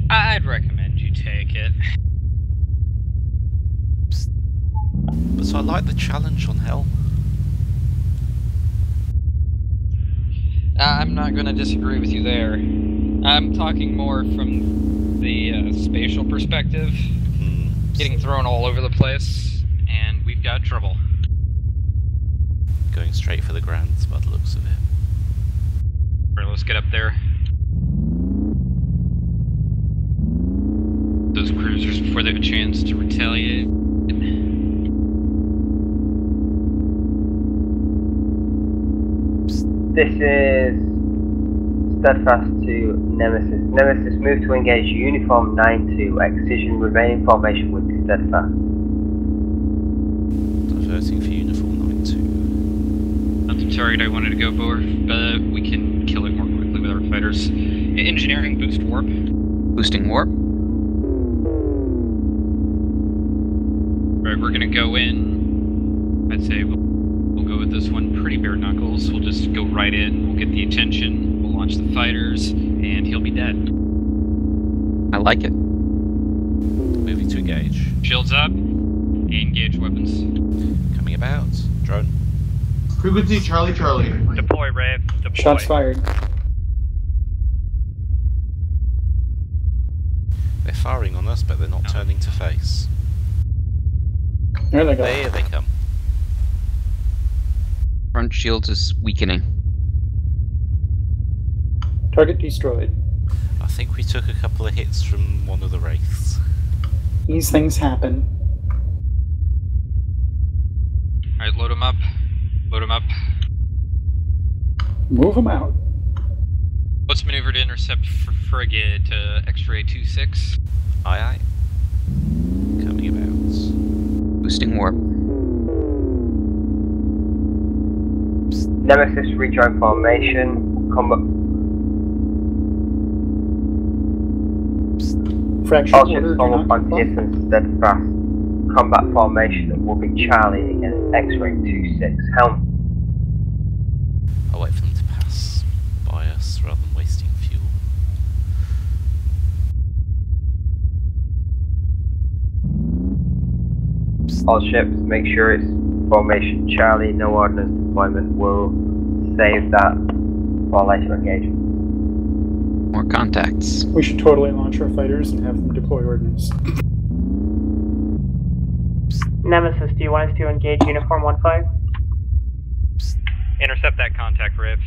I'd recommend you take it. But I like the challenge on Hell. I'm not going to disagree with you there. I'm talking more from the spatial perspective. Getting thrown all over the place, and we've got trouble. Going straight for the Grants by the looks of it. Alright, let's get up there. Those cruisers before they have a chance to retaliate. This is Steadfast to Nemesis. Nemesis, move to engage Uniform 9-2. Excision, remain in formation with Steadfast. Diverting for Uniform 9-2. Not the target I wanted to go for, but we can kill it more quickly with our fighters. Engineering, boost warp. Boosting warp. gonna go in. I'd say we'll go with this one pretty bare knuckles. We'll just go right in. We'll get the attention. We'll launch the fighters, and he'll be dead. I like it. Moving to engage. Shields up. Engage weapons. Coming about. Drone. Frequency Charlie Charlie. Deploy, Ray. Deploy. Shots fired. They're firing on us, but they're not turning to face. There they go. There they come. Front shields is weakening. Target destroyed. I think we took a couple of hits from one of the wraiths. These things happen. Alright, load them up. Load them up. Move them out. Let's maneuver to intercept frigate X-ray 26. Aye aye. Coming about. Boosting warp. Nemesis rejoin formation. Combat. Fraction All order. ships form up on TSN steadfast. Combat formation will be Charlie against X-ray 26. Helm. I'll wait for them to pass by us rather than wasting fuel. All ships, make sure it's formation Charlie, no ordnance deployment. We'll save that for later engagement. More contacts. We should totally launch our fighters and have them deploy ordnance. Nemesis, do you want us to engage Uniform 1-5? Intercept that contact, Rips.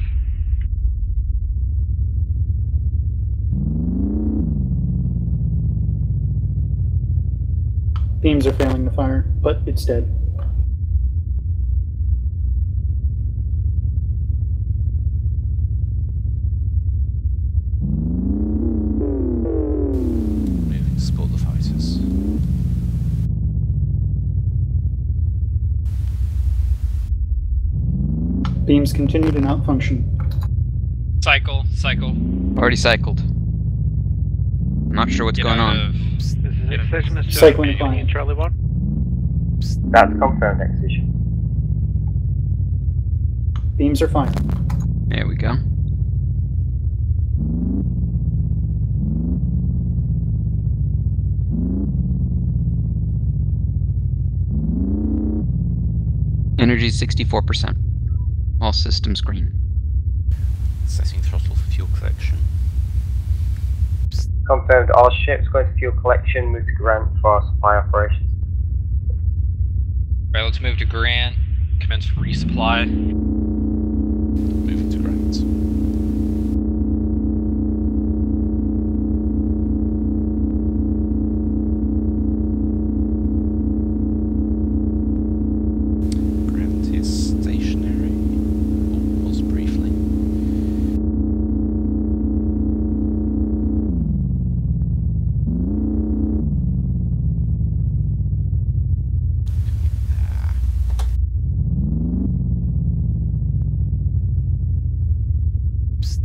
Beams are failing to fire, but it's dead. Moving to support the fighters. Beams continue to not function. Cycle. Already cycled. I'm not sure what's Get going out on. This is Excision is Cycling manually in fine. Charlie 1. That's confirmed excision. Beams are fine. There we go. Energy 64%. All systems green. Setting throttle for fuel collection. Confirmed all ships going to fuel collection, move to Grant for supply operations. Right, let's move to Grant. Commence resupply. Moving to Grant. Grant is stationary. Or was briefly.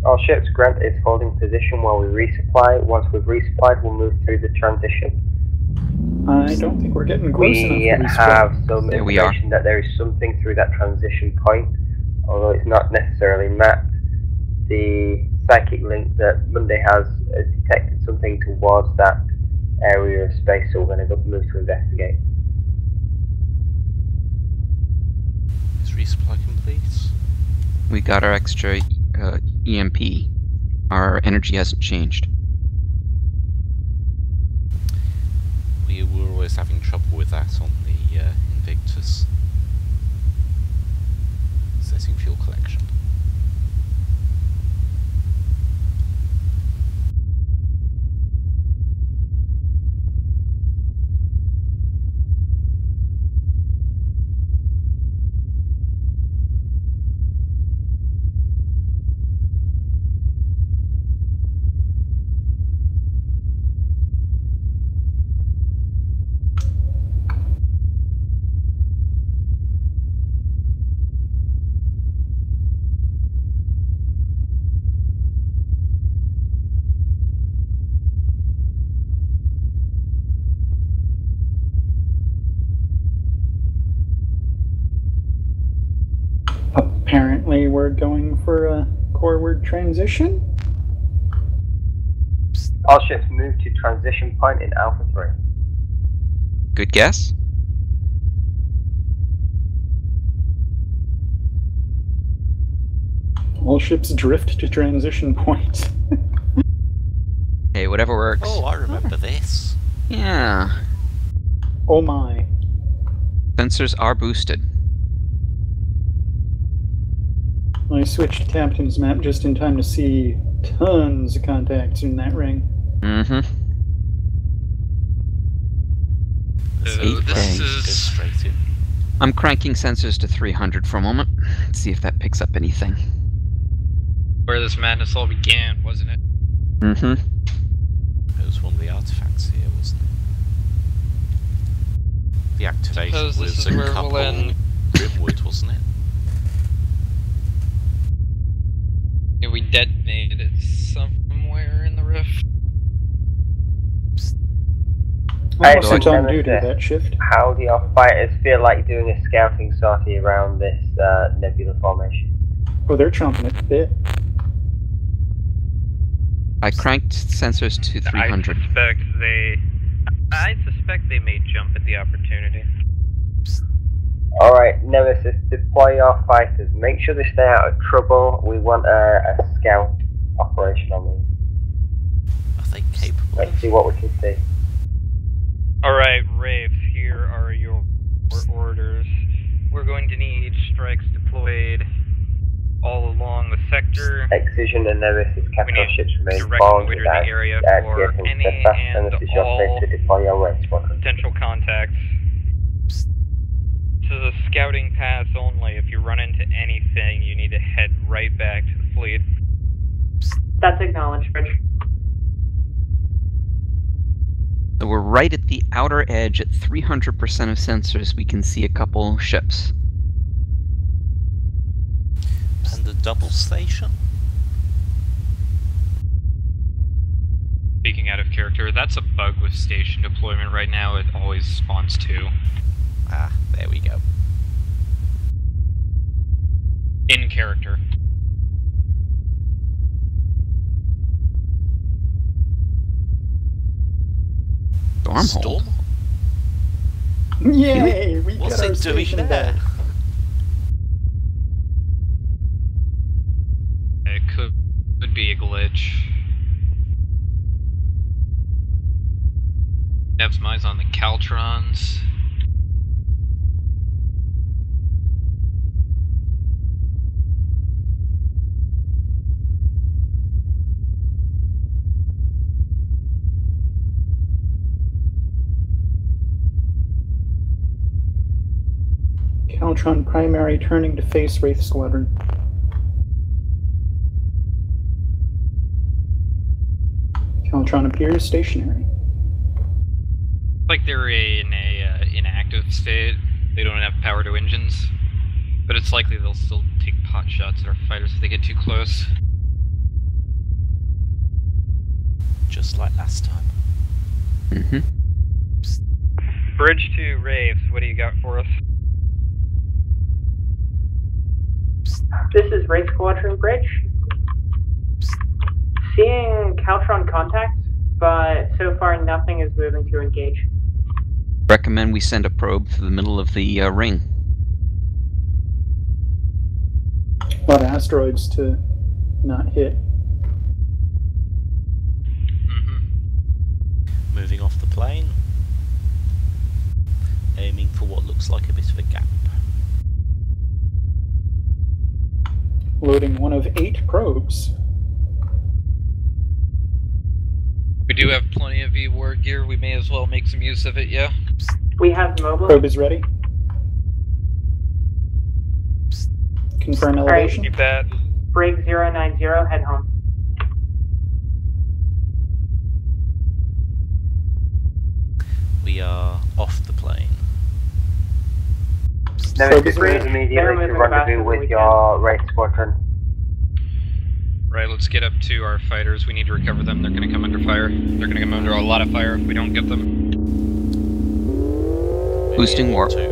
All ships, Grant is holding position while we resupply. Once we've resupplied, we'll move through the transition. I don't think we're getting close We enough to have resupply. some There we are. information that there is something through that transition point, although it's not necessarily mapped. The psychic link that Monday has detected something towards that area of space, so we're going to move to investigate. Is resupply complete? We got our extra EMP. Our energy hasn't changed. We were always having trouble with that on the Invictus. Setting fuel collection. are going for a forward transition. All ships move to transition point in Alpha 3. Good guess. All ships drift to transition point. Hey, whatever works. Oh, I remember this. Yeah. Oh my. Sensors are boosted. I switched Captain's map just in time to see tons of contacts in that ring. Mm-hmm. So this is I'm cranking sensors to 300 for a moment. Let's see if that picks up anything. where this madness all began, wasn't it? Mm-hmm. It was one of the artifacts here, wasn't it? The activation was a couple Grimwood, wasn't it? Yeah, we detonated it somewhere in the rift. I sent on duty that shift. How do your fighters feel like doing a scouting sortie around this nebula formation? Oh, they're chomping at the bit. I cranked sensors to 300. I suspect they may jump at the opportunity. Alright, Nemesis, deploy your fighters. Make sure they stay out of trouble. We want a scout operation on these. Are they capable? Let's see what we can see. Alright, Rafe, here are your orders. We're going to need strikes deployed all along the sector. Excision and Nemesis capital ships remain direct bound loiter without the area for TSN any steadfast, and this is your all place to deploy your raid squadron. potential contacts. This is a scouting pass only. If you run into anything, you need to head right back to the fleet. That's acknowledged, Bridge. So we're right at the outer edge at 300% of sensors. We can see a couple ships. And the double station? Speaking out of character, that's a bug with station deployment right now. It always spawns two. Ah, there we go. In character. Stormhold. Yay! We What's got our it doing station there? back. It could be a glitch. Nev's mine's on the Caltrons. Caltron primary turning to face Wraith Squadron. Caltron appears stationary. Like they're in a inactive state. They don't have power to engines, but it's likely they'll still take pot shots at our fighters if they get too close. Just like last time. Mm-hmm. Bridge to Raves, what do you got for us? This is Wraith Squadron Bridge. Seeing Caltron contacts, but so far nothing is moving to engage. Recommend we send a probe to the middle of the ring. A lot of asteroids to not hit. Moving off the plane. Aiming for what looks like a bit of a gap. Loading one of 8 probes. We do have plenty of E-war gear. We may as well make some use of it, yeah? We have mobile. Probe is ready. Confirm elevation. Keep that. Brig 090, head home. We are off the plane. Nemesis moves immediately to rendezvous with your raid squadron. Right, let's get up to our fighters. We need to recover them. They're gonna come under fire. They're gonna come under a lot of fire if we don't get them. Boosting warp. Excision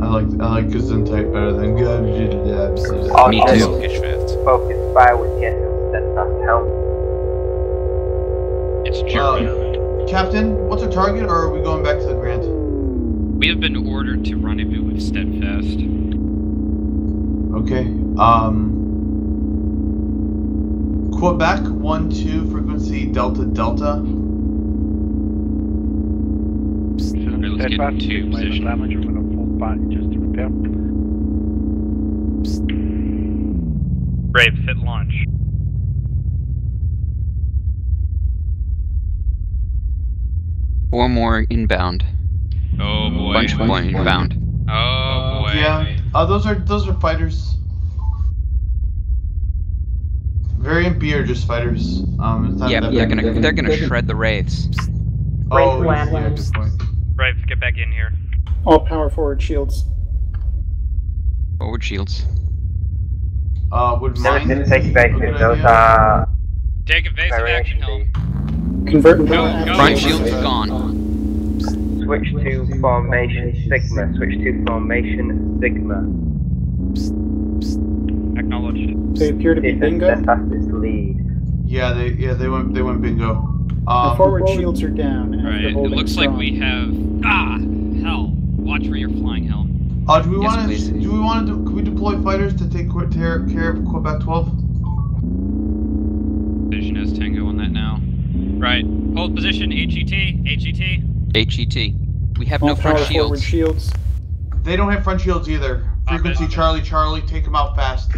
I like Gesundheit better than good. Me too. Focus fire with yes and steadfast help. It's German. Captain, what's our target, or are we going back to the Grant? We have been ordered to rendezvous with Steadfast. Okay. Quebec 1-2 frequency Delta Delta. Let's get to position. Damage, we're going to fall back just to repair. Brave, hit launch. Four more inbound. Oh boy. Bunch more inbound. Oh boy. Yeah. Those are fighters. Variant B are just fighters. It's not Yeah, that they're big. gonna shred the wraiths. Oh, yeah, good point. Brave, get back in here. All power forward shields. Forward shields. Would mine Take evasive. Those are. Take evasive action help. Convert Front shields gone. Switch to formation Sigma. Switch to formation Sigma. Acknowledged. They appear to be bingo. Fastest lead. Yeah, they went bingo. The forward shields are down. Right. It looks like we have. Hell. Watch where you're flying, Helm. Do we want to? Can we deploy fighters to take care of Quebec 12? Vision has Tango on that now. Right. Hold position. HET. HET. We have no front forward shields. They don't have front shields either. Frequency Charlie, take them out fast.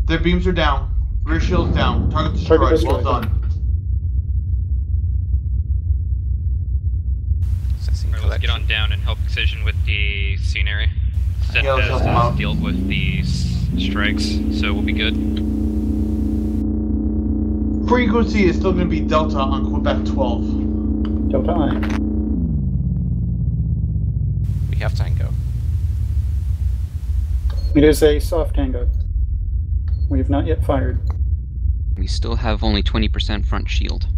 Their beams are down. Rear shields down. Target destroyed. Well done. Alright, let's get on down and help Excision with the scenery. Let's help them out. Dealt with the strikes, so we'll be good. Frequency is still going to be Delta on Quebec 12. Delta I. We have Tango. It is a soft tango. We have not yet fired. We still have only 20% front shield.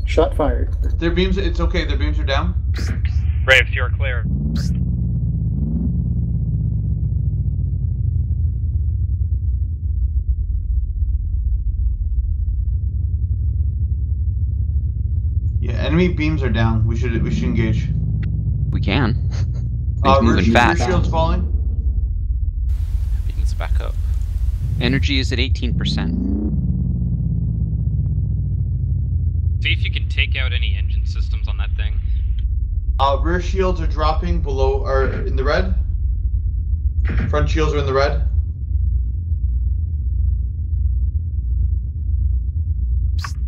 Shot fired. Their beams, it's okay, their beams are down. Braves, you're clear. Yeah, enemy beams are down. We should engage. We can. He's moving rear fast. shield's falling. Beams back up. Energy is at 18%. See if you can take out any engine systems on that thing. Rear shields are dropping below, or in the red. Front shields are in the red.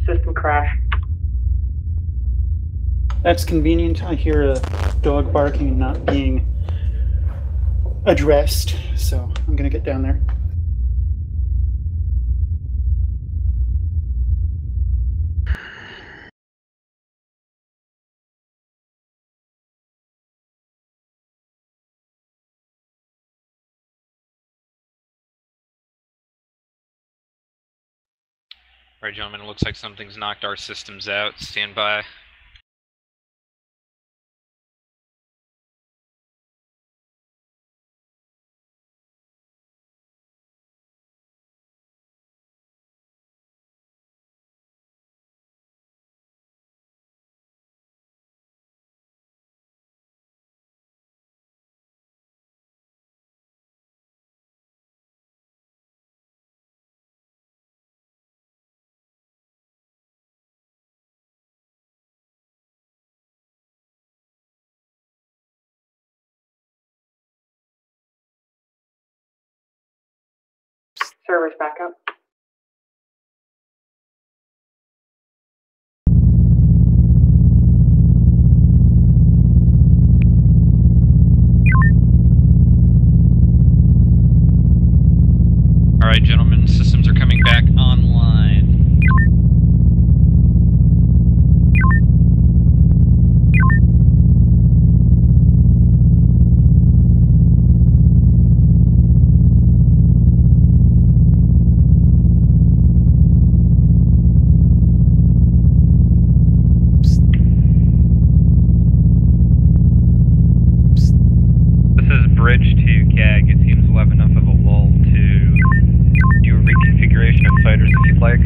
System crash. That's convenient. I hear a dog barking and not being addressed, so I'm gonna get down there. Alright, gentlemen, it looks like something's knocked our systems out. Stand by. Servers back up. Alright, gentlemen, systems are coming back online. This is Bridge to CAG. It seems we'll have enough of a lull to do a reconfiguration of fighters if you'd like.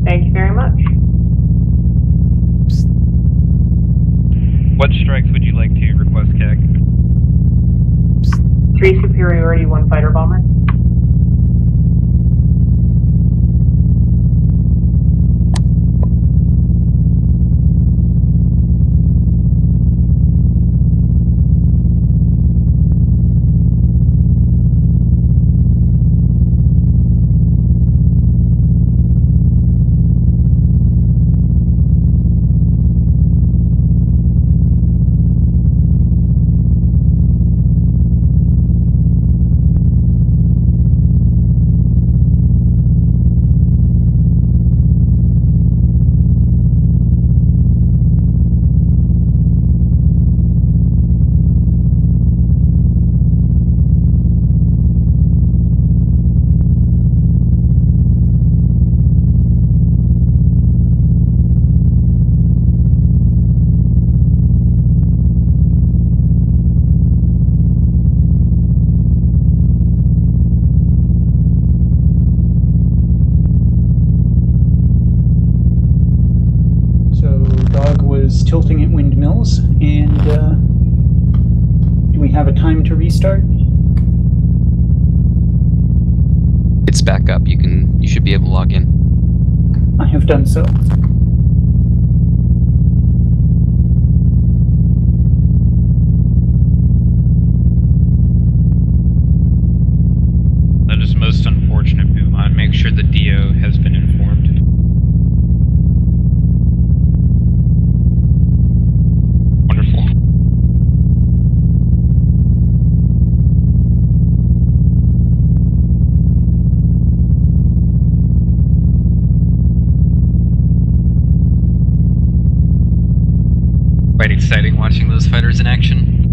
Thank you very much. What strikes would you like to request, CAG? 3 superiority, 1 fighter bomber. Tilting at windmills, and do we have a time to restart? It's back up. You should be able to log in. I have done so. That is most unfortunate, Beaumont. Make sure the DO has been informed. Wonderful. Quite exciting watching those fighters in action.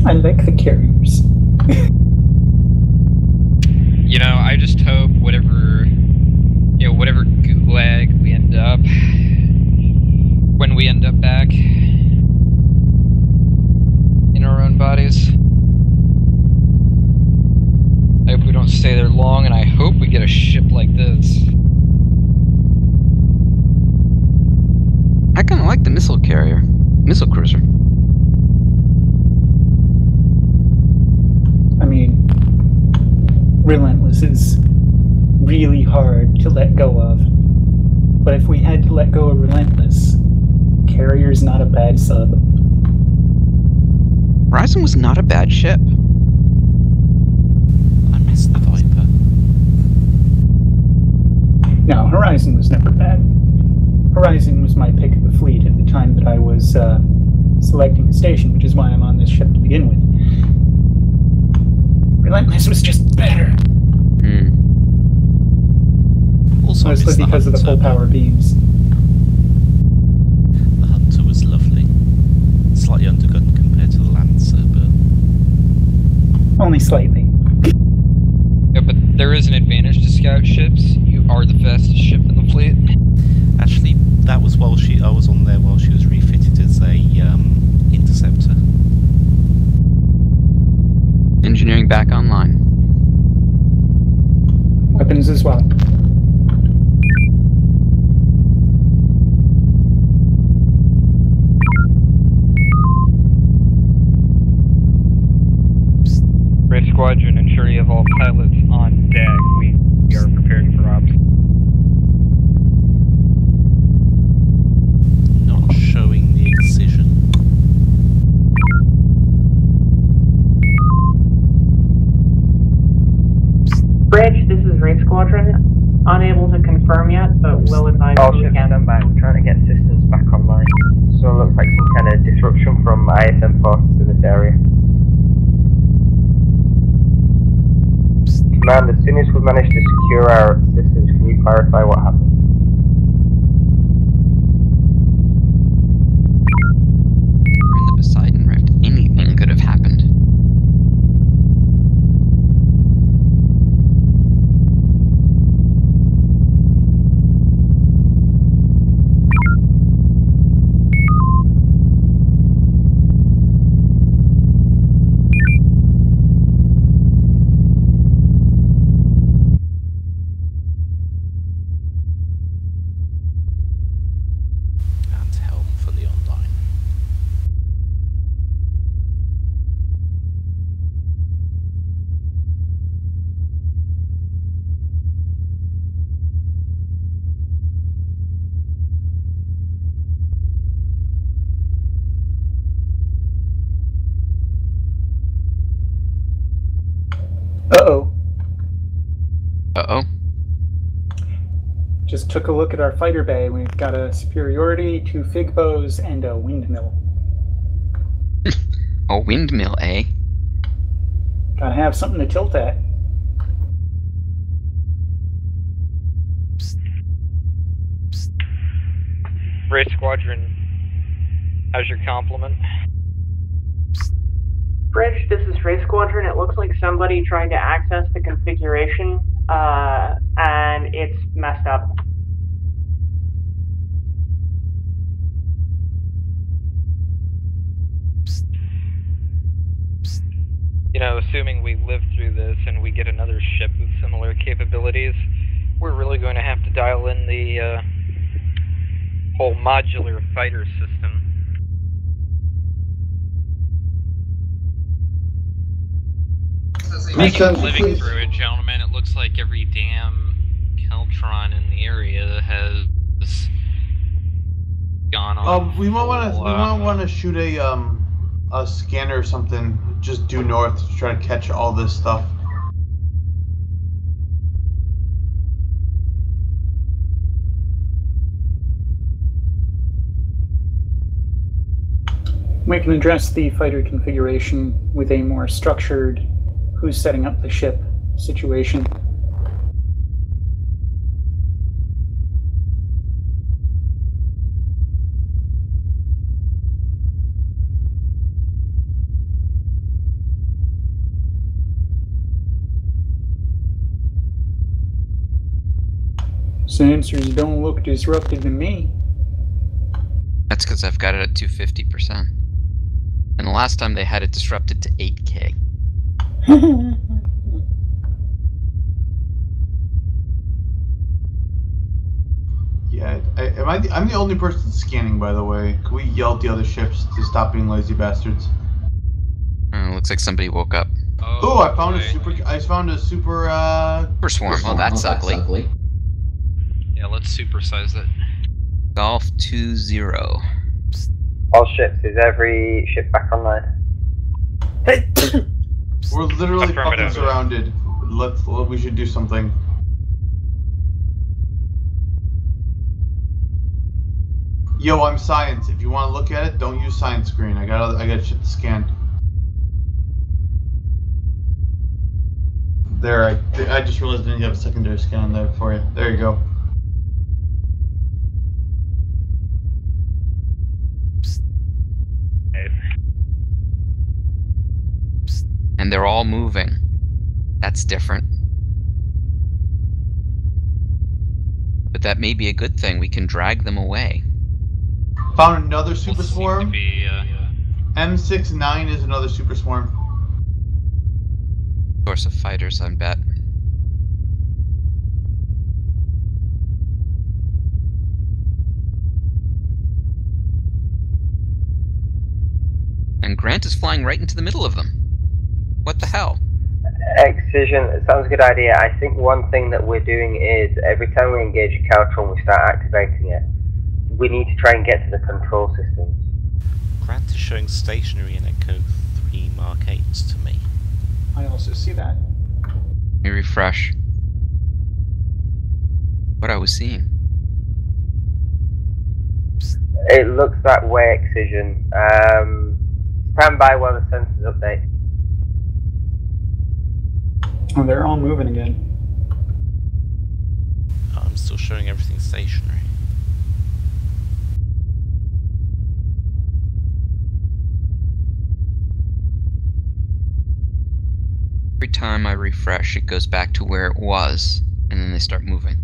I like the carriers. You know, I just hope whatever gulag we end up, when we end up back in our own bodies, I hope we don't stay there long, and I hope we get a ship like this. I kind of I like the missile cruiser. I mean, Relentless is really hard to let go of. But if we had to let go of Relentless, Carrier's not a bad sub. Horizon was not a bad ship. I missed the Viper. No, Horizon was never bad. Horizon was my pick of the fleet at the time that I was selecting a station, which is why I'm on this ship to begin with. Relentless was just better. Also, mostly because of the full power beams. The Hunter was lovely. Slightly undergunned compared to the Lancer, but only slightly. Yeah, but there is an advantage to scout ships. You are the fastest ship in the fleet. actually, that was while I was on there while she was refitted as a interceptor. Engineering back online. Weapons as well. Ray Squadron, ensure you have all pilots on deck. We are preparing for ops. Not showing the excision. Bridge, this is Ray Squadron. Unable to confirm yet, but will advise All when we ships can. stand by. We're trying to get systems back online. So it looks like some kind of disruption from ISM forces in this area. Command, as soon as we've managed to secure our systems, can you clarify what happened? We're in the Poseidon Rift. Anything could have happened. And helm for the online. Uh-oh. Uh-oh. Just took a look at our fighter bay. We've got a superiority, 2 fig bows, and a windmill. A windmill, eh? Gotta have something to tilt at. Ray Squadron, how's your compliment? Bridge, this is Ray Squadron. It looks like somebody tried to access the configuration, and it's messed up. You know, assuming we live through this and we get another ship with similar capabilities, we're really going to have to dial in the whole modular fighter system. Living through it, gentlemen, it looks like every damn Keltron in the area has gone on. We might want to shoot a scanner or something just due north to try to catch all this stuff. We can address the fighter configuration with a more structured who's setting up the ship situation. Sensors don't look disrupted to me. That's because I've got it at 250%. And the last time they had it disrupted to 8K. Yeah, I'm the only person scanning, by the way. Can we yell at the other ships to stop being lazy bastards? Looks like somebody woke up. Oh, I found a super. I found a super. Super swarm. Oh, that's ugly. Yeah, let's supersize it. Golf 2-0. All ships. Is every ship back online? We're literally fucking surrounded. We should do something. Yo, I'm science. If you want to look at it, don't use science screen. I got shit to scan. There, I just realized I didn't have a secondary scan there for you. There you go. And they're all moving. That's different. But that may be a good thing. We can drag them away. Found another super swarm. M69 is another super swarm. Source of fighters, I bet. And Grant is flying right into the middle of them. What the hell? Excision, it sounds a good idea. I think one thing that we're doing is every time we engage a Caltron, we start activating it. We need to try and get to the control systems. Grant is showing stationary in Echo 3 Mark 8s to me. I also see that. Let me refresh. What I was seeing. It looks that way, Excision. Stand by while the sensors update. Oh, they're all moving again. I'm still showing everything stationary. Every time I refresh, it goes back to where it was, and then they start moving.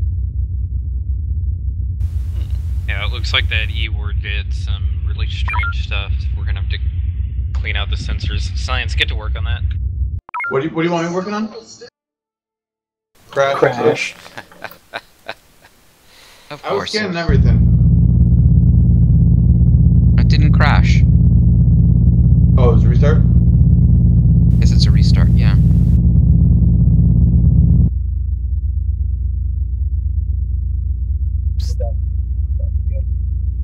Yeah, it looks like that E-word did some really strange stuff. We're gonna have to clean out the sensors. Science, get to work on that. What do you want me working on? Crash. Of I was course. scanning everything. It didn't crash. Oh, it was a restart? Yes, it's a restart, yeah.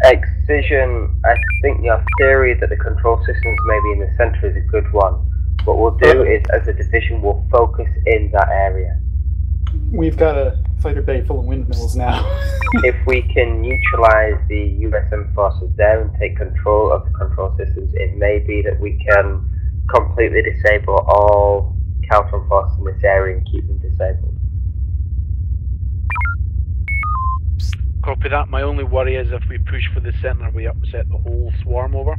Excision, I think your theory that the control systems may be in the center is a good one. What we'll do is, as a division, we'll focus in that area. We've got a fighter bay full of windmills now. If we can neutralize the USM forces there and take control of the control systems, it may be that we can completely disable all Caltron forces in this area and keep them disabled. Copy that. My only worry is if we push for the center, we upset the whole swarm over.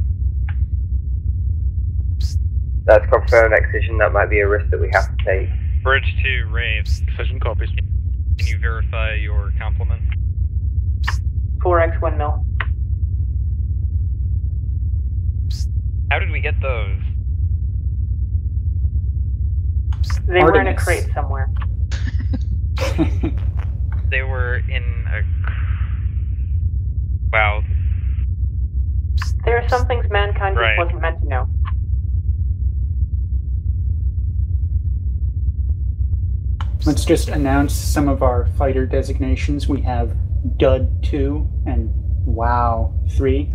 That's confirmed, Excision. That might be a risk that we have to take. Bridge 2, Raves. Excision copies. Can you verify your complement? 4X windmill. How did we get those? They were in a crate somewhere. They were in a... Wow. There are some things mankind just wasn't meant to know. Let's just announce some of our fighter designations. We have Dud 2 and Wow 3.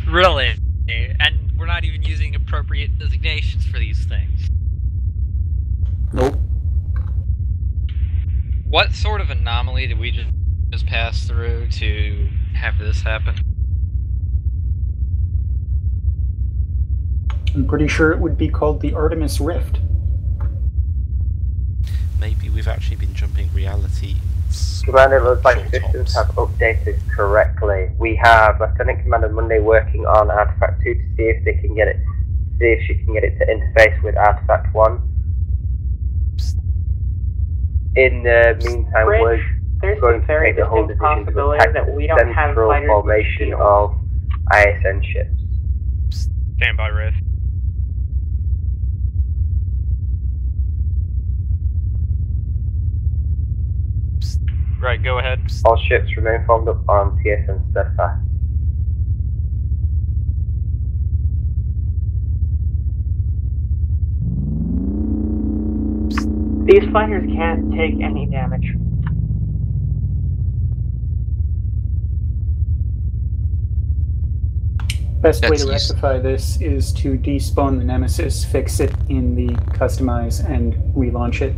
Really? And we're not even using appropriate designations for these things. Nope. What sort of anomaly did we just pass through to have this happen? I'm pretty sure it would be called the Artemis Rift. Maybe we've actually been jumping reality. Commander, it looks like systems have updated correctly. We have Lieutenant Commander Monday working on Artifact 2 to see if they can get it, she can get it to interface with Artifact 1. In the meantime, we're going to take the whole division to attack the central formation of ISN ships. Stand by, Riff. Right, go ahead. All ships remain formed up on TSN Steadfast. These fighters can't take any damage. Best way to rectify this is to despawn the Nemesis, fix it in the customize, and relaunch it,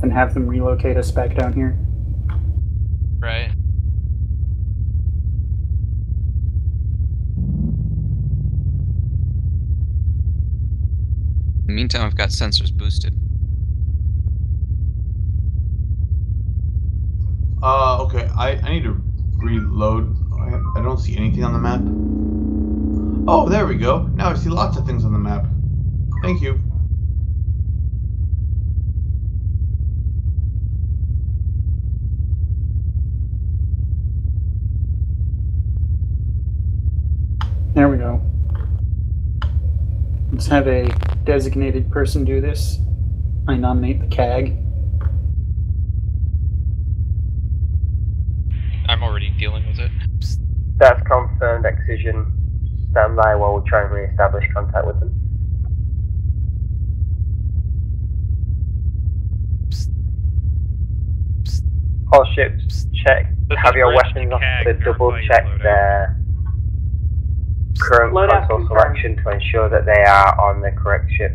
and have them relocate us back down here. Right. In the meantime, I've got sensors boosted. Okay, I need to reload. I don't see anything on the map. Oh, there we go. Now I see lots of things on the map. Thank you. There we go. Let's have a designated person do this. I nominate the CAG. I'm already dealing with it. That's confirmed, Excision. Stand by while we try and re-establish contact with them. All ships, check. Have your weapons off to double check their current console selection to ensure that they are on the correct ship.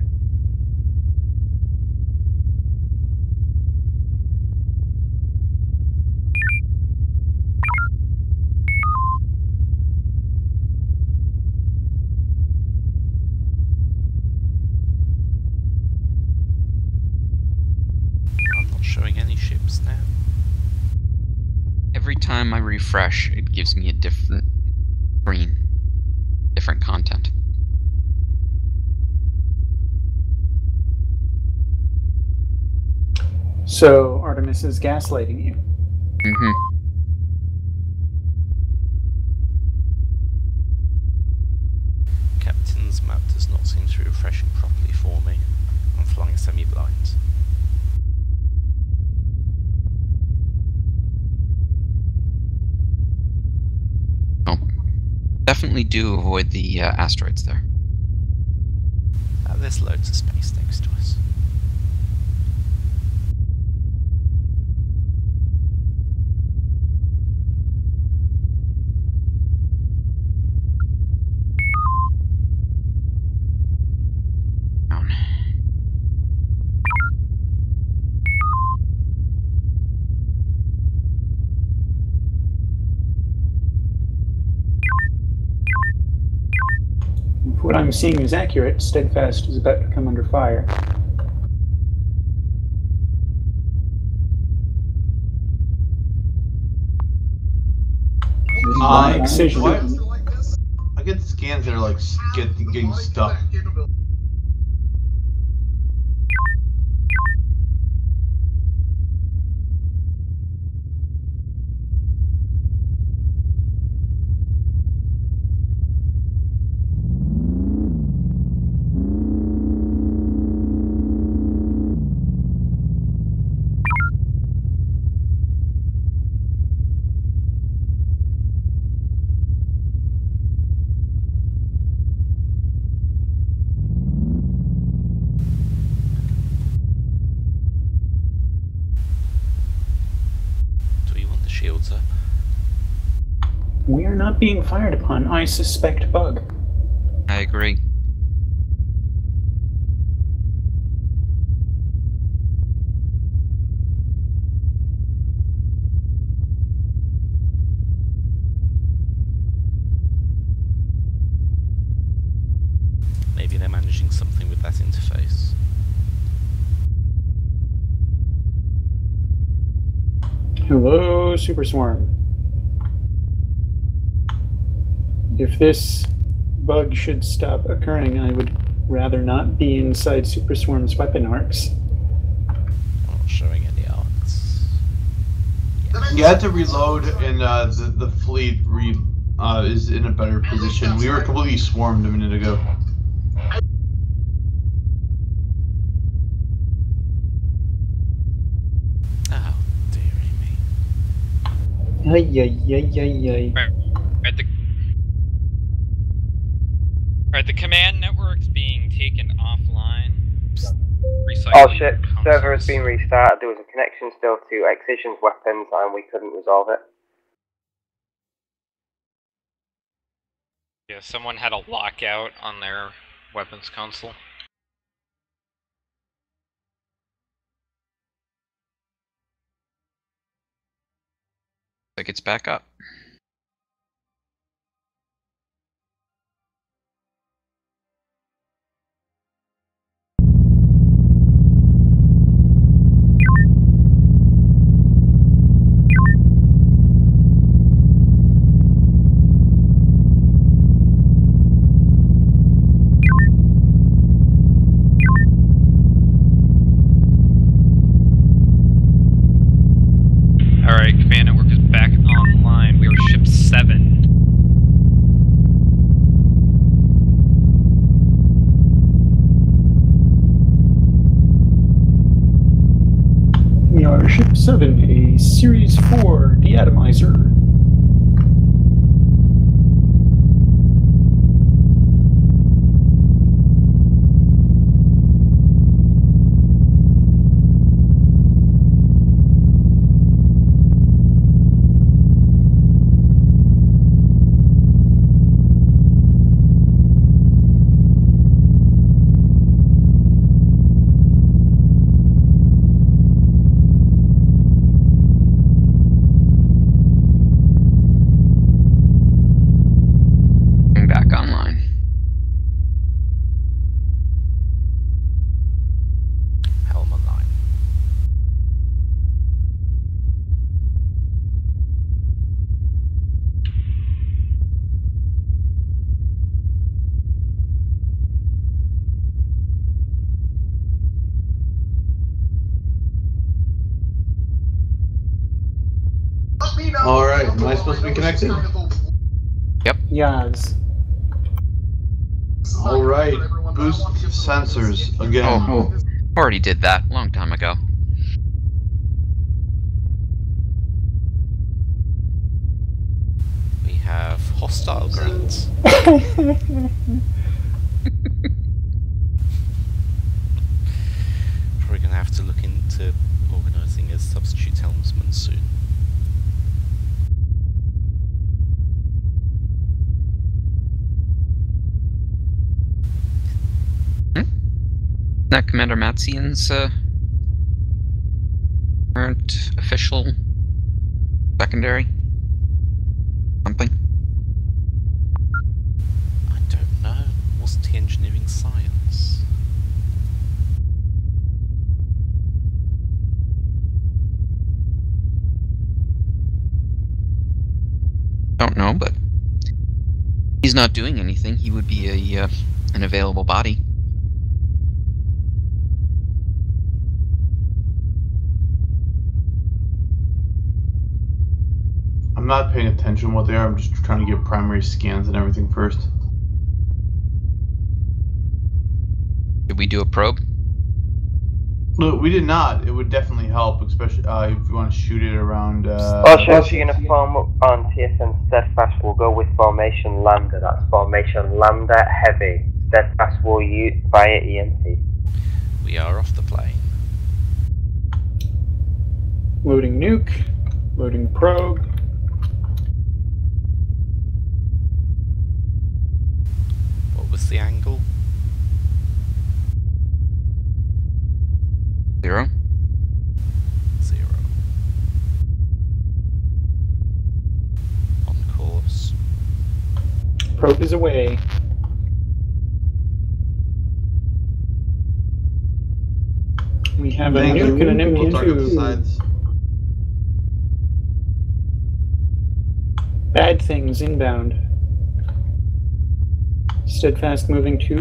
I'm not showing any ships now. Every time I refresh, it gives me a different screen, different content. So Artemis is gaslighting you. Mm-hmm. Captain's map does not seem to be refreshing properly for me. I'm flying semi-blind. Oh, definitely do avoid the asteroids there. There's loads of space next to us. Down. If what I'm seeing is accurate, Steadfast is about to come under fire. Excision. What? I get scans that are like getting stuck. Shields up. We are not being fired upon. I suspect bug. I agree. Maybe they're managing something with that interface. Hello, Super Swarm. If this bug should stop occurring, I would rather not be inside Super Swarm's weapon arcs. I'm not showing any arcs. You had to reload, and the fleet is in a better position. We were completely swarmed a minute ago. Oh, dearie me. Alright, the command network's being taken offline. All ships, server has been restarted. There was a connection still to Excision's weapons and we couldn't resolve it. Yeah, someone had a lockout on their weapons console. Like it's back up. Alright, command network is back online. We are ship 7. We are Ship 7, a Series 4 deatomizer. Back online. Helm online. Alright, am I supposed to be connected? Yep. Yes. Alright, boost sensors again. Oh, already did that a long time ago. We have hostile grunts. Probably gonna have to look into organising a substitute helmsman soon. Not Commander Matsian's current official secondary? Something? I don't know. What's the engineering science? Don't know, but he's not doing anything. He would be a an available body. I'm not paying attention to what they are, I'm just trying to get primary scans and everything first. Did we do a probe? No, we did not. It would definitely help, especially if you want to shoot it around... All ships you're going to form up on TSN Steadfast will go with Formation Lambda. That's Formation Lambda Heavy. Steadfast will use via EMP. We are off the plane. Loading nuke. Loading probe. What was the angle? 0. 0. On course. Probe is away. We have a nuke and an empty tube. Bad things inbound. Steadfast moving to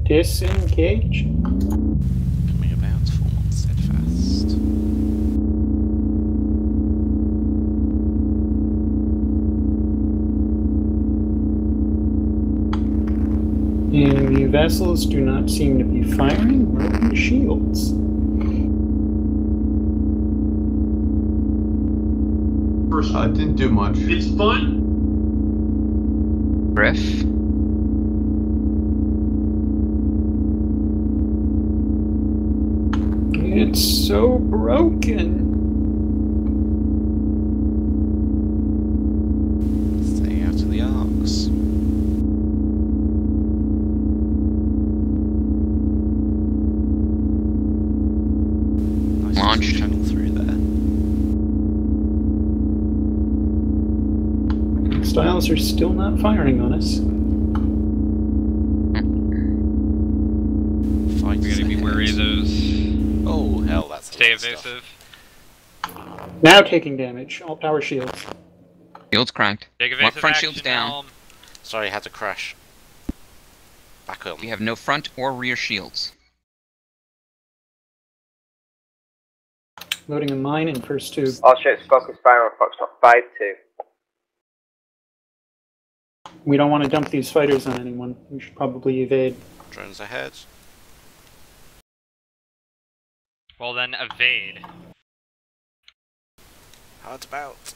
disengage. Coming about to form on Steadfast. Enemy vessels do not seem to be firing. Broken shields. It didn't do much. It's fun. Griff. It's so broken. Stay out of the arcs. Nice Launched. channel through there. Styles are still not firing on us. We gotta be wary of those. Oh hell, that's Stay evasive. Now taking damage. All power shields. Shields cracked. Take What evasive front action, shields down? Helm. Sorry, I had to crash. Back up. We have no front or rear shields. Loading a mine in first tube. All ships focus fire on Foxtrot 5-2. We don't want to dump these fighters on anyone. We should probably evade. Drones ahead. Well then, evade. Hard about.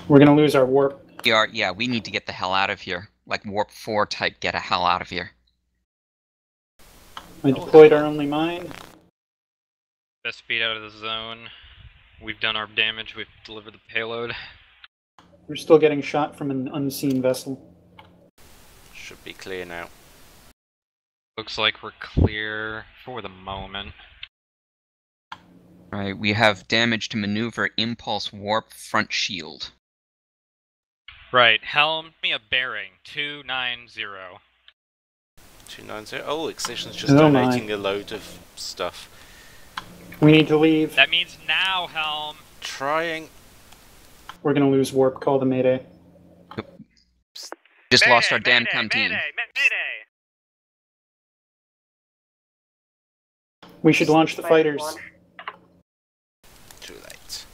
We're gonna lose our warp. Yeah, we need to get the hell out of here. Like Warp 4 type, get a hell out of here. I deployed our only mine. Best speed out of the zone. We've done our damage, we've delivered the payload. We're still getting shot from an unseen vessel. Should be clear now. Looks like we're clear for the moment. Right, we have damage to maneuver, impulse, warp, front shield. Right, helm, give me a bearing, 290. 290. Oh, Excision's just Oh donating my. a load of stuff. We need to leave. That means now, helm. Trying. We're gonna lose warp. Call the mayday. Just lost our damn canteen. We should launch the fighters. Too late.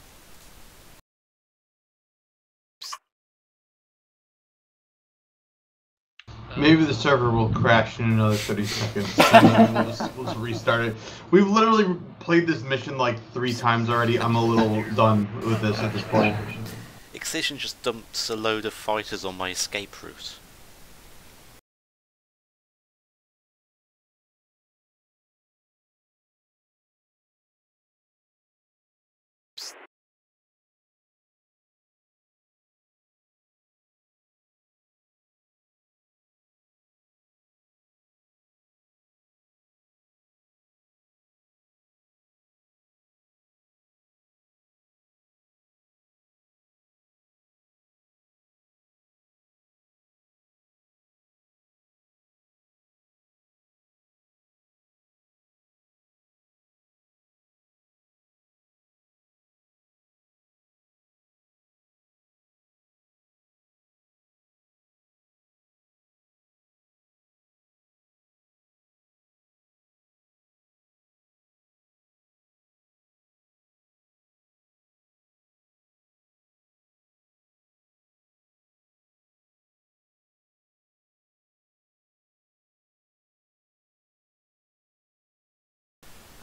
Maybe the server will crash in another 30 seconds. And then we'll just restart it. We've literally played this mission like 3 times already. I'm a little done with this at this point. Excision just dumps a load of fighters on my escape route.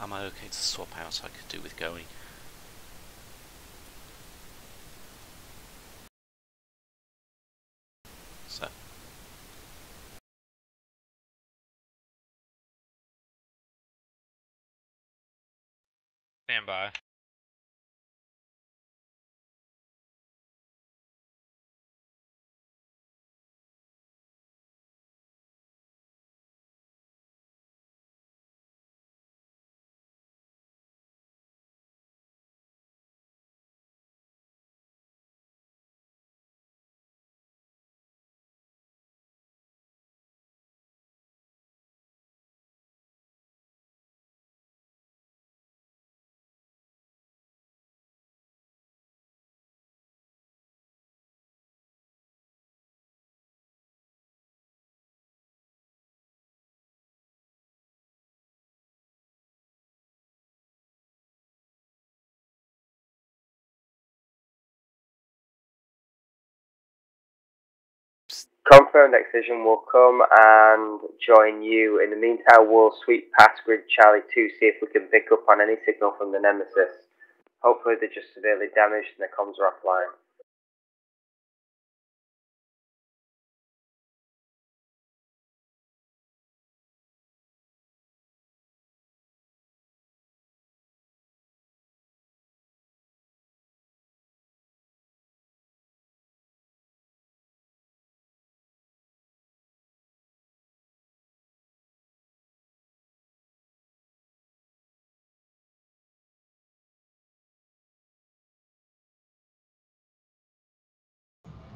Am I okay to swap out? I could do with going. So. Stand by. Confirmed Excision will come and join you. In the meantime, we'll sweep past Grid Charlie 2, see if we can pick up on any signal from the Nemesis. Hopefully they're just severely damaged and their comms are offline.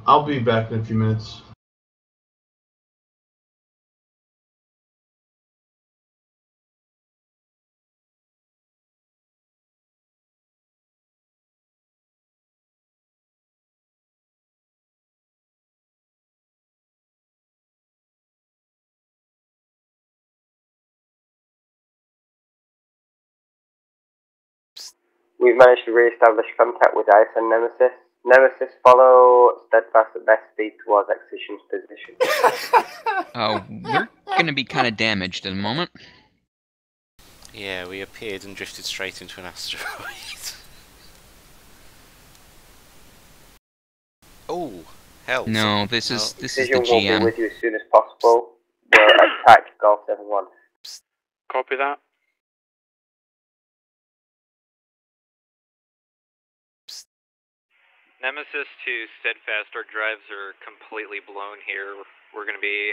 I'll be back in a few minutes. We've managed to re-establish contact with TSN Nemesis. Nemesis, follow Steadfast at best speed towards Excision's position. We're going to be kind of damaged in a moment. Yeah, we appeared and drifted straight into an asteroid. Oh, hell. No, this is the Excision will be GM. with you as soon as possible. We'll attack Golf 7-1. Copy that. Nemesis to Steadfast, our drives are completely blown here. We're going to be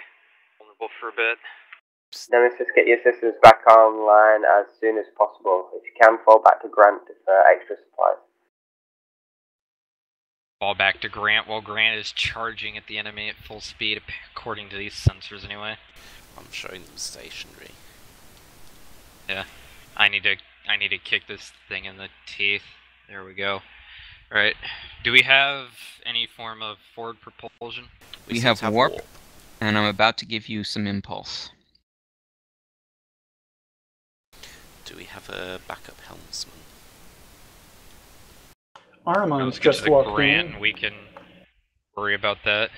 vulnerable for a bit. Nemesis, get your systems back online as soon as possible. If you can, fall back to Grant for extra supplies. Fall back to Grant while Grant is charging at the enemy at full speed, according to these sensors anyway. I'm showing them stationary. Yeah. I need to kick this thing in the teeth. There we go. Alright. Do we have any form of forward propulsion? We have warp, and I'm about to give you some impulse. Do we have a backup helmsman? Aramon's Let's get to just the walked Grant in. and we can worry about that.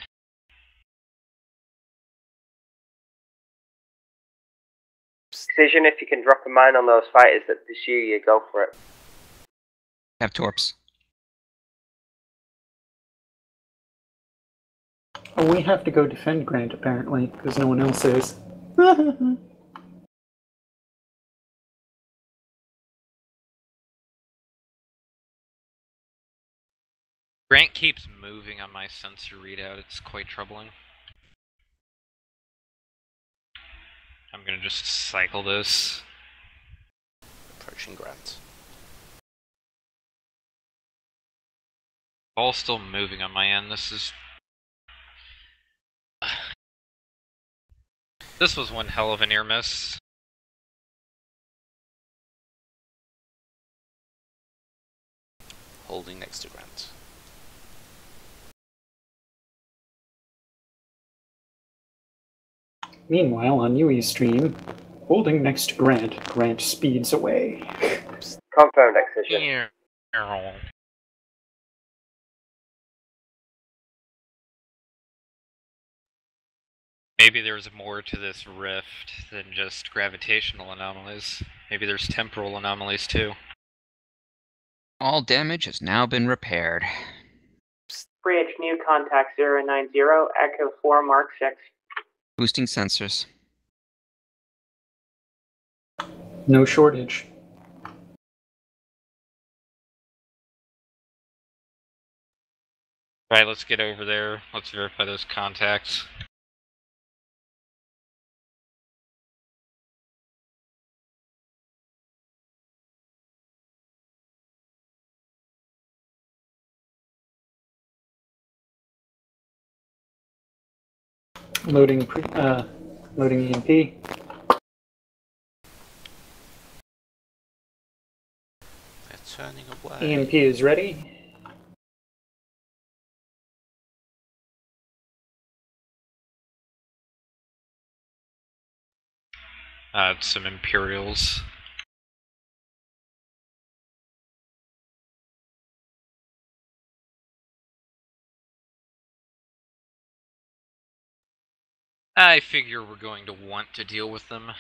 Excision, if you can drop a mine on those fighters that pursue you, go for it. Have torps. Oh, we have to go defend Grant, apparently, because no one else is. Grant keeps moving on my sensor readout, it's quite troubling. I'm gonna just cycle this. Approaching Grant. All still moving on my end, this is... This was one hell of a near miss. Holding next to Grant. Meanwhile, on UE stream, holding next to Grant, Grant speeds away. Confirmed, Excision. Maybe there's more to this rift than just gravitational anomalies. Maybe there's temporal anomalies too. All damage has now been repaired. Bridge, new contact 090, Echo 4, Mark 6. Boosting sensors. No shortage. Alright, let's get over there. Let's verify those contacts. Loading loading EMP. They're turning away. EMP is ready. Some Imperials. I figure we're going to want to deal with them.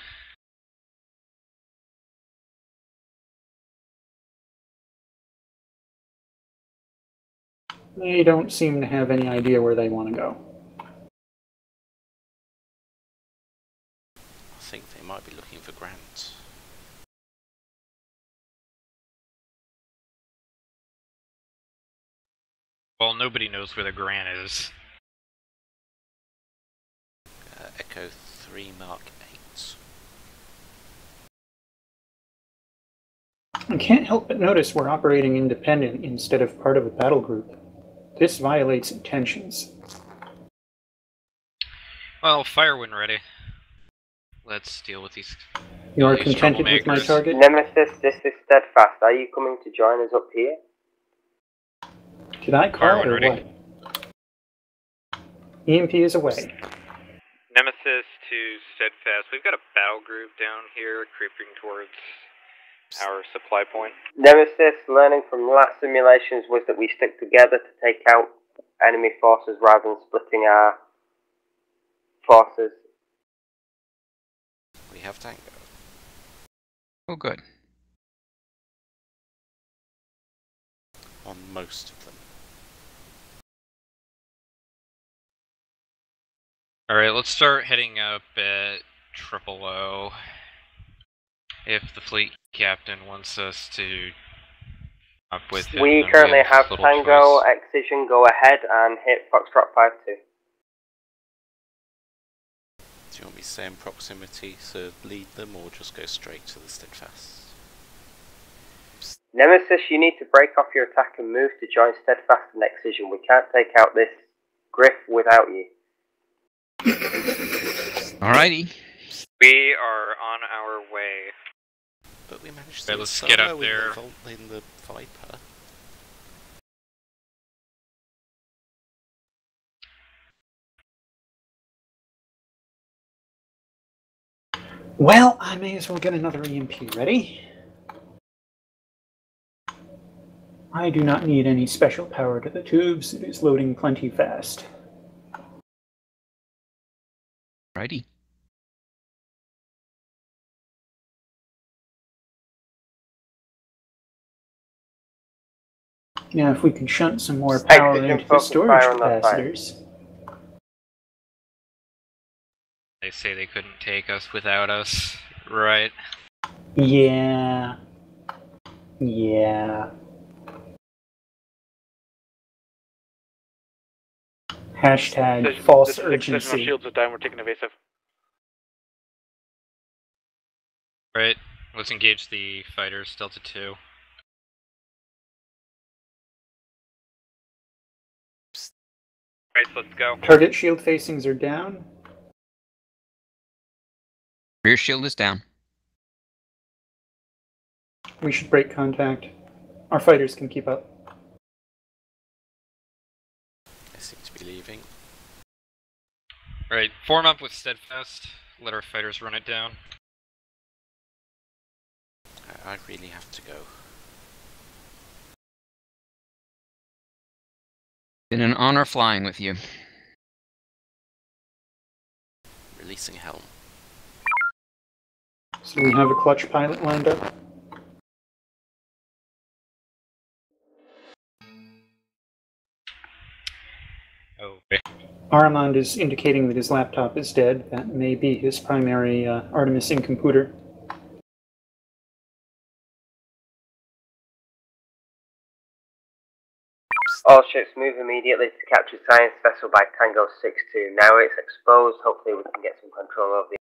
They don't seem to have any idea where they want to go. I think they might be looking for Grant. Well, nobody knows where the Grant is. Echo 3 Mark 8. I can't help but notice we're operating independent instead of part of a battle group. This violates intentions. Well, fire when ready. Let's deal with these. You are contented with my target? Nemesis, this is Steadfast. Are you coming to join us up here? Did I call it or what? EMP is away. Nemesis to Steadfast. We've got a battle group down here creeping towards our supply point. Nemesis, learning from the last simulations was that we stick together to take out enemy forces rather than splitting our forces. We have Tango. Oh, good. On most of them. Alright, let's start heading up at Triple O. If the fleet captain wants us to up with him, We then currently have little Tango, choice. Excision, go ahead and hit Foxtrot 5-2. Do you want me to stay in proximity to lead them, or just go straight to the Steadfast? Nemesis, you need to break off your attack and move to join Steadfast and Excision. We can't take out this Griff without you. Alrighty. We are on our way. But we managed to let's get up there. In the Viper. Well, I may as well get another EMP ready. I do not need any special power to the tubes. It is loading plenty fast. Righty. Now, if we can shunt some more power into the storage capacitors. They say they couldn't take us without us, right? Yeah. Yeah. Hashtag false urgency. Shields are down, we're taking evasive. Right, let's engage the fighters, Delta 2. Right, let's go. Target shield facings are down. Rear shield is down. We should break contact. Our fighters can keep up. I seem to be leaving. Right, form up with Steadfast. Let our fighters run it down. I really have to go. Been an honor flying with you. Releasing helm. So we have a clutch pilot lined up. Okay. Armand is indicating that his laptop is dead. That may be his primary Artemis incomputer. All ships move immediately to capture science vessel by Tango 6-2. Now it's exposed. Hopefully we can get some control over the